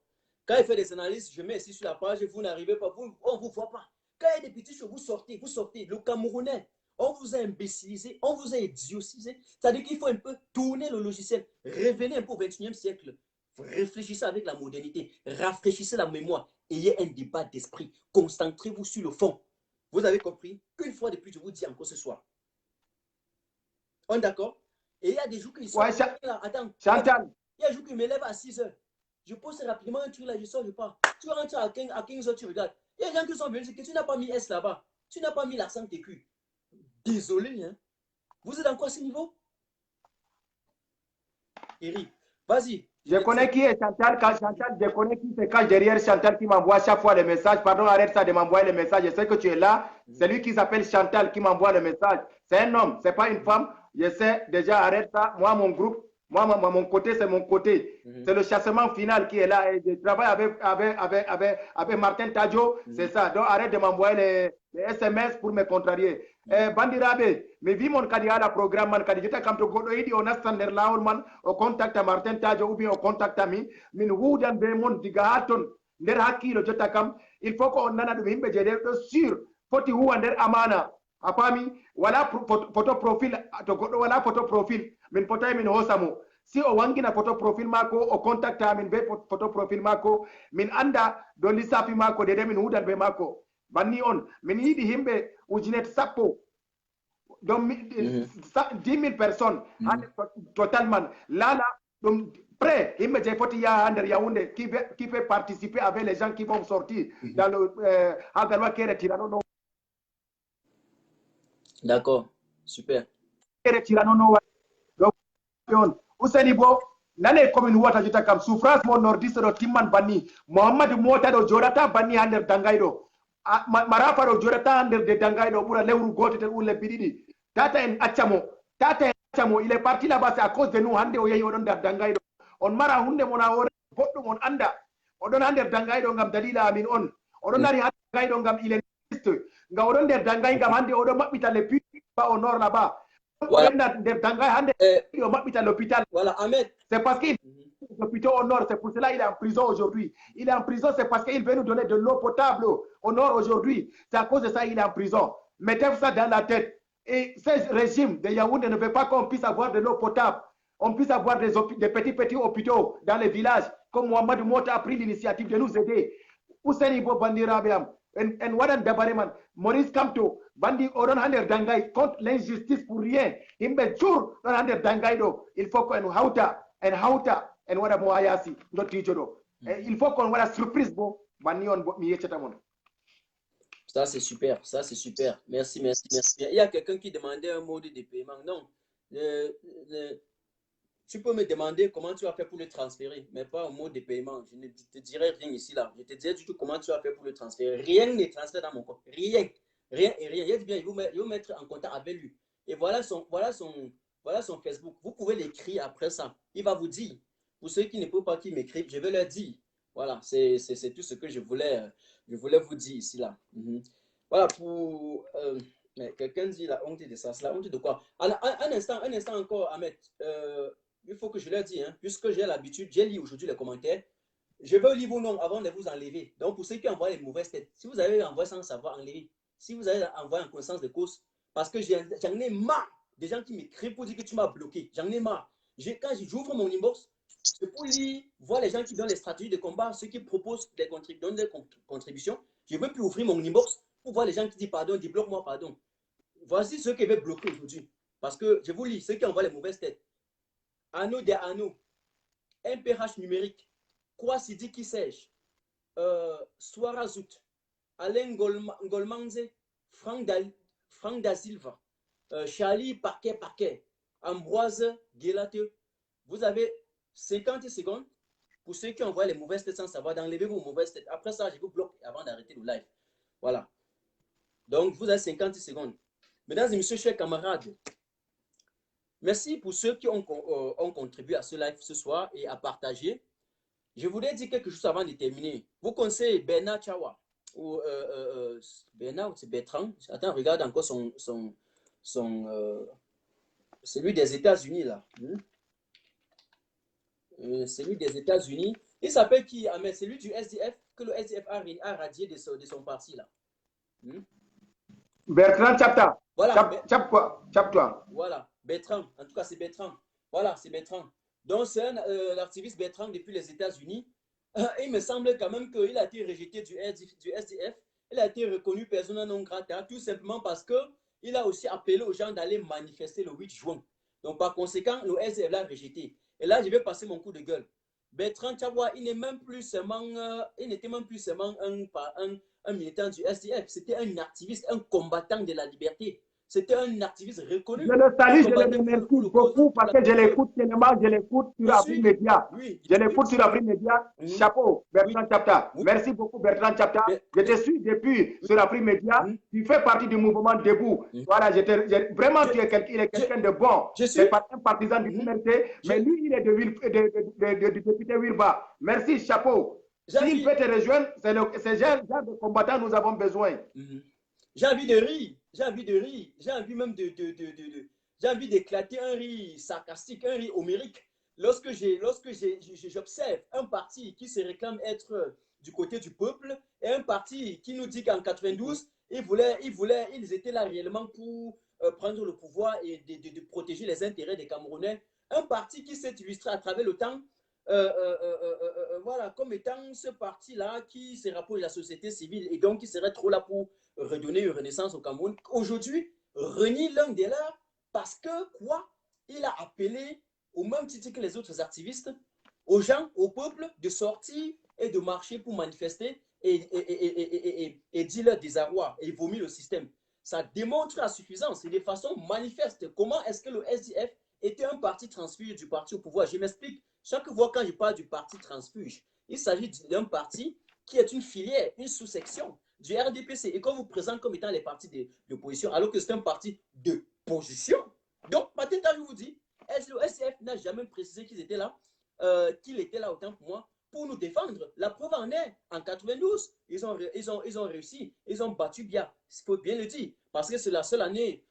Quand il fait des analyses, je mets ici sur la page et vous n'arrivez pas, on ne vous voit pas. Quand il y a des petits choses, vous sortez. Le Camerounais, on vous a imbécilisé, on vous a idiotisé. C'est-à-dire qu'il faut un peu tourner le logiciel. Revenez un peu au 21e siècle. Réfléchissez avec la modernité. Rafraîchissez la mémoire. Ayez un débat d'esprit. Concentrez-vous sur le fond. Vous avez compris? Une fois de plus, je vous dis encore ce soir. On est d'accord? Et il y a des jours qui sont... Ouais, Attends. Chantal. Il y a des jours qui me lèvent à 6 heures. Je pose rapidement un truc là, je sors, je pars. Tu rentres à 15 heures, tu regardes. Il y a des gens qui sont venus dire que tu n'as pas mis S là-bas. Tu n'as pas mis l'accent TQ. Désolé, hein. Vous êtes en quoi à ce niveau? Eric, vas-y. Je connais qui est Chantal. Quand Chantal, je connais qui se cache derrière Chantal qui m'envoie chaque fois les messages. Pardon, arrête ça de m'envoyer les messages. Je sais que tu es là. C'est lui qui s'appelle Chantal qui m'envoie les messages. C'est un homme, c'est pas une femme. Je sais déjà, arrête ça. Moi, mon groupe, mon côté, c'est mon côté. C'est le chassement final qui est là. Et je travaille avec Martin Tadjo. C'est ça. Donc, arrête de m'envoyer les SMS pour me contrarier. Bandirabe, mais vi mon kadi ala programme man kadi jeta kam to godo idi o nastan der lawol man o contacta Martin Tadjo ou bien o contacta min wudan be mon diga haton der hakkilo jota kam il faut ko on nana dum himbe je do sur foti huwa der amana a fami wala photo profil to godo wala photo profil min potay min hosamo si o wangina photo profil mako o contacta min be photo profil mako min anda do lissafi mako de min hudan be mako banni on min yidi himbe ujinet sappo donc 10 000 personnes totalement là donc prêt himbe je foti ya under Yaoundé qui peut participer avec les gens qui vont sortir dans le Agalwa Kere Tirano. D'accord, super. Kere Tirano donc Ouseni Bo nane commune wata jita kam souffrance mon nordiste do timman banni Mohamed Mota do jorata banni under Dangaydo marafa do jorata under de Dangaydo bura lewru gotetel ulle bididi tata en accamo il est parti là-bas c'est à cause de nous hande o yehi odon der Dangaydo on mara hunde mona wore boddum on anda odon under Dangaydo ngam dalila amin on odon nari Dangaydo ngam il est triste ngam odon der Dangay ngam hande odon mabbita le puits ba au nord là-bas. Voilà. Voilà, Ahmed. C'est parce qu'il est plutôt au nord, c'est pour cela qu'il est en prison aujourd'hui. Il est en prison, c'est parce qu'il veut nous donner de l'eau potable au nord aujourd'hui. C'est à cause de ça qu'il est en prison. Mettez ça dans la tête. Et ce régime de Yaoundé ne veut pas qu'on puisse avoir de l'eau potable. On puisse avoir des petits hôpitaux dans les villages, comme Mohamed Mota a pris l'initiative de nous aider. Ouseni Bo Bandirabiam. En wadan dabareman Maurice Kamto bandi odon hander dangay contre l'injustice pour rien himbe jour don hander dangay do il faut qu'on hauta en wada mo ayasi do tijodo il faut qu'on wada surprise bo banni on mi yecata mon. Ça c'est super, merci. Il y a quelqu'un qui demandait un mode de paiement. Non, tu peux me demander comment tu as fait pour le transférer, mais pas au mode de paiement. Je ne te dirai rien ici, là. Je te dirai du tout comment tu as fait pour le transférer. Rien n'est transféré dans mon compte. Rien. Il dit bien, il vous mettre en contact avec lui. Et voilà son Facebook. Vous pouvez l'écrire après ça. Il va vous dire. Pour ceux qui ne peuvent pas qui m'écrivent, je vais leur dire. Voilà, c'est tout ce que je voulais vous dire ici, là. Voilà, pour... mais quelqu'un dit la honte de ça. C'est la honte de quoi? Un instant encore, Ahmed. Il faut que je leur dise, hein, puisque j'ai l'habitude, j'ai lu aujourd'hui les commentaires, je veux lire vos noms avant de vous enlever. Donc, pour ceux qui envoient les mauvaises têtes, si vous avez envoyé sans savoir, enlever. Si vous avez envoyé en connaissance de cause, parce que j'en ai marre des gens qui m'écrivent pour dire que tu m'as bloqué. J'en ai marre. Quand j'ouvre mon inbox, c'est pour lire, voir les gens qui donnent les stratégies de combat, ceux qui proposent des contributions. Je ne veux plus ouvrir mon inbox pour voir les gens qui disent pardon, débloque-moi, pardon. Voici ceux qui veulent bloquer aujourd'hui. Parce que je vous lis, ceux qui envoient les mauvaises têtes. Anneau des anneaux, MPH numérique, Kwa Sidi qui sèche, Swarazout, Alain Ngolmanze, Franck Franck Da Silva, Charlie Parquet, Ambroise Guélate. Vous avez 50 secondes pour ceux qui envoient les mauvaises têtes sans savoir d'enlever vos mauvaises têtes. Après ça, je vous bloque avant d'arrêter le live. Voilà. Donc, vous avez 50 secondes. Mesdames et messieurs, chers camarades, merci pour ceux qui ont contribué à ce live ce soir et à partager. Je voulais dire quelque chose avant de terminer. Vous connaissez Bernard Chawa ou Bernard, c'est Bertrand. Attends, regarde encore celui des États-Unis là. Celui des États-Unis. Il s'appelle qui? Ah, mais celui du SDF, que le SDF a radié de son parti là. Bertrand Chapta. Voilà. Chapta. Voilà, Bertrand. En tout cas, c'est Bertrand. Voilà, c'est Bertrand. Donc, c'est l'activiste Bertrand depuis les États-Unis. Il me semble quand même qu'il a été rejeté du SDF. Il a été reconnu persona non grata, tout simplement parce qu'il a aussi appelé aux gens d'aller manifester le 8 juin. Donc, par conséquent, le SDF l'a rejeté. Et là, je vais passer mon coup de gueule. Bertrand Chawa, il n'était même plus seulement un militant du SDF. C'était un activiste, un combattant de la liberté. C'était un activiste reconnu. Je le salue, je le remercie beaucoup parce que je l'écoute tellement, je l'écoute sur Afrique Média. Je l'écoute sur Afrique Média. Chapeau, Bertrand Chapta. Merci beaucoup, Bertrand Chapta. Je te suis depuis sur Afrique Média. Tu fais partie du mouvement Debout. Voilà, vraiment, tu es quelqu'un de bon. Je suis un partisan du MRT, mais lui, il est du député Wirba. Merci, chapeau. S'il peut te rejoindre, c'est ce genre de combattant nous avons besoin. J'ai envie de rire. J'ai envie de rire. J'ai envie même j'ai envie d'éclater un rire sarcastique, un rire homérique. Lorsque j'observe un parti qui se réclame être du côté du peuple et un parti qui nous dit qu'en 92, ils étaient là réellement pour prendre le pouvoir et de protéger les intérêts des Camerounais. Un parti qui s'est illustré à travers le temps voilà, comme étant ce parti-là qui se rapproche de la société civile et donc qui serait trop là pour redonner une renaissance au Cameroun. Aujourd'hui, renie l'un des leurs parce que quoi? Il a appelé, au même titre que les autres activistes, aux gens, au peuple, de sortir et de marcher pour manifester et dire leur désarroi et vomir le système. Ça démontre à suffisance et de façon manifeste comment est-ce que le SDF était un parti transfuge du parti au pouvoir. Je m'explique. Chaque fois quand je parle du parti transfuge, il s'agit d'un parti qui est une filière, une sous-section du RDPC et qu'on vous présente comme étant les partis d'opposition, alors que c'est un parti de position. Donc, maintenant, je vous dis, le SDF n'a jamais précisé qu'il était là autant pour moi, pour nous défendre. La preuve en est, en 92, ils ont réussi, ils ont battu Bia, il faut bien le dire, parce que c'est la seule année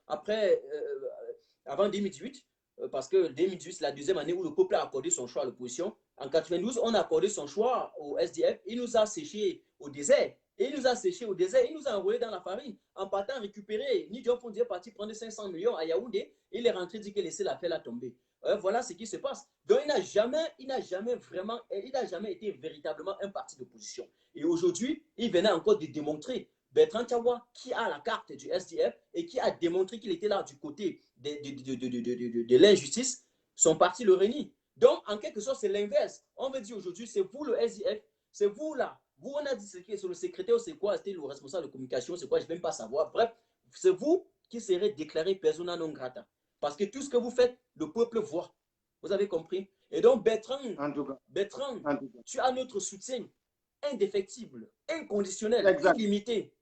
avant 2018, parce que 2018, c'est la deuxième année où le peuple a accordé son choix à l'opposition. En 92, on a accordé son choix au SDF. Il nous a séché au désert. Et il nous a séché au désert. Il nous a enroulé dans la farine. En partant récupérer, Nidion Fondi est parti prendre 500 millions à Yaoundé. Il est rentré, dit qu'il laissait l'affaire la tomber. Voilà ce qui se passe. Donc, il n'a jamais été véritablement un parti d'opposition. Et aujourd'hui, il venait encore de démontrer, Bertrand Chawa, qui a la carte du SDF et qui a démontré qu'il était là du côté de l'injustice, son parti le renie. Donc, en quelque sorte, c'est l'inverse. On veut dire aujourd'hui, c'est vous le SDF, c'est vous là. Vous, on a dit ce qui est sur le secrétaire, c'est quoi? C'était le responsable de communication, c'est quoi? Je ne vais même pas savoir. Bref, c'est vous qui serez déclaré persona non grata. Parce que tout ce que vous faites, le peuple voit. Vous avez compris? Et donc, Bertrand, tu as notre soutien indéfectible, inconditionnel, illimité.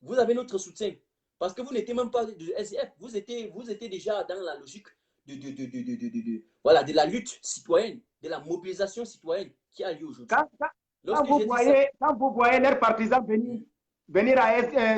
Vous avez notre soutien. Parce que vous n'étiez même pas du SDF. Vous étiez déjà dans la logique de la lutte citoyenne, de la mobilisation citoyenne qui a lieu aujourd'hui. Quand vous voyez leurs partisans venir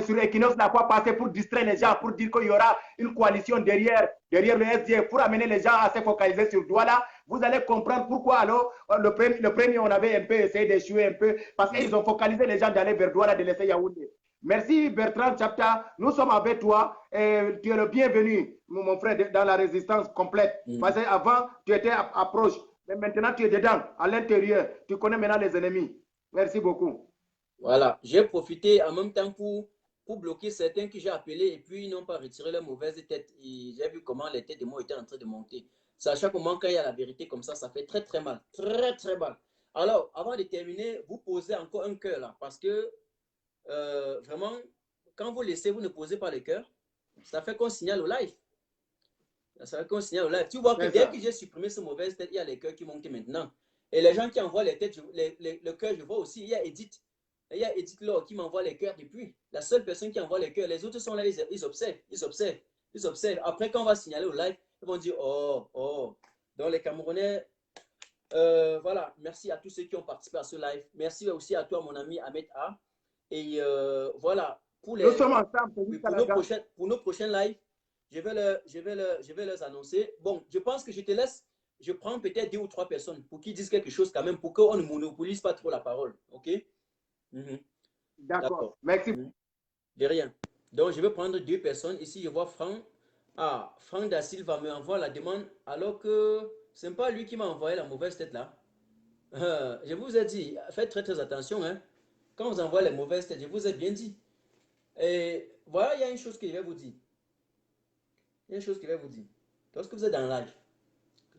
sur Equinox la fois passée pour distraire les gens, pour dire qu'il y aura une coalition derrière le SDF, pour amener les gens à se focaliser sur Douala, vous allez comprendre pourquoi alors le premier on avait un peu essayé d'échouer un peu, parce qu'ils ont focalisé les gens d'aller vers Douala, de laisser Yaoundé. Merci Bertrand Chapta, nous sommes avec toi et tu es le bienvenu, mon frère, dans la résistance complète. Parce qu'avant, tu étais approche, mais maintenant tu es dedans, à l'intérieur. Tu connais maintenant les ennemis. Merci beaucoup. Voilà, j'ai profité en même temps pour bloquer certains que j'ai appelés et puis ils n'ont pas retiré leurs mauvaises têtes. J'ai vu comment les têtes de moi étaient en train de monter. C'est à chaque moment quand il y a la vérité comme ça fait très très mal. Très très mal. Alors, avant de terminer, vous posez encore un cœur là, parce que vraiment, quand vous laissez, vous ne posez pas le cœur. Ça fait qu'on signale au live. Ça fait qu'on signale au live. Tu vois que dès que j'ai supprimé ce mauvais tête, il y a les cœurs qui montent maintenant. Et les gens qui envoient les têtes, le cœur, je vois aussi, il y a Edith. Il y a Edith Laure qui m'envoie les cœurs depuis. La seule personne qui envoie les cœurs. Les autres sont là, ils observent, ils observent, ils observent. Après, quand on va signaler au live, ils vont dire, oh, oh. Donc, les Camerounais, voilà, merci à tous ceux qui ont participé à ce live. Merci aussi à toi, mon ami Ahmed A. Et voilà, pour Nous sommes ensemble. Pour nos prochains lives, je vais leur annoncer. Bon, je pense que je te laisse. Je prends peut-être 2 ou 3 personnes pour qu'ils disent quelque chose quand même, pour qu'on ne monopolise pas trop la parole. OK? D'accord. Merci. De rien. Donc, je vais prendre 2 personnes. Ici, je vois Franck. Ah, Franck Da Silva me envoie la demande alors que ce n'est pas lui qui m'a envoyé la mauvaise tête là. Je vous ai dit, faites très très attention. Hein. Quand vous envoyez les mauvaises têtes, je vous ai bien dit. Et voilà, il y a une chose que je vais vous dire. Il y a une chose que je vais vous dire. Lorsque vous êtes dans le live,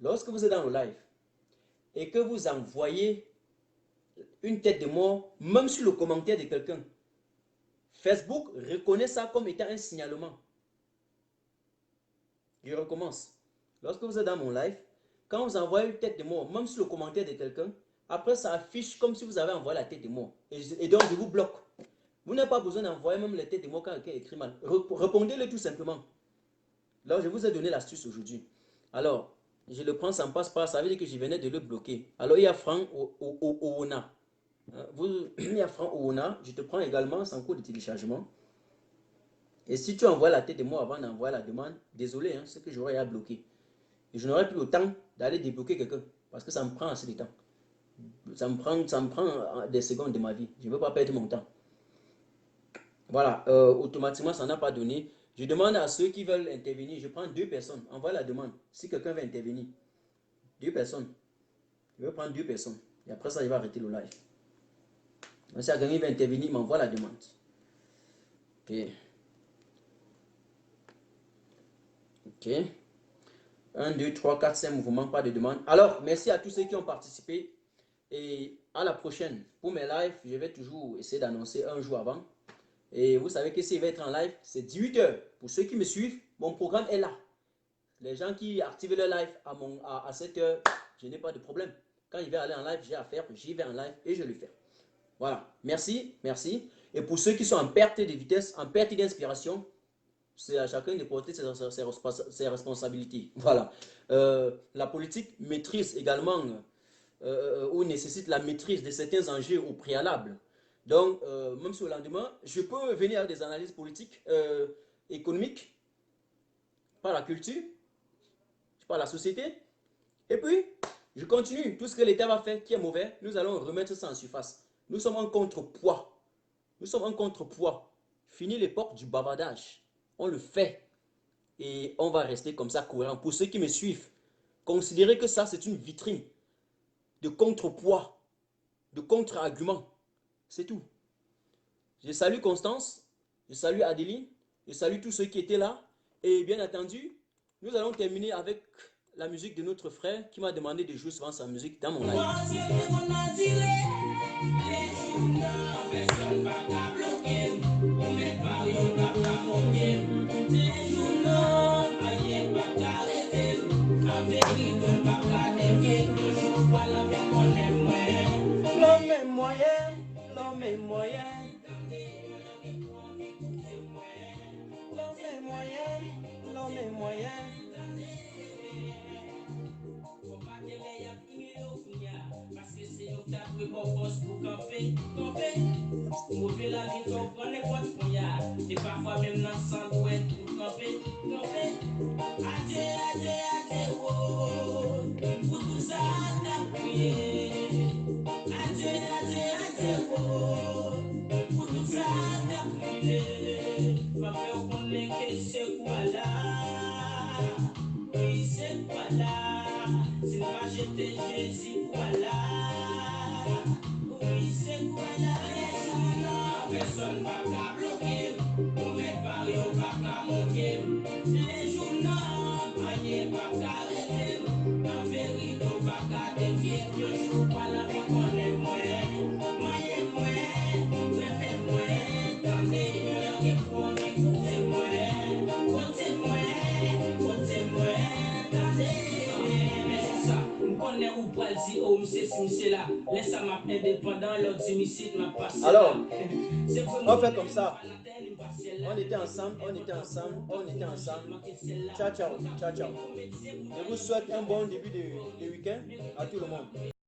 lorsque vous êtes dans le live et que vous envoyez une tête de mort, même sur le commentaire de quelqu'un, Facebook reconnaît ça comme étant un signalement. Je recommence. Lorsque vous êtes dans mon live, quand vous envoyez une tête de mort, même sur le commentaire de quelqu'un, après ça affiche comme si vous avez envoyé la tête de mort. Et donc je vous bloque. Vous n'avez pas besoin d'envoyer même les têtes de mort quand quelqu'un écrit mal. Répondez-le tout simplement. Là, je vous ai donné l'astuce aujourd'hui. Alors, je le prends sans passe-passe, ça veut dire que je venais de le bloquer. Alors, il y a Franck Oona. Il y a Franck Oona. Je te prends également sans coût de téléchargement. Et si tu envoies la tête de moi avant d'envoyer la demande, désolé, hein, c'est que j'aurais à bloquer. Et je n'aurai plus le temps d'aller débloquer quelqu'un. Parce que ça me prend assez de temps. Ça me prend des secondes de ma vie. Je ne veux pas perdre mon temps. Voilà, automatiquement, ça n'a pas donné. Je demande à ceux qui veulent intervenir, je prends 2 personnes, envoie la demande. Si quelqu'un veut intervenir, 2 personnes. Je vais prendre 2 personnes. Et après ça, je vais arrêter le live. Donc, si quelqu'un veut intervenir, il m'envoie la demande. Ok. Ok. 1, 2, 3, 4, 5 mouvements, pas de demande. Alors, merci à tous ceux qui ont participé. Et à la prochaine. Pour mes lives, je vais toujours essayer d'annoncer un jour avant. Et vous savez que s'il va être en live, c'est 18 h. Pour ceux qui me suivent, mon programme est là. Les gens qui activent le live à 7 h, je n'ai pas de problème. Quand il va aller en live, j'ai à faire, j'y vais en live et je le fais. Voilà. Merci, merci. Et pour ceux qui sont en perte de vitesse, en perte d'inspiration, c'est à chacun de porter ses responsabilités. Voilà. La politique maîtrise également, ou nécessite la maîtrise de certains enjeux au préalable. Donc, même sur le lendemain, je peux venir avec des analyses politiques, économiques, par la culture, par la société. Et puis, je continue. Tout ce que l'État va faire qui est mauvais, nous allons remettre ça en surface. Nous sommes en contrepoids. Nous sommes en contrepoids. Fini l'époque du bavardage. On le fait. Et on va rester comme ça cohérent. Pour ceux qui me suivent, considérez que ça, c'est une vitrine de contrepoids, de contre-argument. C'est tout. Je salue Constance, je salue Adeline, je salue tous ceux qui étaient là. Et bien entendu, nous allons terminer avec la musique de notre frère qui m'a demandé de jouer souvent sa musique dans mon live. L'homme est moyen, l'homme est moyen. L'homme est moyen, l'homme est moyen. Mauvais la vie, on prend les potes pour y aller. Et parfois même dans le sang, pour camper. Adieu, adieu, adieu, oh. Pour tout ça, t'as prié. Adieu, adieu, adieu, oh. Pour tout ça, t'as prié. Ma peur qu'on est que c'est quoi là. Oui, c'est quoi là. C'est pas jeter Jésus, voilà. Oui, c'est quoi là. Personne va pas bloquer, on met pas yo pas qu'à manquer. Les journaux, panier pas qu'à arrêter. En vérité, on va qu'à défier. Je joue pas la vie qu'on est moyen. Moyen, moyen, attendez, il y a qui prend les coups, c'est moyen. Alors, on fait comme ça. On était ensemble, on était ensemble, on était ensemble. Ciao, ciao, ciao, ciao. Je vous souhaite un bon début de week-end à tout le monde.